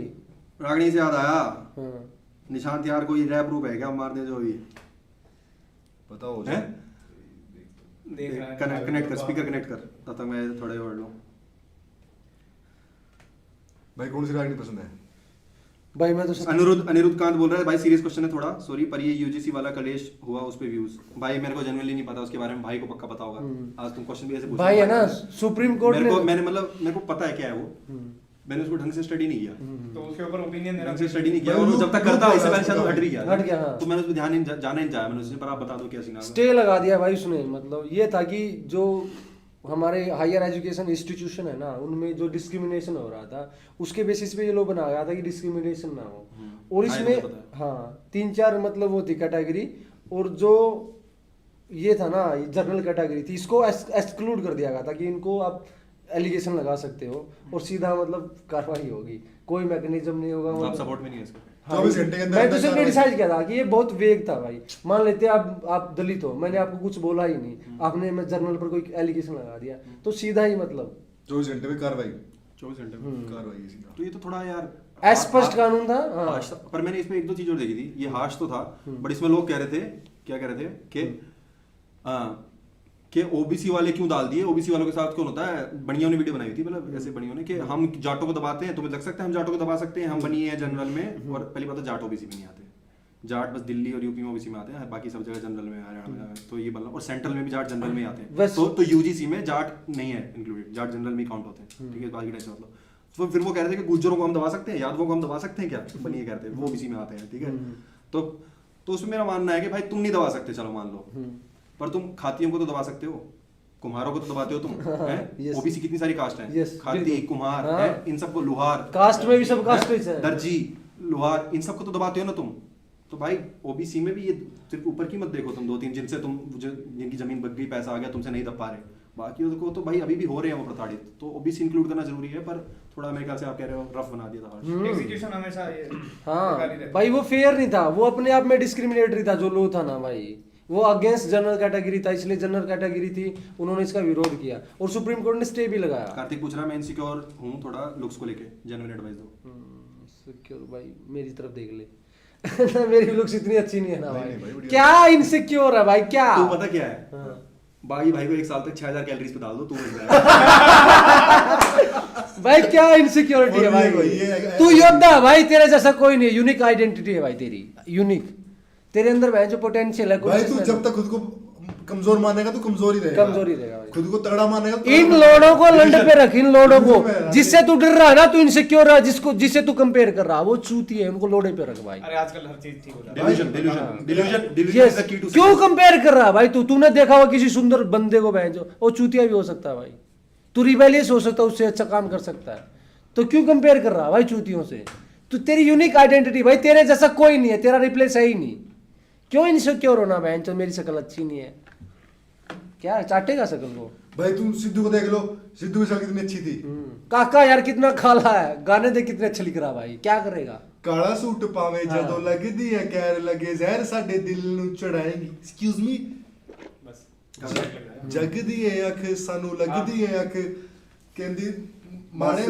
रागनी से याद आया हाँ। निशांत यार कोई रैप रूप है क्या मारने जो भी पता हो हैं? जाए। देख रहा है कनेक्ट कर स्पीकर कनेक्ट कर तब तक मैं थोड़े वर्ड लूं भाई कौन सी रागनी पसंद है? भाई मैं तो सच- अनिरुद्ध कांत बोल रहा है भाई सीरियस क्वेश्चन है थोड़ा सॉरी पर ये यूजीसी वाला कलेश हुआ उस पे व्यूज भाई मेरे को जनरली नहीं पता उसके बारे में भाई को पक्का पता होगा आज तुम क्वेश्चन भी ऐसे पूछ भाई रहे है हो। ना सुप्रीम कोर्ट मेरे ने को मैंने मतलब मेरे को पता है क्या है वो मैंने उसको ढंग से स्टडी नहीं किया तो उसके ऊपर ओपिनियन देना ढंग से स्टडी नहीं किया भाई और लूप- जब तक लूप करता हो इससे रहा पहले है शायद हट भी गया हट गया, हाँ। तो मैंने उस पर ध्यान नहीं जाना नहीं चाहा मैंने उससे पर आप बता दो क्या सीन है स्टे लगा दिया भाई उसने। मतलब ये था कि जो हमारे हायर एजुकेशन इंस्टीट्यूशन है ना उनमें जो डिस्क्रिमिनेशन हो रहा था उसके बेसिस पे ये लोग बना गया था कि डिस्क्रिमिनेशन ना हो। और हाँ, ये इसमें मुझे पता हाँ 3-4 मतलब वो थी कैटेगरी और जो ये था ना जनरल कैटेगरी थी इसको एक्सक्लूड कर दिया गया था कि इनको आप एलिगेशन लगा सकते हो और सीधा मतलब कार्रवाई होगी, कोई मैकेनिज्म नहीं होगा। आप मतलब- सपोर्ट में नहीं है इसका हाँ, 24 घंटे के अंदर मैं तो अंदर सिर्फ कार्रवाई। डिसाइड किया था कि ये बहुत वेग था भाई। मान लेते आप दलित हो, मैंने आपको कुछ बोला ही नहीं, आपने मैं जर्नल पर कोई एलिगेशन लगा दिया तो सीधा ही मतलब 24 घंटे में कार्रवाई 24 घंटे में कार्रवाई सीधा। तो ये तो थोड़ा यार अस्पष्ट कानून था। हाँ। हाश था। पर मैंने इसमें एक दो चीज और देखी थी ये हाश तो था बट इसमें लोग कह रहे थे क्या कह रहे थे कि ओबीसी वाले क्यों डाल दिए ओबीसी वालों के साथ कौन होता है बनियों ने वीडियो बनाई थी मतलब ऐसे बनियों ने कि हम जाटों को दबाते हैं तुम्हें लग सकता है हम जाटों को दबा सकते हैं हम बनिए हैं जनरल में और पहली बात तो जाट ओबीसी में नहीं आते जाट बस दिल्ली और यूपी में ओबीसी में आते हैं बाकी सब जगह जनरल में हरियाणा में तो ये मतलब और सेंट्रल में भी जाट जनरल में ही आते हैं वैसे- तो यूजीसी में जाट नहीं है इंक्लूडेड जाट जनरल में काउंट होते हैं ठीक है बाकी टाइप से मतलब तो फिर वो कह रहे थे कि गुज्जरों को हम दबा सकते हैं यादवों को हम दबा सकते हैं क्या बनिए कहते हैं वो ओबीसी में आते हैं ठीक है तो उसमें मेरा मानना है कि भाई तुम नहीं दबा सकते चलो मान लो पर तुम खातियों को तो दबा सकते हो कुम्हारों को तो दबाते हो तुम Yes. ओबीसी कितनी सारी कास्ट हैं Yes, खाती बिल्कुल। कुम्हार हाँ। हैं इन सबको लोहार कास्ट में भी सब कास्ट है। दर्जी लोहार इन सबको तो दबाते हो ना तुम तो भाई ओबीसी में भी ये सिर्फ ऊपर की मत देखो तुम 2-3 जिनसे तुम जिनकी जमीन बच गई पैसा आ गया तुमसे नहीं दब पा रहे बाकी को तो भाई अभी भी हो रहे हैं वो प्रताड़ित तो ओबीसी इंक्लूड करना जरूरी है पर थोड़ा मेरे ख्याल से आप कह रहे हो रफ बना दिया था एग्जीक्यूशन हमेशा ये हाँ बेकार ही रहता है। भाई वो फेयर नहीं था, वो अपने आप में डिस्क्रिमिनेटरी था जो लो था ना भाई, वो अगेंस्ट जनरल कैटेगरी था इसलिए जनरल कैटेगरी थी उन्होंने इसका विरोध किया और सुप्रीम कोर्ट ने स्टे भी लगाया। कार्तिक पूछ रहा मैं इनसिक्योर हूँ थोड़ा लुक्स को लेके जेन्युइन एडवाइस दो सिक्योर भाई मेरी तरफ देख ले मेरी लुक्स इतनी अच्छी नहीं है ना नहीं, भाई, नहीं भाई, बढ़िया। क्या इनसिक्योर है भाई क्या तो पता क्या है हाँ। बागी भाई को 1 साल तक 6000 कैलोरीज पे डाल दो तू बच जाएगा। भाई क्या इनसिक्योरिटी है और ये भाई, तू योद्धा है भाई, तेरे जैसा कोई नहीं, यूनिक आइडेंटिटी है भाई तेरी, यूनिक, तेरे अंदर भाई जो पोटेंशियल है भाई तू जब तक खुद को कमजोर मानेगा तो कमजोर ही रहेगा, कमजोर ही रहेगा भाई। खुद को तगड़ा मानेगा तो इन लोडों को लंड पे रख, इन लोडों को, जिससे तू डर रहा है ना, तू इनसिक्योर है, जिससे तू कंपेयर कर रहा है, वो चूती है, उनको लोडे पे रख भाई। अरे आजकल हर चीज ठीक हो जाती है। Delusion Yes, is the key to क्यों कंपेयर कर रहा है भाई तू? तूने देखा होगा किसी सुंदर बंदे को बहन जो, वो चूतिया भी हो सकता है भाई, तू रिबेलियस हो सकता है, उससे अच्छा काम कर सकता है, तो क्यों कंपेयर कर रहा है भाई चूतियों से? तो तेरी यूनिक आइडेंटिटी भाई, तेरे जैसा कोई नहीं है, तेरा रिप्लेस है ही नहीं, क्यों इनसिक्योर होना बहन? तो मेरी शक्ल अच्छी नहीं है, क्या चाटेगा शक्ल को? भाई तुम सिद्धू को देख लो, सिद्धू की शक्ल कितनी अच्छी थी। काका यार कितना काला है, गाने देख कितने अच्छे लिख रहा भाई, क्या करेगा? काला सूट पावे हाँ। जदों लगदी है कैर लगे ਜ਼ਹਿਰ ਸਾਡੇ ਦਿਲ ਨੂੰ ਚੜਾਏਗੀ, ਐਕਸਕਿਊਜ਼ ਮੀ, बस ਜਗਦੀ ਏ ਅੱਖ ਸਾਨੂੰ ਲੱਗਦੀ ਏ ਅੱਖ, ਕਹਿੰਦੀ माने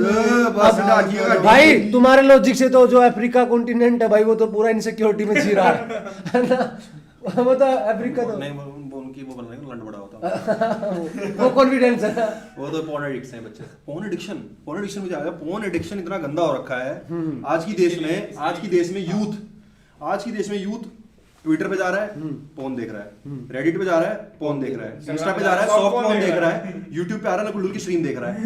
बस डाकिया का भाई तुम्हारे लॉजिक से तो जो अफ्रीका कॉन्टिनेंट है भाई, वो तो पूरा इनसिक्योरिटी में जी रहा है ना? वो तो अफ्रीका तो नहीं वो उनकी वो बन रही है लंड बड़ा होता वो कॉन्फिडेंस है। वो तो पोर्न एडिक्शन है बच्चे। पोर्न एडिक्शन मुझे आया, पोर्न एडिक्शन इतना गंदा हो रखा है आज की देश में यूथ ट्विटर पे जा रहा है पोर्न देख रहा है, रेडिट पे जा रहा है पोर्न देख रहा है, इंस्टा पे जा रहा है सॉफ्ट पोर्न देख रहा है, यूट्यूब पे आ रहा है कुल्लू की स्ट्रीम देख रहा है।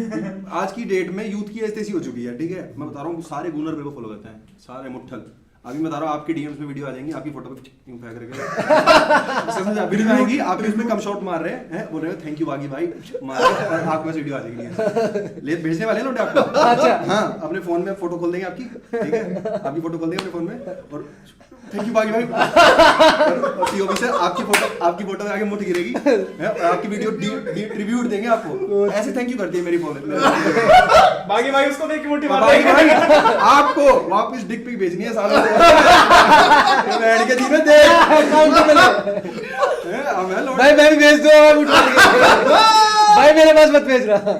आज की डेट में यूथ की ऐसी हो चुकी है, ठीक है? मैं बता रहा हूँ सारे गूनर मेरे को फॉलो करते हैं, सारे मुट्ठल। अभी मैं बता रहा हूँ आपके डीएम्स में वीडियो आ जाएंगी, आपकी फोटो पे यूं फेंक करके वीडियो आएगी, आप इसमें कम शॉट मार रहे हैं, बोल रहे हो थैंक यू बागी भाई मार रहे हैं, और आपके पास वीडियो आ जाएगी, ले भेजने वाले हैं लौटे आपको। अच्छा। हाँ अपने फोन में फोटो खोल देंगे आपकी, ठीक है? आपकी फोटो खोल देंगे अपने फोन में और थैंक यू बागी भाई, और पीओवी से आपकी फोटो में आगे मुठ गिरेगी हैं, और आपकी वीडियो ट्रिब्यूट देंगे आपको, ऐसे थैंक यू करती है मेरी फोन। बाकी भाई उसको देख के मोटी मार बागी देगा। भाई आपको वापस डिक पिक भेजनी है साला बैठ के जी में देख भाई मैं भी भेज दो भाई, मेरे पास मत भेज रहा।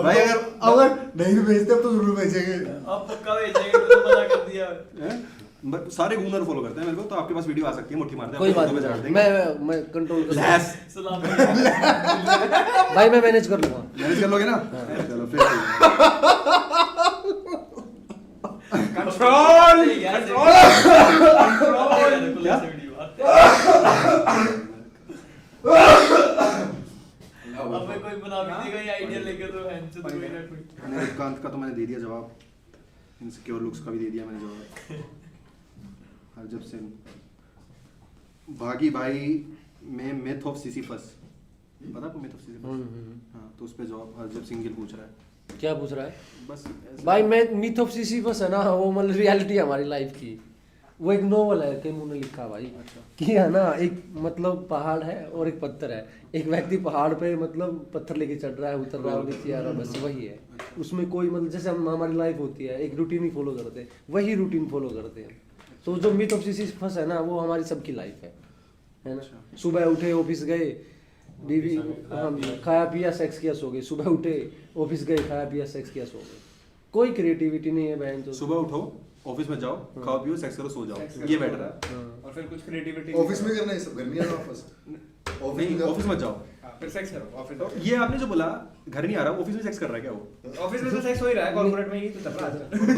भाई अगर नहीं भी भेजते अब तो जरूर भेजेंगे। अब पक्का भेजेंगे, तो मना कर दिया। सारे गूनर फॉलो करते हैं मेरे को, तो आपके पास वीडियो आ सकती है, मुट्ठी मारते हैं कोई आपको बात फोटो पे झाड़ नहीं, देंगे। मैं कंट्रोल कर लैस सलाम भाई, मैं मैनेज कर लूंगा। मैनेज कर लोगे ना? चलो फिर कंट्रोल अब कोई बना भी देगा ये आइडिया लेके, तो हैंड कोई ना कोई। मैंने कांत का तो मैंने दे दिया जवाब, इनसिक्योर लुक्स का भी दे दिया मैंने जवाब। हरजब सिंह, बागी भाई में मिथ ऑफ सिसिफस, पता आपको मिथ ऑफ सिसिफस? हाँ तो उस पे जवाब हरजब सिंह गिल पूछ रहा है। क्या पूछ रहा है बस ऐसे। भाई? मैं मिथ ऑफ सिसिफस है ना, वो मतलब रियलिटी है हमारी लाइफ की, वो एक नोवेल है कैमू ने लिखा भाई, कि है ना, एक मतलब पहाड़ है और एक पत्थर है, एक व्यक्ति पहाड़ पे मतलब पत्थर लेके चढ़ रहा है, उतर रहा है, नीचे आ रहा है, बस वही है। उसमें कोई मतलब जैसे हमारी लाइफ होती है, एक रूटीन ही फॉलो करते हैं, वही रूटीन फॉलो करते हैं। तो जो मिथ ऑफ सिसिफस है ना, वो हमारी सबकी लाइफ है ना? सुबह उठे, ऑफिस गए, बीवी खाया पिया सेक्स किया सो गए, सुबह उठे ऑफिस गए, खाया पिया सेक्स किया सो गए, कोई क्रिएटिविटी नहीं है बहन। तो सुबह उठो, ऑफिस में जाओ, खाओ पियो, सेक्स करो, सो जाओ, ये बेटर है। और फिर कुछ क्रिएटिविटी ऑफिस में करना है सब, घर नहीं आना वापस। नहीं ऑफिस मत जाओ, फिर सेक्स करो ऑफिस। ये आपने जो बोला घर नहीं आ रहा, ऑफिस में सेक्स कर रहा है क्या वो? ऑफिस में तो सेक्स हो ही रहा है, कॉर्पोरेट में ही तो चल रहा है।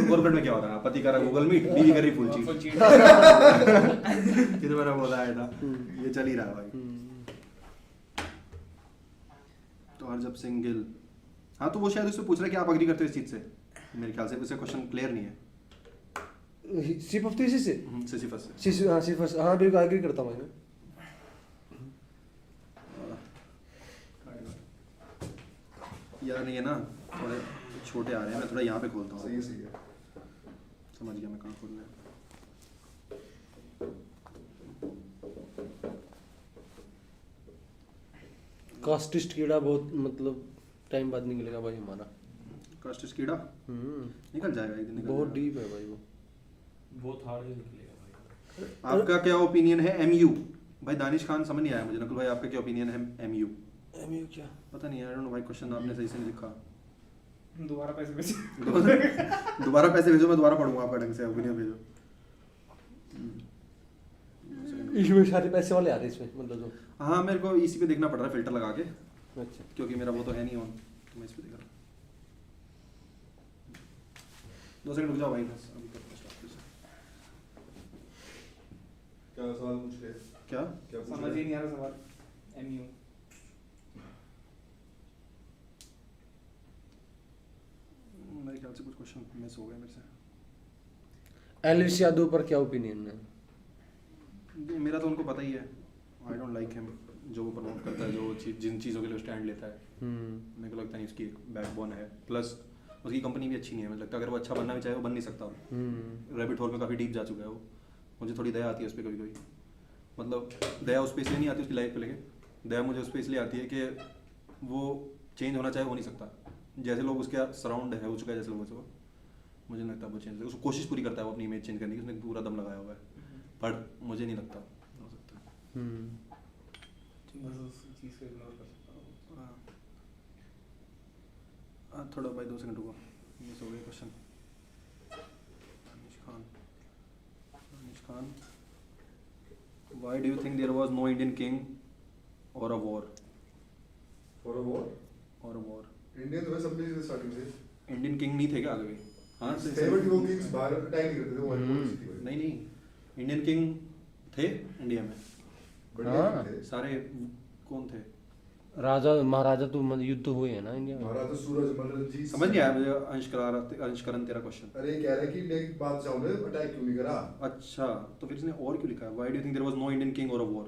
कॉर्पोरेट में क्या हो रहा है? पति कर रहा गूगल मीट, बीवी कर रही फुल चीट। Full cheat. ये तो मैंने बोला आया था, ये चल ही रहा है भाई। तो हरजब सिंह गिल, हाँ तो वो शायद उससे पूछ रहा है कि आप अग्री करते हो इस चीज से, मेरे ख्याल से उसे क्वेश्चन क्लियर नहीं है। सिप ऑफ थीसिस से सिसिफस से। सिसिफस, हाँ बिल्कुल एग्री करता हूँ मैं। यार ये ना थोड़े छोटे आ रहे हैं, मैं थोड़ा यहाँ पे खोलता हूँ। सही है, सही है। समझ गया मैं कहाँ खोलना है। कास्टिस्ट कीड़ा बहुत मतलब टाइम बाद निकलेगा भाई हमारा। कास्टिस कीड़ा निकल जाएगा एक दिन, निकल बहुत जाएगा। डीप है भाई वो। बहुत हार्ड निकलेगा भाई। आपका क्या ओपिनियन है एमयू? भाई दानिश खान समझ नहीं आया मुझे। नकुल भाई आपका क्या ओपिनियन है एमयू? एमयू क्या? पता नहीं, आई डोंट नो भाई, क्वेश्चन आपने सही से नहीं लिखा। दोबारा पैसे भेजो। दोबारा पैसे भेजो, मैं दोबारा पढ़ूंगा आपका ढंग से। ओपिनियन भेजो। इसमें सारे पैसे वाले आ रहे इसमें मतलब जो हाँ मेरे को इसी पे देखना पड़ रहा है फिल्टर लगा के, अच्छा क्योंकि मेरा वो तो है नहीं ऑन, तो मैं इस पे देख रहा हूँ। 2 सेकंड रुक जाओ भाई, बस अभी तक start कर सकते। क्या सवाल पूछ रहे हैं? क्या क्या पूछ समझ रहे ही हैं? नहीं आ रहा सवाल। MU मेरे ख्याल से कुछ क्वेश्चन मिस हो गए मेरे से। एलविस यादव पर क्या ओपिनियन है? मेरा तो उनको पता ही है, आई डोंट लाइक हिम, जो वो प्रमोट करता है, जो जिन चीज़ों के लिए स्टैंड लेता है, मेरे को लगता नहीं उसकी बैकबोन है। प्लस उसकी कंपनी भी अच्छी नहीं है, मुझे लगता है अगर वो अच्छा बनना भी चाहे वो बन नहीं सकता। रैबिट होल में काफ़ी डीप जा चुका है वो, मुझे थोड़ी दया आती है उस पर कभी कभी। मतलब दया उस पर इसलिए नहीं आती उसकी लाइफ को लेके, दया मुझे उस पर इसलिए आती है कि वो चेंज होना चाहे हो नहीं सकता। जैसे लोग उसके सराउंड है हो चुका है जैसे लोगों से, वो मुझे नहीं लगता वो चेंज, उसको कोशिश पूरी करता है वो अपनी इमेज चेंज करने की, उसने पूरा दम लगाया हुआ है, पर मुझे नहीं लगता हो सकता। बस उस चीज़ को इग्नोर कर सकता हूँ। थोड़ा भाई 2 सेकंड रुको, मिस हो गया question. Anish Khan, why do you think there was no Indian king or a war? For a war? or a war? Indian तो वैसे अपनी स्टार्टिंग से इंडियन किंग नहीं थे क्या आगे भी? हाँ फेवरेट वो किंग्स बाहर अटैक नहीं करते थे, वो पॉलिसी थी भाई। नहीं इंडियन किंग थे इंडिया में, बढ़िया हाँ। थे। सारे कौन थे? राजा महाराजा तो युद्ध हुए हैं ना इंडिया में। महाराजा सूरजमल जी समझ नहीं आया मुझे अंशकरण तेरा क्वेश्चन। अरे कह रहा है कि इंडिया की बादशाहों ने अटैक क्यों नहीं करा? अच्छा तो फिर इसने और क्यों लिखा है? Why do you think there was no Indian king or a war?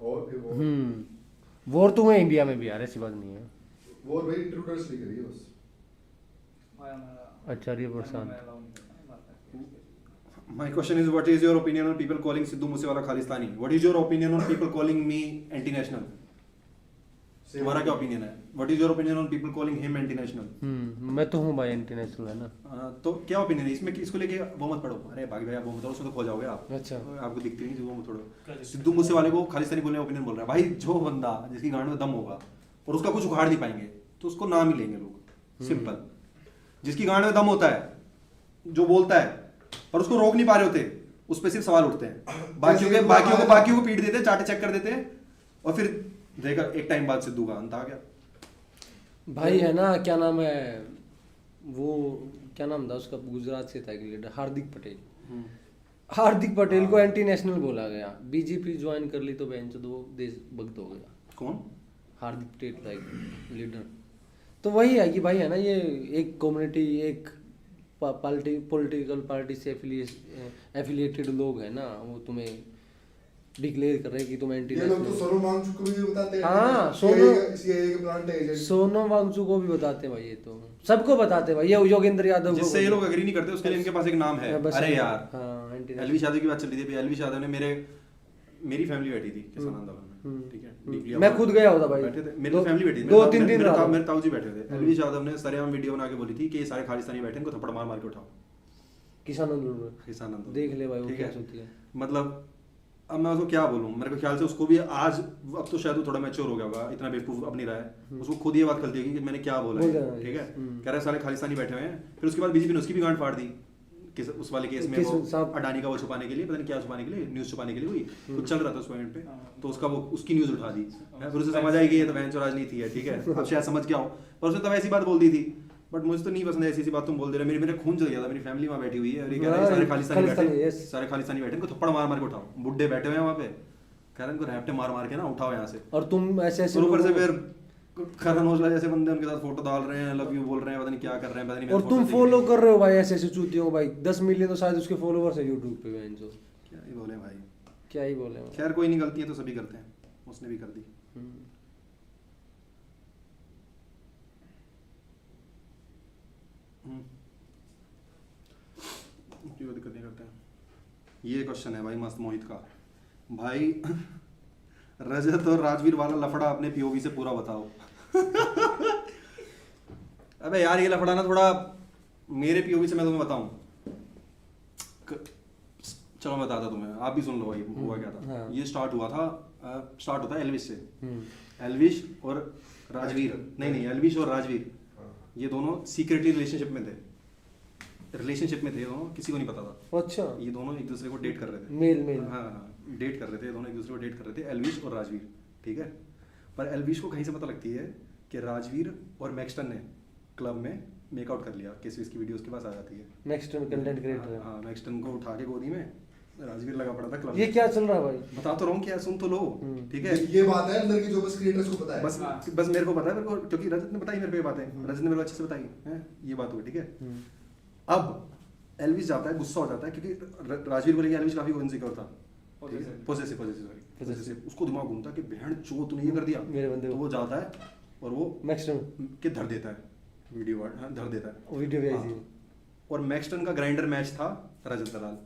और फिर वो वॉर तो हुए इंडिया में भी यार, ऐसी बात नहीं है। वो भाई इंट्रूडर्स नहीं करी है बस। आचार्य प्रसाद। My question is, what is your opinion on people calling Sidhu Moosewala Khalistani? What is your opinion on people calling me anti-national? तुम्हारा क्या ओपिनियन है? What is your opinion on people calling him anti-national? मैं तो हूँ भाई इंटरनेशनल है ना। तो क्या ओपिनियन है इसमें? इसको लेके वो मत पढ़ो। अरे भाई आप वो मत पढ़ो, उसमें तो खो जाओगे आप। अच्छा। आपको दिखती नहीं वो मत पढ़ो। सिद्धू मूसेवाले को खालिस्तानी बोलने का ओपिनियन बोल रहा है। भाई जो बंदा जिसकी गांड में दम होगा और उसका कुछ उखाड़ नहीं पाएंगे तो उसको नाम ही लेंगे लोग, सिंपल। जिसकी गांड में दम होता है, जो बोलता है पर उसको रोक नहीं पा रहे होते, उस पर सिर्फ सवाल उठते हैं। बाकियों को पीट देते हैं, चाटे चेक कर देते हैं और फिर देखा एक टाइम बाद सिद्धू का अंत आ गया। भाई है ना, क्या नाम है वो, क्या नाम था उसका, गुजरात से था एक लीडर, हार्दिक पटेल। हार्दिक पटेल को एंटी नेशनल बोला गया, बीजेपी ज्वाइन कर ली तो बेंच दो देशभक्त हो गया। कौन? हार्दिक पटेल था एक लीडर। तो वही है कि भाई है ना, ये एक कम्युनिटी, एक पॉलिटिकल पार्टी से एफिलिएटेड लोग है ना, वो तुम्हें डिक्लेयर कर रहे हैं कि तुम एंटी ये लोग तो सोनम वांगचुक को भी बताते हैं। हाँ, सीआईए के प्लांट एजेंट। सोनम वांगचुक को भी बताते हैं भाई, ये तो सबको बताते हैं भाई, ये योगेंद्र यादव को। जिससे ये लोग एग्री नहीं करते उसके लिए इनके पास एक नाम है। अरे यार, हाँ, एलवी यादव की बात चल रही थी। एलवी यादव ने मेरी फैमिली बैठी थी किसान आंदोलन में, ठीक है, डीपली मैं खुद गया होता भाई, बैठे थे, मेरी फैमिली बैठी थी, 2-3 दिन रहा। मेरे ताऊ जी बैठे थे। एलवी यादव ने सरेआम वीडियो बना के बोली थी कि ये सारे खालिस्तानी बैठे, इनको थप्पड़ मार मार के उठाओ। किसान आंदोलन, किसान आंदोलन देख ले भाई वो ठीक क्या है? सोचती है। मतलब अब मैं उसको क्या बोलूं, मेरे को ख्याल से उसको भी आज, अब तो शायद वो थोड़ा मैच्योर हो गया होगा, इतना बेवकूफ अब नहीं रहा है, उसको खुद ये बात खलती है कि मैंने क्या बोला है, ठीक है। कह रहे सारे खालिस्तानी बैठे हुए हैं। फिर उसके बाद बीजेपी ने उसकी भी गांड फाड़ दी उस वाले केस में, वो अडानी का वो छुपाने के लिए, पता नहीं क्या छुपाने के लिए, न्यूज छुपाने के लिए हुई, कुछ चल रहा था उस पॉइंट पे, तो उसका वो उसकी न्यूज उठा दी। फिर उसे समझ आई कि ये तो बहन चो राजनीति है, ठीक है, अब शायद समझ के आओ, पर उसने तब ऐसी बात बोल दी थी। बट मुझे तो नहीं पसंद है ऐसी बात तुम बोल दे रहे। मेरे खून चल गया था, मेरी फैमिली वहाँ बैठी हुई है और ये कह रहे हैं सारे खालिस्तानी बैठे, इनको थप्पड़ मार मार के उठाओ। बुड्ढे बैठे हुए हैं वहाँ पे, कह रहे हैं इनको रैप्टे मार मार के ना उठाओ यहाँ से। और तुम ऐसे ऊपर से फिर करण औजला जैसे बंदे उनके साथ फोटो डाल रहे हैं, लव यू बोल रहे हैं, पता नहीं क्या कर रहे हैं, पता नहीं। और तुम फॉलो कर रहे हो भाई ऐसे चूतियों को भाई, 10 मिलियन तो शायद उसके फॉलोवर्स है यूट्यूब पे। क्या ही बोले भाई, क्या ही बोले। खैर कोई नहीं, गलती है तो सभी करते हैं, उसने भी कर दी। क्यों दिक्कत नहीं करते हैं। ये क्वेश्चन है भाई मस्त मोहित का, भाई रजत और राजवीर वाला लफड़ा अपने पीओवी से पूरा बताओ। अबे यार ये लफड़ा ना थोड़ा मेरे पीओवी से मैं तुम्हें बताऊं, चलो मैं बताता तुम्हें, आप भी सुन लो भाई हुआ क्या था। हाँ। ये स्टार्ट होता है एल्विश से। एल्विश और राजवीर, नहीं एल्विश और राजवीर ये दोनों सीक्रेटली रिलेशनशिप में थे ये दोनों, किसी को नहीं पता था। अच्छा, ये दोनों एक दूसरे को डेट कर रहे थे। मेल हाँ। डेट कर रहे थे, दोनों एक दूसरे को डेट कर रहे थे, एल्विश और राजवीर, ठीक है। पर एल्विश को कहीं से पता लगती है कि राजवीर और मैक्सटन ने क्लब में मेकआउट कर लिया, किस की वीडियो उसके पास आ जाती है। मैक्सटन कंटेंट क्रिएटर है। हाँ, मैक्सटन को उठा के गोदी में राजवीर लगा पड़ा था क्लब ये में। क्या चल रहा है भाई? बता तो रहा हूँ क्या, सुन तो लो, ठीक है। ये बात है अंदर की जो बस क्रिएटर्स को पता है। बस मेरे को पता है, मेरे को क्योंकि रजत ने बताई मेरे को ये बातें, रजत ने मेरे को अच्छे से बताई है ये बात हुई, ठीक है। अब एल्विश जाता है, गुस्सा हो जाता है क्योंकि राजवीर को लेके एल्विश काफी इनसिक्योर था, पोजेसिव। उसको दिमाग घूमता कि बहन चो तूने ये कर दिया मेरे बंदे तो को। वो जाता है और वो मैक्सटन के धर देता है वीडियो, धर देता है वीडियो भी आई हाँ। थी। और मैक्सटन का ग्राइंडर मैच था रजत दलाल,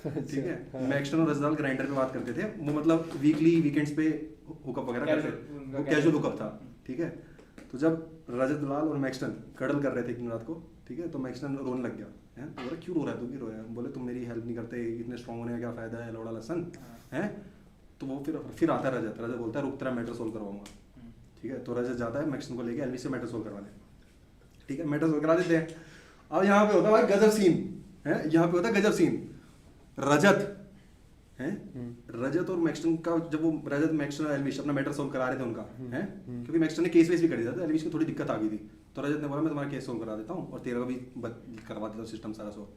ठीक है। हाँ। मैक्सटन और रजत दलाल ग्राइंडर पे बात करते थे, वो मतलब वीकली वीकेंड्स पे हुकअप वगैरह करते थे, वो कैजुअल हुकअप था, ठीक है। तो जब रजत दलाल और मैक्सटन कडल कर रहे थे एक दिन रात को, ठीक है, तो मैक्सटन रोने लग गया है, तो बोला क्यों रो रहा है, तू क्यों रोया? बोले तुम मेरी हेल्प नहीं करते, इतने स्ट्रॉन्ग होने का क्या फायदा है लौड़ा लसन है। तो वो फिर आता है रजत बोलता है रुक तेरा मैटर सोल्व करवाऊंगा, ठीक है। तो रजत जाता है मैक्सटन को लेके एल्विश से मैटर सोल्व करवाने, ठीक है, मैटर सोल्व करा देते हैं। अब यहाँ पे होता है भाई गजब सीन है, यहाँ पे होता है गजब सीन। रजत है, रजत और मैक्सटन का जब वो रजत मैक्सटन और एल्विश अपना मैटर सोल्व करा रहे थे उनका है, क्योंकि मैक्सटन ने केस वेस भी कर दिया था, एल्विश को थोड़ी दिक्कत आ गई थी, तो रजत ने बोला मैं तुम्हारा केस सोल्व करा देता हूँ और तेरा का भी करवा देता हूँ सिस्टम सारा सोल्व।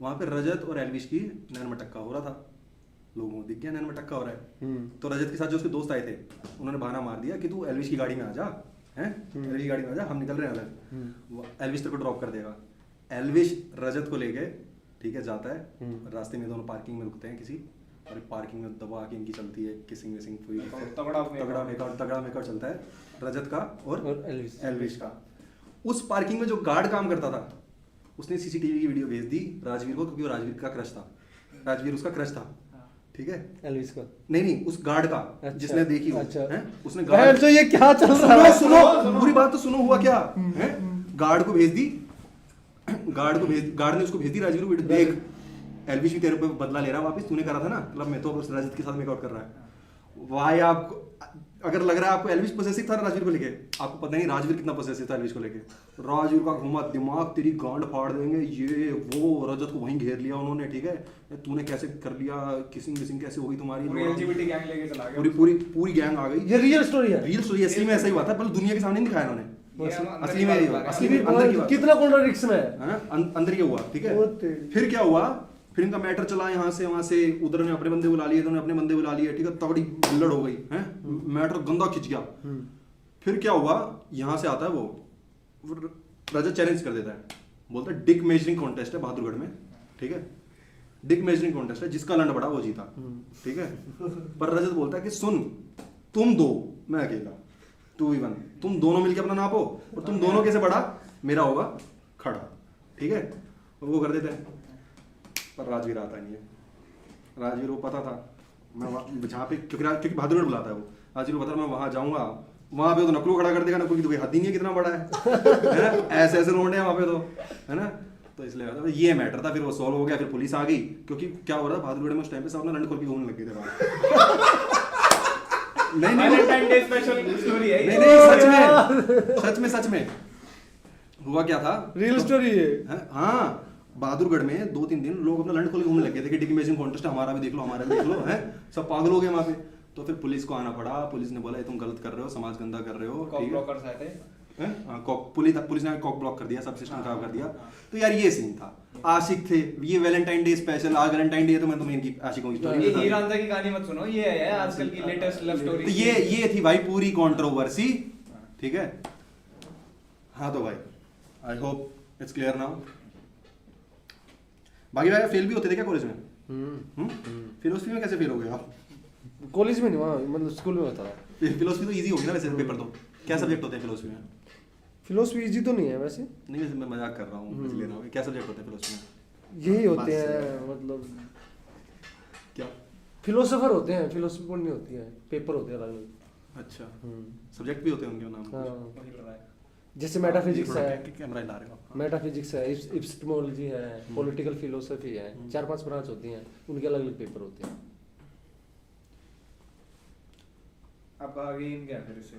वहाँ पे रजत और एल्विश की नैन मटक्का हो रहा था, लोगों को दिख गया नैन मटक्का हो रहा है। तो रजत के साथ जो उसके दोस्त आए थे उन्होंने बहाना मार दिया कि तू एल्विश की गाड़ी में आ जा, है एल्विश की गाड़ी में आ जा, हम निकल रहे हैं अलग, एल्विश तेरे को ड्रॉप कर देगा। एल्विश रजत को लेके, ठीक है, जाता है, रास्ते में दोनों पार्किंग में रुकते हैं किसी, और पार्किंग में दबा के इनकी चलती है किसिंग विसिंग, पूरी तगड़ा मेकआउट चलता है रजत का और एल्विश का। उस पार्किंग में जो गार्ड काम करता था उसने सीसीटीवी की वीडियो भेज दी राजवीर को, क्योंकि वो राजवीर का क्रश था, राजवीर उसका क्रश था, ठीक है। एल्विश का नहीं उस गार्ड का, अच्छा, जिसने देखी हो, अच्छा। हैं? उसने गार्ड तो ये क्या चल रहा है? सुनो पूरी बात तो सुनो, हुआ क्या है। गार्ड को भेज दी, गार्ड ने उसको भेज दी राजवीर को, वीडियो देख एल्विश भी तेरे पे बदला ले रहा है वापस, तूने करा था ना क्लब में, तो अब रजत के साथ मेकआउट कर रहा है। भाई आपको अगर लग रहा है आपको एल्विश पोसेसिव था राजवीर को लेके, आपको पता नहीं राजवीर कितना पोसेसिव था एल्विश को लेके। राजवीर का घुमा दिमाग, तेरी गांड फाड़ देंगे, ये वो, रजत को वहीं घेर लिया उन्होंने, ठीक है। तूने कैसे कर लिया, किसिंग विसिंग कैसे हो गई तुम्हारी, पूरी गैंग आ गई। ये रियल स्टोरी है, रियल स्टोरी, असली में ऐसा ही हुआ था, पर दुनिया के सामने नहीं दिखाया इन्होंने, असली में अंदर की बात। कितना कॉन्ट्रडिक्शन है, अंदर ये हुआ, ठीक है। फिर क्या हुआ, फिर इनका मैटर चला यहाँ से वहां से, उधर ने अपने बंदे बुला लिए, इधर ने अपने बंदे बुला लिए, ठीक है, तगड़ी भल्लड़ हो गई है, मैटर गंदा खिंच गया। फिर क्या हुआ, यहाँ से आता है वो रजत चैलेंज कर देता है, बोलता है डिक मेजरिंग कॉन्टेस्ट है बहादुरगढ़ में, ठीक है, डिक मेजरिंग कॉन्टेस्ट है, जिसका लंड बड़ा वो जीता, ठीक है। पर रजत बोलता है कि सुन, तुम दो मैं अकेला, 2v1, तुम दोनों मिलके अपना नापो, और तुम दोनों कैसे बड़ा मेरा होगा खड़ा, ठीक है। वो कर देते हैं, पर राजवीर आता नहीं है। राजवीर को पता था मैं जहाँ पे, क्योंकि बहादुरगढ़ बुलाता है वो, राजवीर को पता मैं वहाँ जाऊँगा, वहाँ पे तो नकलू खड़ा कर देगा, नकलू की तो कोई हद ही नहीं है कितना बड़ा है ना, ऐसे रोंडे हैं वहाँ पे तो, है ना। तो इसलिए ये मैटर था, फिर वो सॉल्व हो गया, फिर पुलिस आ गई, क्योंकि क्या हो रहा था बहादुरगढ़ में उस टाइम पे सब अपना लंड खोल के घूमने लग गए थे वहाँ। नहीं सच में हुआ क्या था, रियल स्टोरी है। हाँ, बहादुरगढ़ में 2-3 दिन लोग अपना लंड खोल के घूमने लगे थे कि डिक मेजरिंग कॉन्टेस्ट हमारा भी देख लो, हमारा भी देख लो, है सब पागल हो गए वहाँ पे। तो फिर पुलिस को आना पड़ा, पुलिस ने बोला ये तुम गलत कर रहे हो, समाज गंदा कर रहे हो, ठीक है। पुलिस ने कॉक ब्लॉक कर दिया, सब सिस्टम खराब कर दिया। तो यार ये सीन था, आशिक थे, ये वैलेंटाइन डे स्पेशल, आज वैलेंटाइन डे, तो मैं तुम्हें इनकी आशिकों की स्टोरी, ये हीरो की कहानी मत सुनो, ये है आजकल की लेटेस्ट लव स्टोरी। तो ये थी भाई पूरी कंट्रोवर्सी, ठीक है। हाँ तो भाई I hope it's clear now. बाकी भाई फेल भी होते थे क्या कॉलेज में? फिलोसफी में कैसे फेल हो गए आप? कॉलेज में नहीं, वहाँ मतलब स्कूल में होता था। फिलोसफी तो इजी होगी ना वैसे पेपर, तो क्या सब्जेक्ट होते हैं फिलोसफी में? फिलोसफी इजी तो नहीं है वैसे, नहीं वैसे मैं मजाक कर रहा हूँ, इसलिए ना, क्या सब्जेक्ट होते हैं फिलोसफी में? यही होते हैं, मतलब क्या फिलोसोफर होते हैं, फिलोसफी पढ़नी होती है, पेपर होते हैं अलग अलग। अच्छा, सब्जेक्ट भी होते हैं उनके नाम? हाँ, जैसे मेटाफिजिक्स है, कैमरा ला रहे हो, मेटाफिजिक्स है, एपिस्टेमोलॉजी है, पॉलिटिकल फिलोसफी है, 4-5 ब्रांच होती हैं, उनके अलग अलग पेपर होते हैं। आपका आगे इन क्या फिर से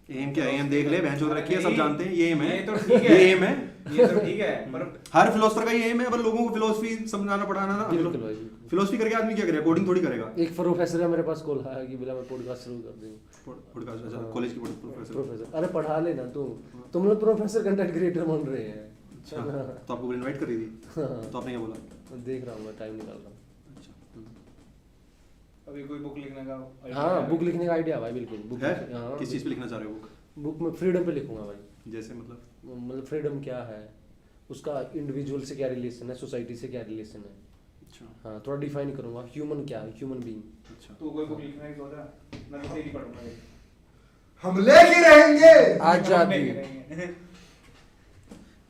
एम क्या एम देख ले, बहन चोद रखी है, सब जानते हैं ये एम है, ये तो ठीक है, ये एम है, ये तो ठीक है, पर हर फिलोसफर का ये एम है, पर लोगों को फिलोसफी समझाना पढ़ाना ना। बिल्कुल भाई, बिल्कुल। फिलोसफी करके आदमी क्या करेगा, कोडिंग थोड़ी करेगा। एक प्रोफेसर है मेरे पास कॉल आया कि बोला मैं पॉडकास्ट शुरू कर दूँ। पॉडकास्ट, अच्छा कॉलेज की प्रोफेसर। प्रोफेसर, अरे पढ़ा लेना तुम लोग प्रोफेसर कंटेंट क्रिएटर बन रहे हैं। अच्छा, तो आपको इनवाइट कर रही थी, तो आपने क्या बोला? देख रहा हूँ मैं, टाइम निकाल रहा हूँ। अच्छा, अभी कोई बुक लिखने का हाँ, बुक लिखने का आइडिया भाई, बिल्कुल बुक। है? हाँ, किस चीज़ पे लिखना चाह रहे हो बुक? बुक में फ्रीडम पे लिखूंगा भाई। जैसे मतलब फ्रीडम क्या है, उसका इंडिविजुअल से क्या रिलेशन है, सोसाइटी से क्या रिलेशन है। अच्छा हाँ, थोड़ा डिफाइन करूंगा ह्यूमन क्या है, ह्यूमन बीइंग। अच्छा, तो कोई बुक लिखने की सोचा? मैं तो तेरी पढ़ूंगा ये। हम लेके रहेंगे। आजादी।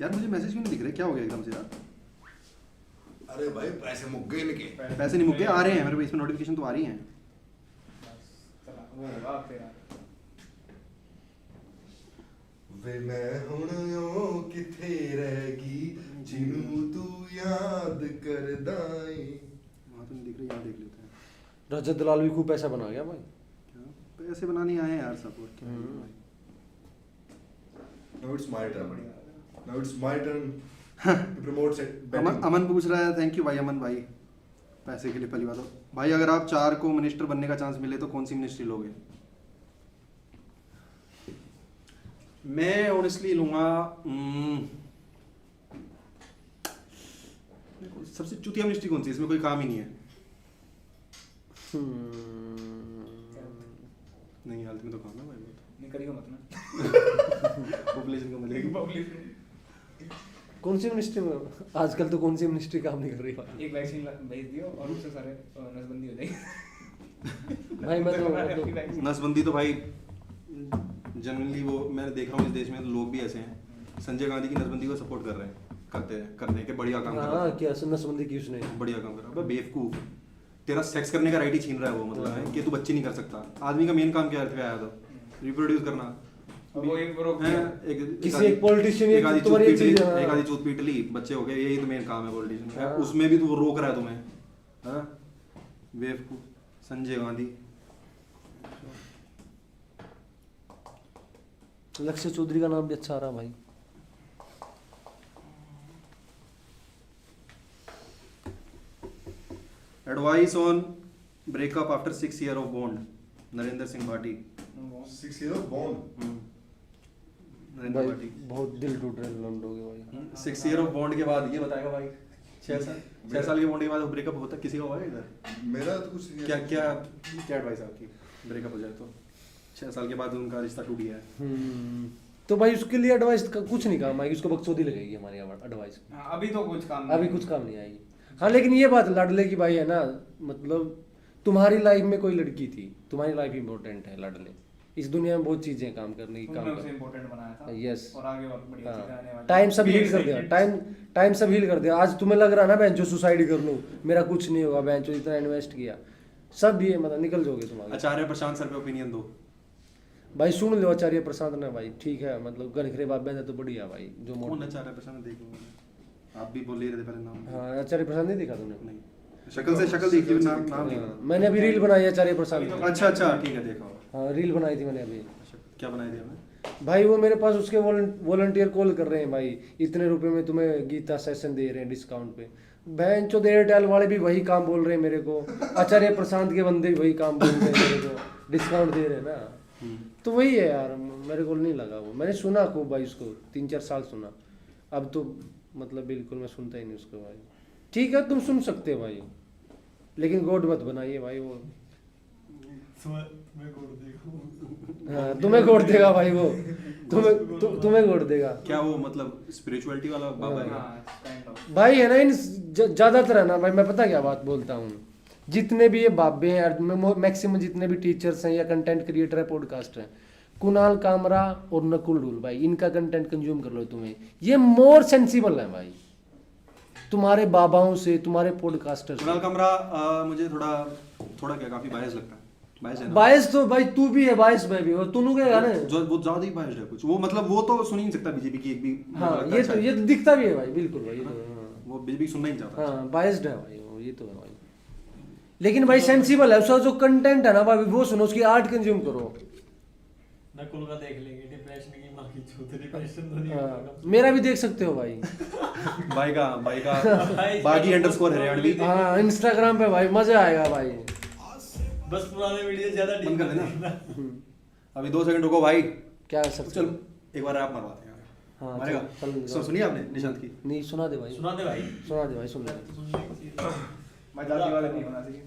यार मुझे मैसेज क्यों नहीं दिख रहे, क्या हो गया एकदम से यार? अरे भाई पैसे मुक गए इनके। पैसे नहीं मुक्के, आ रहे हैं मेरे को इसमें, नोटिफिकेशन तो आ रही हैं। चला वो होगा तेरा। वे मैं हुण ओ किथे रहेगी जिनू तू याद कर दाए। वहाँ तो नहीं दिख रही, यहाँ देख लेते हैं। रजत दलाल भी खूब पैसा बना गया भाई। क्या पैसे बनाने आए हैं यार सब, और क्या है भाई। Now it's my turn. Now it's my turn to promote betting. अमन पूछ रहा है, थैंक यू भाई अमन भाई, पैसे के लिए पहली बात। भाई अगर आप 4 को मिनिस्टर बनने का चांस मिले तो कौन सी मिनिस्ट्री लोगे? मैं ऑनेस्टली लूंगा सबसे चुतिया मिनिस्ट्री कौन सी, इसमें कोई काम ही नहीं है। नहीं हालत में तो काम है भाई, नहीं करियो मत ना। पॉपुलेशन को मिलेगी। कौन सी मिनिस्ट्री में आजकल तो कौन सी मिनिस्ट्री काम नहीं कर रही भाई। एक वैक्सीन भेज दियो और उससे सारे नसबंदी हो जाएगी। भाई मैं तो नसबंदी तो भाई जनरली वो मैंने देख रहा हूँ इस देश में, तो लोग भी ऐसे हैं संजय गांधी की नसबंदी को सपोर्ट कर रहे हैं, करने के बढ़िया काम कर रहा हाँ है। क्या नसबंदी की उसने। बढ़िया काम कर रहा है। अबे बेवकूफ, तेरा सेक्स करने का राइट ही छीन रहा है वो, मतलब है कि तू बच्चे नहीं कर सकता। आदमी का मेन काम क्या है, आया था रिप्रोड्यूस करना। वो एक ब्रो किसी एक पॉलिटिशियन एक आधी चूत पीट ली, बच्चे हो गए, यही तो मेन काम है पॉलिटिशियन का। उसमें भी तू रोक रहा है तुम्हें, हाँ बेवकूफ संजय गांधी। लक्ष्य चौधरी का नाम भी अच्छा आ रहा भाई। Advice on breakup after 6 years of bond, Narendra Singh Bhati. 6 years of bond. Narendra भाई भाटी बहुत दिल टूट रहे लौंडोगे भाई। 6 years ऑफ बॉन्ड के बाद ये बताएगा भाई, 6 साल के बॉन्ड के बाद ब्रेकअप होता किसी का हुआ है इधर? मेरा तो कुछ नहीं है। क्या क्या क्या एडवाइस है आपकी, ब्रेकअप हो जाए तो 6 साल के बाद उनका रिश्ता टूट गया है? तो भाई उसके लिए एडवाइस का कुछ नहीं काम आएगी, उसको बकचोदी लगेगी हमारी एडवाइस। अभी तो कुछ काम अभी कुछ काम नहीं आएगी। हाँ लेकिन ये बात लाडले की भाई है ना, मतलब तुम्हारी लाइफ में कोई लड़की थी, तुम्हारी लाइफ इंपॉर्टेंट है लाडले। इस दुनिया में बहुत चीजें काम करने की तुमने काम उसे कर। इम्पोर्टेंट बनाया था। Yes. और आगे और बढ़िया चीजें आने वाली। टाइम सब Be हील कर देगा, excited. टाइम सब हील कर देगा। आज तुम्हें लग रहा है ना बहन जो सुसाइड कर लूं, मेरा कुछ नहीं होगा, बहन जो इतना इन्वेस्ट किया, सब ये मतलब निकल जाओगे तुम्हारे। आचार्य प्रशांत सर पे ओपिनियन दो भाई सुन लो आचार्य प्रसाद ने भाई, ठीक है मतलब गनखरे बाबे ने तो बढ़िया भाई जो कौन आचार्य प्रशांत देख लो, आप भी बोल रहे थे पहले नाम। हाँ आचार्य प्रसाद नहीं देखा तुमने? नहीं, शक्ल देखी, नाम नहीं हाँ, मैंने अभी रील बनाई है आचार्य प्रसाद की। अच्छा अच्छा ठीक है, देखा होगा। हाँ रील बनाई थी मैंने अभी। अच्छा, क्या बनाई थी हमें? भाई वो मेरे पास उसके वॉलंटियर कॉल कर रहे हैं भाई, इतने रुपए में तुम्हें गीता सेशन दे रहे हैं डिस्काउंट पे। बहन चो एयरटेल वाले भी वही काम बोल रहे हैं मेरे को, आचार्य प्रशांत के बंदे भी वही काम बोल रहे हैं मेरे को, डिस्काउंट दे रहे हैं ना। तो वही है यार, मेरे को नहीं लगा वो, मैंने सुना खूब भाई उसको, 3-4 साल सुना, अब तो मतलब बिल्कुल मैं सुनता ही नहीं उसको भाई। ठीक है तुम सुन सकते हो भाई, लेकिन गोड मत बनाइए भाई वो। हाँ तुम्हें गोड देगा भाई वो, तुम्हें गोड देगा। क्या वो मतलब स्पिरिचुअलिटी वाला बाबा है? हाँ, kind of. भाई है ना इन ज्यादातर है ना भाई, मैं पता क्या बात बोलता हूँ, जितने भी ये बाबे हैं मैक्सिमम जितने भी टीचर्स हैं या कंटेंट क्रिएटर है, पॉडकास्टर हैं, कुणाल कामरा और नकुल डुल भाई, इनका कंटेंट कंज्यूम कर लो तुम्हें, ये मोर सेंसिबल है भाई तुम्हारे बाबाओं से, तुम्हारे पॉडकास्टर से। कुणाल कामरा मुझे थोड़ा क्या काफी बायस लगता है। बायस है ना? बायस तो भाई तू भी है, बायस मैं भी, और तुनु क्या गाने। जो वो ज्यादा ही बायस है कुछ, वो मतलब वो तो सुन ही नहीं सकता बीजेपी की एक भी। हाँ ये तो दिखता भी है भाई, बिल्कुल भाई, ये तो हाँ। वो बीजेपी सुनना ही नहीं चाहता। हाँ बायस्ड है भाई वो, ये तो है भाई, लेकिन भाई सेंसिबल है, उसका जो कंटेंट है ना भाई वो सुनो, उसकी आर्ट कंज्यूम करो। नकुल का देख लेंगे, डिप्रेशन की माँ की चूत, डिप्रेशन तो नहीं हाँ, होगा। मेरा भी देख सकते हो भाई। भाई का बागी अंडरस्कोर हरियाणवी। हाँ इंस्टाग्राम पे भाई मजा आएगा भाई। बस पुराने वीडियो ज्यादा बंद कर देना। हम्म। अभी 2 सेकंड रुको भाई। क्या कर सकते चल हो? एक बार आप मरवाते हैं। हाँ मारेगा? चल सुनिए आपने निशांत की? नहीं सुना दे भाई, सुना दे भाई। सुना दे भाई, सुन ले। मैं जाति वाला नहीं होना चाहिए।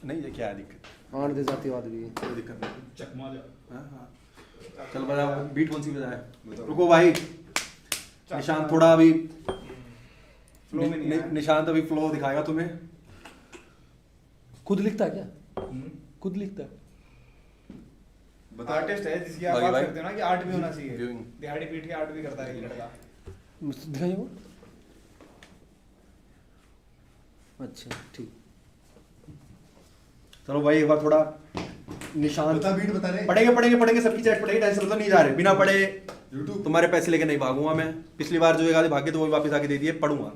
नहीं, ये क्या है दिक्कत? आन दे जातिवाद भी। कोई दिक्कत नहीं। चकमा जा। हाँ, हाँ। चल बजा, बीट कौन सी बजाए? रुको भाई, निशांत थोड़ा अभी फ्लो में नहीं आया। निशांत अभी फ्लो दिखाएगा तुम्हें। खुद लिखता है क्या? खुद लिखता है? आर्टिस्ट है जिसकी आप बाकी बात भाई? करते हो ना कि आर्ट भी होना चाहिए। Viewing। दिहाड़ी पीट के आर्ट भी करता है ये लड़का। दिखाइए वो। अच्छा ठीक। चलो भाई एक बार थोड़ा निशांत बता बीट बता रहे। पढ़ेंगे सबकी चैट पढ़ेंगे, टेंशन मतलब नहीं जा रहे। बिना पढ़े YouTube। तुम्हारे पैसे लेके नहीं भागूंगा मैं। पिछली बार जो एक आधे भागे तो वो भी वापस आके दे दिए, पढ़ूंगा।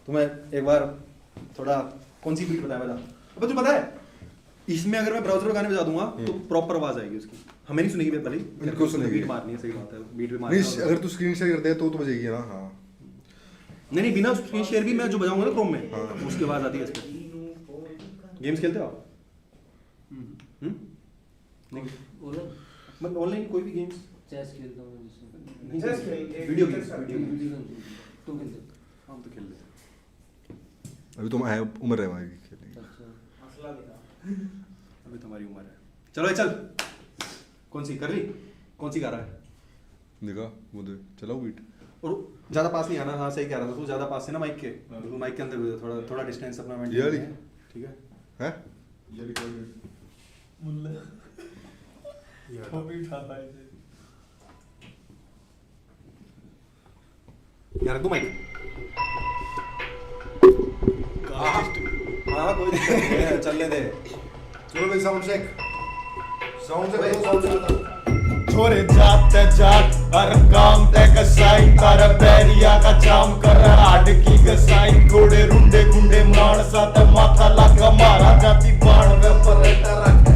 तुम्हें एक बार थोड़ा कौन सी बीट बताया बता। अब तुझे पता है इसमें अगर मैं ब्राउजर पे गाने बजा दूंगा तो प्रॉपर आवाज आएगी उसकी, हमें नहीं सुनेगी भले ही, बिल्कुल सुनेगी। बीट मारनी है, सही बात है, बीट पे मारनी नहीं, है। अगर तू स्क्रीन शेयर कर दे तो बजेगी ना। हाँ नहीं बिना स्क्रीन शेयर भी मैं जो बजाऊंगा ना क्रोम में, हाँ। उसकी आवाज आती है इसमें। गेम्स खेलते हो आप? नहीं मतलब ऑनलाइन कोई भी गेम्स चेस खेलता हूँ जिससे। नहीं, Chess खेल- वीडियो chess गेम्स का वीडियो game। गेम्स तुम खेलते हो? हम तो खेल लेते हैं। अभी तुम आए, उम्र है हमारी खेलने की। अच्छा। मसला दिखा। अभी तुम्हारी उम्र है। चलो चल, कौन सी कर ली? कौन सी गा रहा है? देखा वो दे चलाओ बीट। और ज्यादा पास नहीं आना। हाँ सही कह रहा था तू, ज्यादा पास से ना माइक के, बिल्कुल माइक के अंदर थोड़ा थोड़ा डिस्टेंस अपना ये मेंटेन वाली? करें, ठीक है? हैं ये रिकॉर्ड मुल्ला वो भी उठाता है इसे। यार तू माइक। हाँ कोई दिक्कत नहीं है, चलने दे। चलो भाई साउंड चेक। साउंड से भाई साउंड से। छोरे जाते जात हर काम ते कसाई तारा बैरिया का चाम कर हाड की कसाई घोड़े रुंडे गुंडे माणसा ते माथा लागा मारा जाती बाण वे परेटा रखे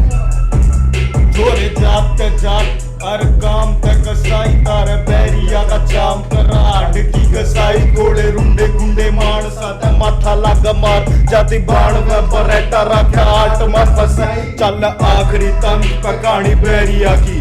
छोरे जाते जात हर काम ते कसाई तारा बैरिया का चाम कर हाड की कसाई घोड़े रुंडे गुंडे माणसा ते माथा लागा मार जाती बाण वे परेटा रखे आट में फसाई चल आखिरी तंग पे कहानी बैरिया की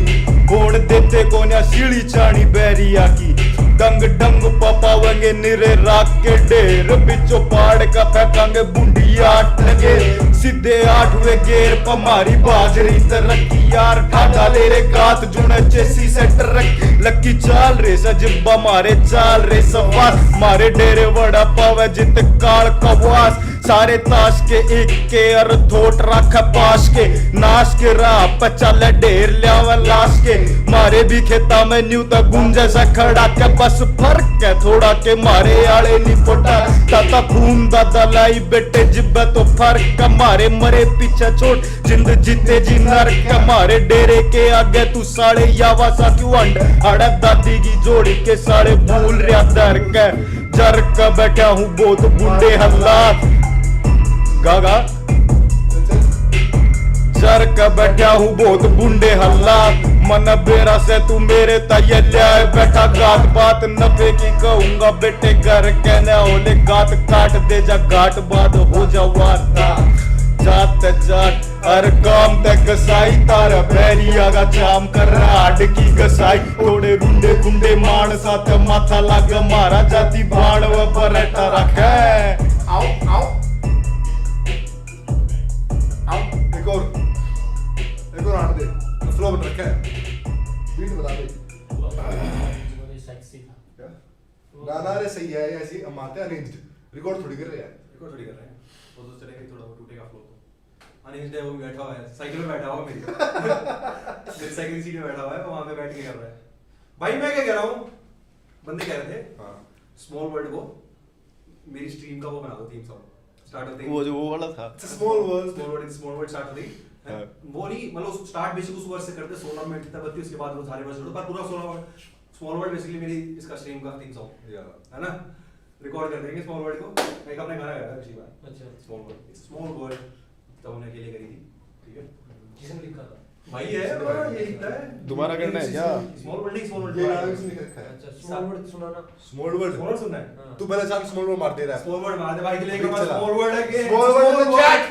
बोड़ देते कोन्या सीढ़ी चाणी बैरिया की डंग डंग पपावेंगे निरे राख के ढेर बिचो पाड़ का फेंकांगे बुंडिया लगे सीधे 8वें गेर पर मारी बाजरी तरक्की यार ठाडा ले रे गात जुने चेसी सेंटर रख लक्की चाल रे सजिब्बा मारे चाल रे सवास मारे डेरे वड़ा पावे जित काल कवास सारे ताश के एक के अर थोट रख पाश के नाश के राह पे चले ढेर लियावे लाश के मारे भी खेता में न्यू तक गुंजा सा खड़ा के बस फर्क है थोड़ा के मारे आले नी पोटा ताता खून दा दलाई बेटे जिब्बे तो फर्क मारे मरे पीछे छोड़ जिंद जीते जी नरक मारे डेरे के आगे तू साढ़े यावा सा क्यों अंड अड़े दादी की जोड़ी के साढ़े भूल रहा दर के जर का बैठा हूँ बहुत बुंडे हालात गागा जर का बैठा हूँ बहुत बुंडे हालात मन बेरा से तू मेरे तय लिया बैठा गात बात नफे की कहूंगा बेटे घर कहने होले गात काट दे जा घाट बाद हो जा वार्ता जात जाट हर काम ते कसाई तारा बैरिया का चाम कर हाड की कसाई थोड़े रुंडे गुंडे मान साथ माथा लग मारा जाती बाण व परेटा रखे आओ आओ आओ एक और आने दे। फ्लो बन रखा है, बीट बता दे। सेक्सी था। क्या? ना ना रे सही है, ऐसी हम आते हैं अरेंज्ड रिकॉर्ड थोड़ी कर रहे हैं। रिकॉर्ड थोड़ी कर रहे हैं, वो तो चलेगा थोड़ा, वो टूटेगा फ्लो तो। अनिल डे वो भी बैठा हुआ है, साइकिल पे बैठा हुआ मेरी मेरी साइकिल की सीट पे बैठा हुआ है, वो वहां पे बैठ के कर रहा है। भाई मैं क्या कह रहा हूँ, बंदे कह रहे थे हाँ स्मॉल वर्ल्ड को मेरी स्ट्रीम का वो बना दो थीम सॉन्ग स्टार्ट होते ही। वो जो वो वाला था small world. Small world start होती हाँ। वो नहीं मतलब स्टार्ट बेसिक उस वर्ड से करते 16 मिनट तक बत्ती, उसके बाद वो सारे वर्ड छोड़ो, पर पूरा 16 वर्ड स्मॉल वर्ड बेसिकली मेरी इसका स्ट्रीम का थीम सॉन्ग है ना। रिकॉर्ड कर देंगे स्मॉल वर्ड को, एक अपने गाना गाया था पिछली बार। अच्छा स्मॉल वर्ड, स्मॉल वर्ड तब हमने अकेले करी थी, ठीक है। किसने लिखा था? भाई है ये लिखता है दोबारा करना है क्या? स्मॉल वर्ड नहीं स्मॉल वर्ड ये नाम इसने लिख रखा है अच्छा स्मॉल वर्ड सुनाना। स्मॉल वर्ड स्मॉल वर्ड सुनना है तू पहले चार स्मॉल वर्ड मार दे रहा है स्मॉल वर्ड मार दे भाई के लिए चला। स्मॉल वर्ड है कि Small word in the chat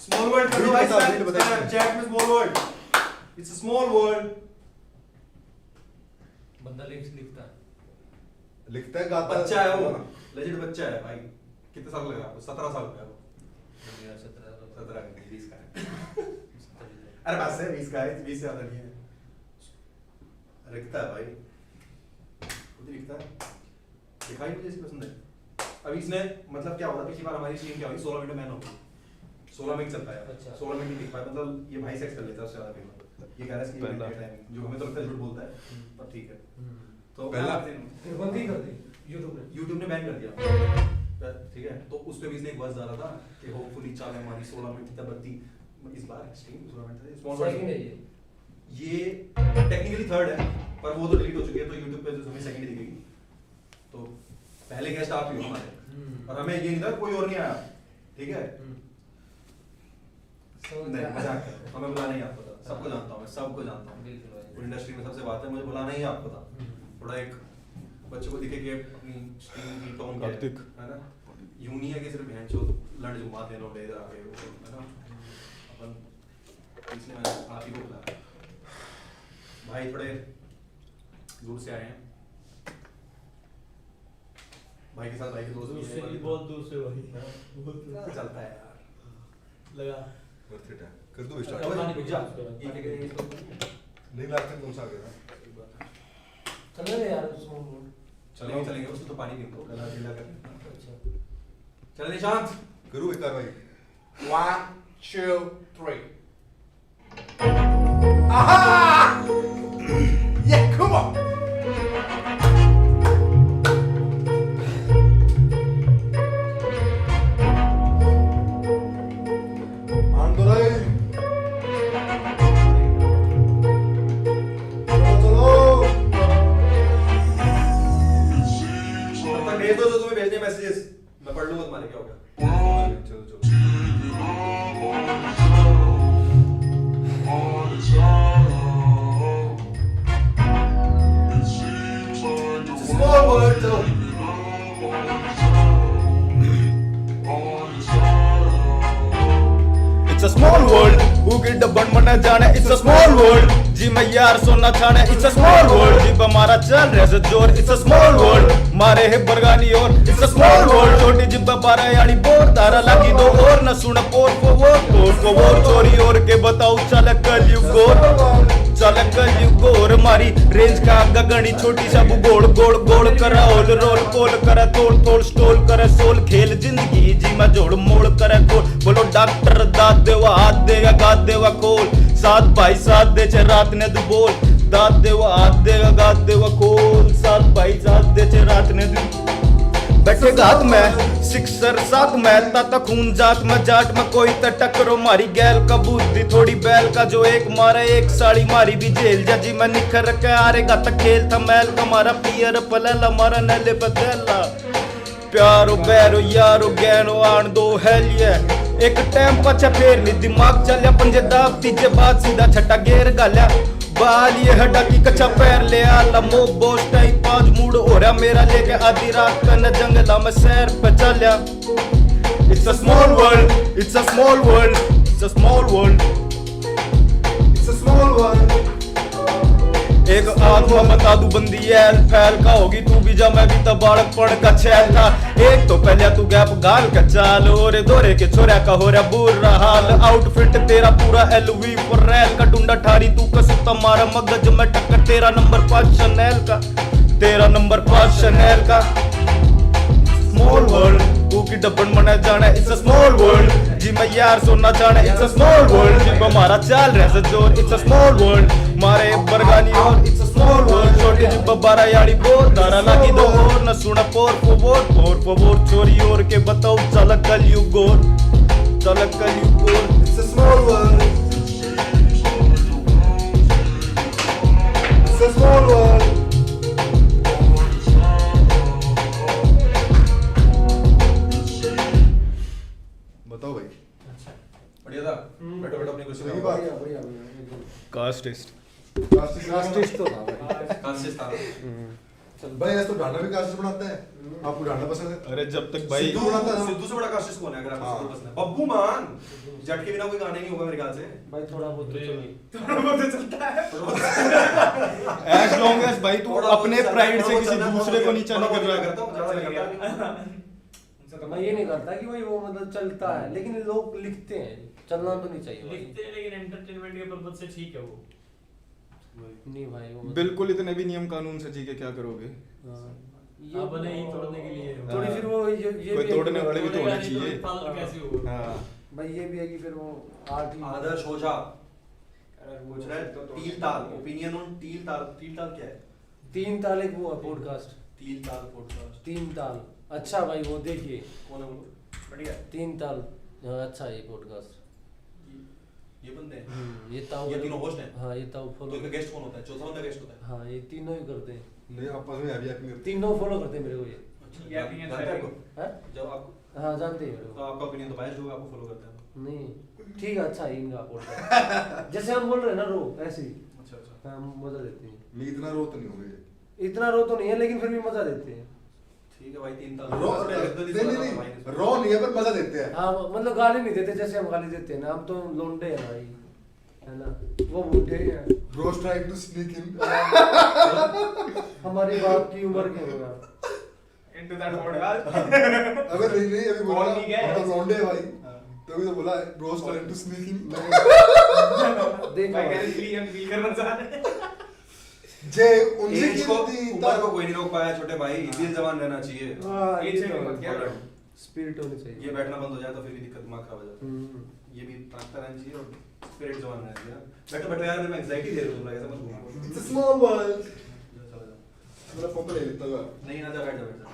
small word कर दो भाई read बता। चैट में small word it's a small word बंदा लिखता है। लिखता है गाता बच्चा है वो लेजेंड बच्चा है भाई कितने साल लग रहा है आपको 17 साल का है वो 17 20 का है अरे बस है 20 का है 20 से ज्यादा नहीं है लिखता है भाई खुद ही लिखता है दिखाई मुझे इसकी पसंद है अब इसने मतलब क्या होता पिछली बार हमारी स्ट्रीम क्या हुई 16 मिनट मैन हो गई 16 मिनट चलता है अच्छा। 16 मिनट लिख पाया मतलब ये भाई सेक्स कर लेता है उससे ज्यादा फेमस ये कह रहा है कि टाइमिंग जो हमें तो लगता है झूठ बोलता है पर ठीक है तो पहला- फिर बंद ही कर दी यूट्यूब ने। बैन कर दिया ठीक है तो उस पे भी इसने एक वर्ड डाला था कि होपफुली चाल हमारी 16 मिनट तक बढ़ती इस बार स्ट्रीम 16 मिनट है स्मॉल सेकंड है वर्ड ये टेक्निकली थर्ड है पर वो तो डिलीट हो चुकी है तो YouTube पे जो हमें सेकंड दिखेगी तो पहले गेस्ट आप ही हो हमारे और हमें ये नहीं था कोई और नहीं आया ठीक है नहीं मजाक कर रहा हूं, हमें बुलाना ही आपको था सबको जानता हूं मैं सबको जानता हूं पूरी इंडस्ट्री में सबसे बात है मुझे बुलाना ही आपको था थोड़ा एक बच्चे को दिखे कि अपनी स्ट्रीम की टोन क्या कार्तिक। है ना यूं नहीं है कि सिर्फ बहन चो लड़ घुमाते हैं लोग इधर आके है ना अपन इसलिए मैंने आप ही को बुलाया भाई थोड़े दूर से आए हैं भाई के साथ भाई के दोस्त भी हैं बहुत दूर से भाई चलता है यार लगा वर्थ इट है कर दो अब स्टार्ट रुक जा ये क्या करेंगे इसको नहीं लास्ट टाइम कौन सा आ गया चल रहे यार स्मॉल वर्ड। चलेंगे चलेंगे उसको तो पानी नहीं दो गला ढीला कर अच्छा चल निशांत करूँ एक कार्रवाई 1 2 3 Aha! Yeah, come on! आंदोलन चलो चलो तब तक भेज दो जो तुम्हें भेजने मैसेजेस मैं पढ़ लूंगा तुम्हारे क्या होगा चलो चलो स्मॉल वर्ड चलो It's a small world. Who get the bun मना जाने? It's a small world. जी मैं यार सोना छाने. It's a small world. जी हमारा चल रहा है जोर. It's a small world. मारे है बरगानी और. It's a small world. छोटी जिब्बा बारा यानी बोर तारा लगी दो और न सुना पोर को वो चोरी और के बताओ चल कल यू गोर. चल कल यू गोर मारी रेंज का गगनी छोटी सा गोड़ गोड़ गोड़ करा ओल रोल कोल करा तोड़ तोड़ स्टोल करा सोल खेल जिंदगी जी मैं जोड़ मोड़ करा कोल बोलो डॉक्टर दाद देवा हाथ देगा गाद देवा कोल साथ भाई साथ दे चे रात ने दो बोल दाद देवा हाथ देगा गाद देवा कोल साथ भाई साथ दे चे रात ने दो बैठे घात में सिक्सर साथ में ताता खून जात में जाट में कोई त टकरो मारी गैल का बुद्धि थोड़ी बैल का जो एक मारे एक साड़ी मारी भी जेल जजी में निखर के आरेगा त खेल था मैल का मारा पियर पलला मारा नले बदला प्यारो बैरो यारो गैनो आन दो हेलिए एक टाइम पछा फेर नी दिमाग चलिया पंजे दाब तीजे बाद सीधा छठा गेर गालिया बाल ये हटा की कच्चा पैर ले आला मो बोस टाइप 5 मूड हो रहा मेरा लेके आधी रात का न जंगला में सैर पे चलिया It's a small world It's a small world It's a small world It's a small world एक आत्मा बता दू बंदी एल फैल का होगी तू भी जा मैं भी तो बालक पढ़ का छैल था एक तो पहले तू गैप गाल का चाल ओरे दोरे के छोरा का हो रहा बुरा हाल आउटफिट तेरा पूरा एलवी पर रैल का डुंडा ठारी तू का सुता मारा मगज में टक्कर तेरा नंबर 5 शनेल का तेरा नंबर 5 शनेल का स्मॉल वर्ल्ड तू की डबन मना जाने इट्स अ स्मॉल वर्ल्ड जी मैं यार सोना जाने इट्स अ स्मॉल वर्ल्ड जी हमारा चाल रहा है जोर इट्स अ स्मॉल वर्ल्ड मारे बरगानी और इट्स अ स्मॉल वर्ल्ड छोटे जी बबारा यानी बोल तारा लगी दो और न सुना पोर फवोर चोरी और के बताओ चल कल यू गोर चल कल यू गोर It's a small world It's a small world बताओ भाई बढ़िया था बैठो बैठो अपनी कुर्सी पे सही आओ। बात बढ़िया बढ़िया बढ़िया कास्टिस्ट कास्टिस्ट तो था भाई। कास्टिस्ट था। भाई ऐसा तो ढांडा भी कास्ट बनाता है, आपको ढांडा पसंद है? अरे जब तक भाई सिद्धू बनाता है ना? सिद्धू से बड़ा कास्टिस्ट कौन है अगर आपको हाँ। सिद्धू पसंद है? बब्बू मान, जट के बिना कोई गाना ही नहीं होगा मेरे ख्याल से। भाई थोड़ा बहुत तो चलो। एज लॉन्ग एज भाई तू थोड़ा अपने बहुत प्राइड से चलना, किसी थोड़ा दूसरे को बहुत नीचा नहीं कर रहा करता हूँ, ज्यादा नहीं करता। मैं ये नहीं करता कि भाई वो मतलब चलता है, लेकिन लोग लिखते हैं, चलना तो नहीं चाहिए भाई। लिखते हैं लेकिन एंटरटेनमेंट के पर्पज से ठीक है वो। नहीं भाई वो बिल्कुल इतने भी नियम कानून से जी के क्या करोगे? हाँ, ये भले ही तोड़ने के लिए थोड़ी फिर वो ये कोई भी है तोड़ने कि- वाले भी तो होने चाहिए। पाल कैसे होगा? हाँ भाई ये भी है कि फिर वो आर्ट ही आदर्श ओझा पूछ रहा है तील ताल, ओपिनियन ऑन तील ताल। तील ताल क्या है? 3 ताल एक वो है पॉडकास्ट, तील ताल पॉडकास्ट 3 ताल। अच्छा भाई वो देखिए कौन है वो? बढ़िया है। 3 ताल। हाँ, अच्छा है ये पॉडकास्ट। ये बंदे हैं, ये ताऊ ये तीनों होस्ट हैं। हाँ ये ताऊ तो फॉलो। इनका गेस्ट कौन होता है? चौथा बंदा गेस्ट होता है। हाँ ये तीनों ही करते हैं, नहीं आपस में अभी करते तीनों फॉलो करते हैं मेरे को ये। अच्छा, ये opinion जानते हैं आपको? हैं? जब आपको हाँ जानते हैं मेरे तो को। आपका ओपिनियन तो बायस होगा, आपको फॉलो करते हैं। नहीं ठीक है, अच्छा है इनका पॉडकास्ट। जैसे हम बोल रहे हैं ना रो, ऐसे ही अच्छा अच्छा। हम मजा देते हैं। नहीं इतना रो तो नहीं होंगे। इतना रो तो नहीं है लेकिन फिर भी मजा देते हैं। ठीक है भाई, तीन ताल रो नहीं नहीं रो नहीं है पर मजा देते हैं। हाँ मतलब गाली नहीं देते जैसे हम गाली देते हैं ना, हम तो लोंडे हैं भाई, है ना, वो बूढ़े हैं। रोज ट्राइंग टू स्नीक इन। हमारी बाप की उम्र के होगा। Into that podcast. अगर नहीं अभी बोला कौन नहीं गया? हम तो लौंडे हैं भाई, तभी तो बोला रोज ट्राइंग टू स्नीक इन। देखा भाई भाई। कहते feel हम feel करना चाह रहे हैं। जे उनसे एज को की उम्र को कोई नहीं रोक पाया छोटे भाई, दिल जवान रहना चाहिए। हाँ, Age ये से तो भी है। मत क्या? स्पिरिट होनी चाहिए। ये बैठना बंद हो जाए तो फिर भी दिक्कत, दिमाग खराब हो जाता है। हम्म। ये भी ताकता रहना चाहिए और स्पिरिट जवान रहना चाहिए। बैठो बैठो यार, मैं एंजाइटी दे रहा हूं, तुम लोग ऐसा मत बोलो। It's a small world. चलो जाओ। मेरा फोन पे ले लेता हूँ। नहीं ना जा, बैठ जा बैठ जा।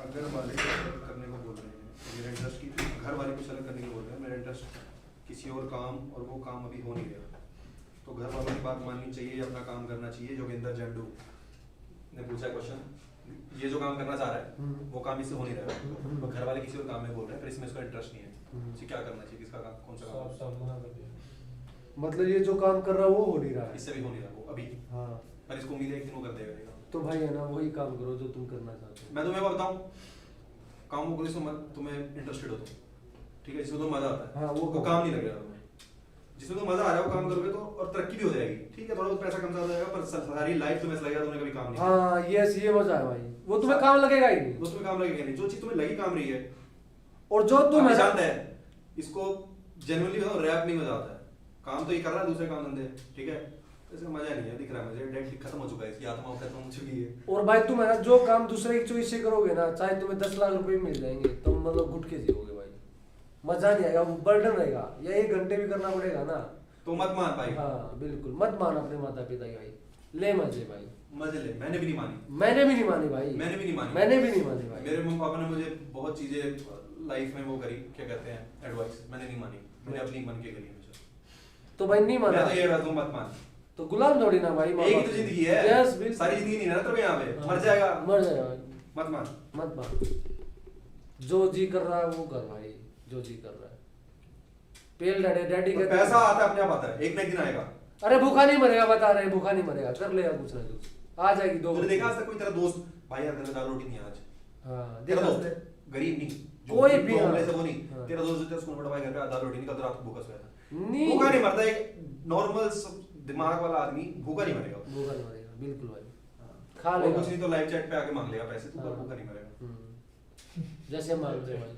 अगर मालिक करने को बोल रहे हैं, मेरा इंटरेस्ट की घर वाले कुछ अलग करने को बोल रहे हैं, मेरा इंटरेस्ट किसी और काम, और वो काम अभी हो नहीं रहा, तो घर वालों की बात माननी चाहिए या अपना काम करना चाहिए। जोगिंदर जंडू ने पूछा क्वेश्चन, ये जो काम करना चाह रहा है वो काम इससे हो नहीं रहा, तो घर वाले किसी और काम में बोल रहे हैं, पर इसमें इसका इंटरेस्ट नहीं है, इसे क्या करना चाहिए? किसका काम, कौन सा काम? मतलब ये जो काम कर रहा है वो हो नहीं रहा है। इससे भी हो नहीं रहा वो अभी, हाँ पर इसको उम्मीद है एक दिन वो कर देगा ये काम। तो भाई है ना, वही काम करो जो तुम करना चाहते हो। मैं तुम्हें बताऊं, काम वो करो जिसमें तुम्हें इंटरेस्टेड हो तुम, ठीक है, जिसमें तुम्हें मजा आता है। हाँ, वो काम नहीं लग रहा तुम्हें, जिसमें तुम्हें मजा आ रहा है वो काम करोगे तो, और तरक्की भी हो जाएगी, ठीक है, थोड़ा बहुत पैसा कम ज्यादा हो जाएगा, पर सारी लाइफ तुम्हें ऐसा लगेगा तुमने कभी काम नहीं किया। हाँ ये मजा है भाई, वो तुम्हें काम लगेगा ही नहीं। वो तुम्हें काम लगेगा नहीं, जो चीज तुम्हें लगी काम रही है। और जो तुम है जानता है इसको, जेन्युइनली बताऊं, रैप नहीं मजा आता है, काम तो ये कर रहा है, दूसरे काम धंधे, ठीक है, इसमें मजा नहीं है, दिख रहा है मुझे, डेट खत्म हो चुका है, इसकी आत्मा खत्म हो चुकी है। और भाई तुम है ना, जो काम दूसरे की चॉइस से करोगे ना, चाहे तुम्हें 10 लाख रुपए मिल जाएंगे, तुम मतलब घुट के जियोगे भाई, मजा नहीं आएगा, वो बर्डन रहेगा, या 1 घंटे भी करना पड़ेगा ना। तो मत मान भाई। हाँ बिल्कुल मत मान अपने माता पिता की भाई, ले मजे भाई। मजे ले, मैंने भी नहीं मानी, मैंने भी नहीं मानी भाई, मैंने भी नहीं मानी, मैंने भी नहीं मानी भाई। मेरे मम्मी पापा ने मुझे बहुत चीजें लाइफ में वो करी, क्या कहते हैं, एडवाइस, मैंने नहीं मानी, मैंने अपनी मन की करी हमेशा। तो भाई नहीं माना मैं तो ये कहता हूँ, मत मान, तो गुलाम थोड़ी ना भाई। एक ही तो जिंदगी है, यस बिल्कुल, सारी जिंदगी नहीं रहना तो यहाँ पे, मर जाएगा, मर जाएगा भाई, मत मान। मत मान, जो जी कर रहा है वो कर भाई, जो जी कर रहा है। पेल डैडी पर कहते पैसा हैं, आता है अपने आप आता है, एक ना एक दिन आएगा। अरे भूखा नहीं मरेगा, बता रहे हैं, भूखा नहीं मरेगा, कर लेगा कुछ ना कुछ, आ जाएगी 2 तूने देखा आज तक कोई तेरा दोस्त, भाई यार घर में दाल रोटी नहीं है आज, हाँ तेरा देखा दोस्त गरीब नहीं, जो कोई जो भी, हाँ। होमलेस है वो नहीं, हाँ। तेरा दोस्त जो स्कूल में भाई घर पे दाल रोटी नहीं, कल तो रात को भूखा सोया था। नहीं भूखा नहीं मरता, एक नॉर्मल दिमाग वाला आदमी भूखा नहीं मरेगा। भूखा नहीं मरेगा बिल्कुल भाई, खा और लेगा। कुछ नहीं तो लाइव चैट पे आके मांग लेगा पैसे, तू हाँ। भूखा नहीं मरेगा। जैसे हम मांगते हैं भाई।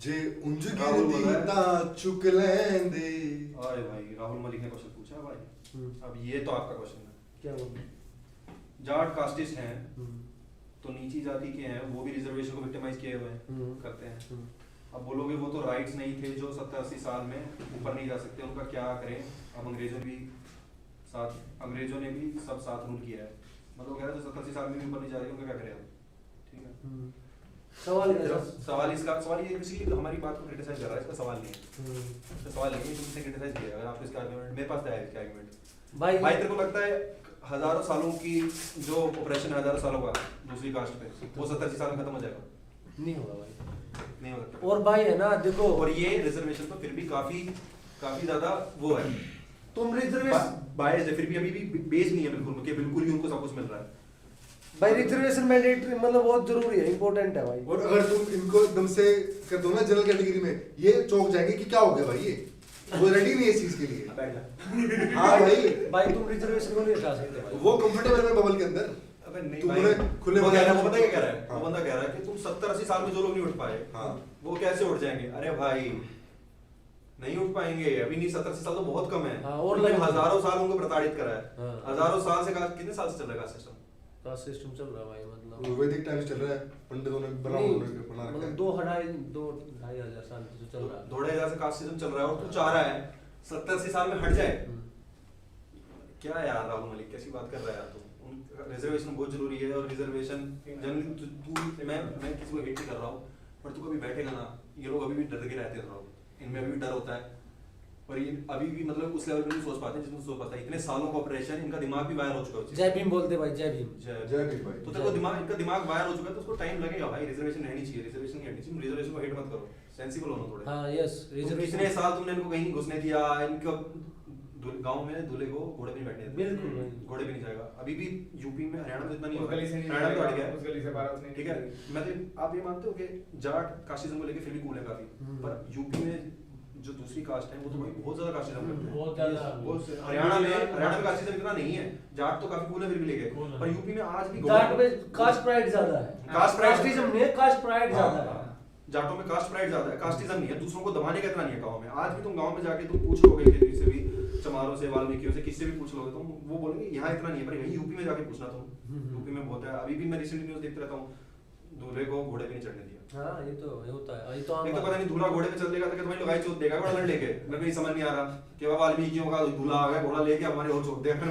जे उंज राहुल गिरदी बोला है। ता चुक लेंदे। अरे भाई राहुल मलिक ने क्वेश्चन पूछा है भाई, अब ये तो आपका क्वेश्चन है, क्या बोल जाट कास्टिस्ट हैं तो नीची जाति के हैं, वो भी रिजर्वेशन को विक्टिमाइज किए हुए हैं, करते हैं। अब बोलोगे वो तो राइट्स नहीं थे जो 70-80 साल में ऊपर नहीं जा सकते, उनका क्या करें? अब अंग्रेजों ने भी सब साथ रूल किया है, मतलब कह रहे जो 70-80 साल में भी ऊपर नहीं जा रहे उनका क्या करें हम? ठीक है, सवाल क्या है? सवाल ये बेसिकली हमारी बात को क्रिटिसाइज कर रहा है, इसका सवाल नहीं है, इसका सवाल नहीं है, तुमसे क्रिटिसाइज किया। अगर आपको इसका आर्गुमेंट मेरे पास है, इसका आर्गुमेंट भाई भाई तेरे को लगता है हजारों सालों की जो ऑपरेशन है, हजारों सालों का दूसरी कास्ट पे, वो 70-80 साल में खत्म हो जाएगा? नहीं होगा भाई। नहीं हो सकता। और भाई है ना देखो, और ये रिजर्वेशन तो फिर भी काफी काफी ज्यादा वो है, तुम रिजर्वेशन बायस है, फिर भी अभी भी बेस नहीं है बिल्कुल कि बिल्कुल ही उनको सब कुछ मिल रहा है। भाई रिजर्वेशन मैंडेटरी मतलब बहुत जरूरी है, इंपॉर्टेंट है भाई। और अगर तुम इनको एकदम से कर दो ना जनरल कैटेगरी में, ये चौंक जाएंगे कि क्या हो गया भाई, ये वो रेडी नहीं है इस चीज के लिए। बैठ जा। हाँ भाई, भाई तुम रिजर्वेशन को नहीं हटा सकते भाई। वो कंफर्टेबल है बबल के अंदर। अबे नहीं तुमने भाई, खुले वो कह रहा है, बाजार वो पता क्या कह रहा है, हाँ। वो बंदा कह रहा है कि तुम 70-80 साल में जो लोग नहीं उठ पाए, हाँ। वो कैसे उठ जाएंगे? अरे भाई नहीं उठ पाएंगे, अभी नहीं, 70-80 साल तो बहुत कम है। हाँ, और उन्होंने लगेगा। हजारों साल उनको प्रताड़ित करा है। हाँ। हजारों साल से कितने साल से चल रहा है सिस्टम? कास्ट सिस्टम चल रहा है भाई, मतलब वैदिक टाइम से चल रहा है, पंडितों ने ब्राह्मणों ने बना रखा मतलब है। 2-2.5 हजार साल से चल रहा है। 2-2.5 से कास्ट सिस्टम चल रहा है और तू चाह रहा है 70-80 साल में हट जाए। क्या यार राहुल मलिक, कैसी बात कर रहा है यार तू? रिजर्वेशन बहुत जरूरी है, और रिजर्वेशन जनरली तू मैं किसी को हेट नहीं कर रहा हूँ, पर तू कभी बैठेगा ना, ये लोग अभी भी डर के रहते हैं थोड़ा, इनमें अभी भी डर होता है, और ये अभी भी मतलब उस लेवल पे नहीं सोच पाते हैं जिसमें सोच पाता है। इतने सालों का ऑपरेशन, इनका दिमाग भी वायर हो चुका है उस चीज़ जय भीम बोलते भाई, जय भीम। जय जय भीम भाई। तो तेरे को दिमाग, इनका दिमाग वायर हो चुका है, तो उसको टाइम लगेगा भाई। रिजर्वेशन रहनी चाहिए, रिजर्वेशन नहीं हटनी चाहिए। रिजर्वेशन को हेट मत करो, सेंसिबल होना थोड़े। हाँ यस, रिजर्वेशन इतने साल तुमने इनको कहीं नहीं घुसने दिया, इनको गांव में दूल्हे को घोड़े पे नहीं बैठने देते। बिल्कुल भाई। घोड़े पे नहीं जाएगा। अभी भी यूपी में, हरियाणा में इतना नहीं उस होगा, गली से नहीं हरियाणा में तो हट जाएगा, गया उस गली से बाहर उसने ठीक है। मैं तो, आप ये मानते हो कि जाट कास्टिज्म को लेके फिर भी कूल है काफी, पर यूपी में जो दूसरी कास्ट है वो तो भाई बहुत ज्यादा कास्टिज्म करते हैं। बहुत ज्यादा। हरियाणा में कास्टिज्म इतना नहीं है, जाट तो काफी कूल है फिर भी लेके, Cool है। पर यूपी में आज भी जाट में कास्ट प्राइड ज्यादा है, कास्ट प्राइड- कास्टिज्म नहीं है, कास्ट प्राइड हाँ, ज्यादा है। जाटों में कास्ट प्राइड ज्यादा है, कास्टिज्म नहीं है। दूसरों को दबाने का इतना नहीं है गांव में। आज भी तुम गांव में जाके तुम पूछ लोगे किसी से भी, चमारों से, वाल्मीकियों से, किससे भी पूछ लोगे तुम, वो बोलेंगे यहाँ इतना नहीं है, पर यहीं यूपी में जाके पूछना तुम, यूपी में बहुत है। अभी भी मैं रिसेंट न्यूज देखते रहता हूँ, दूल्हे को घोड़े पे नहीं चढ़ने दिया। हाँ ये तो होता है, ये तो आम एक तो बात पता नहीं दूल्हा घोड़े पे चल देगा तो क्या तुम्हारी लगाई चोट देगा घोड़ा लेके? मेरे को ये समझ नहीं आ रहा कि वाल्मीकियों का दूल्हा आ गया घोड़ा लेके हमारे और चोट देगा।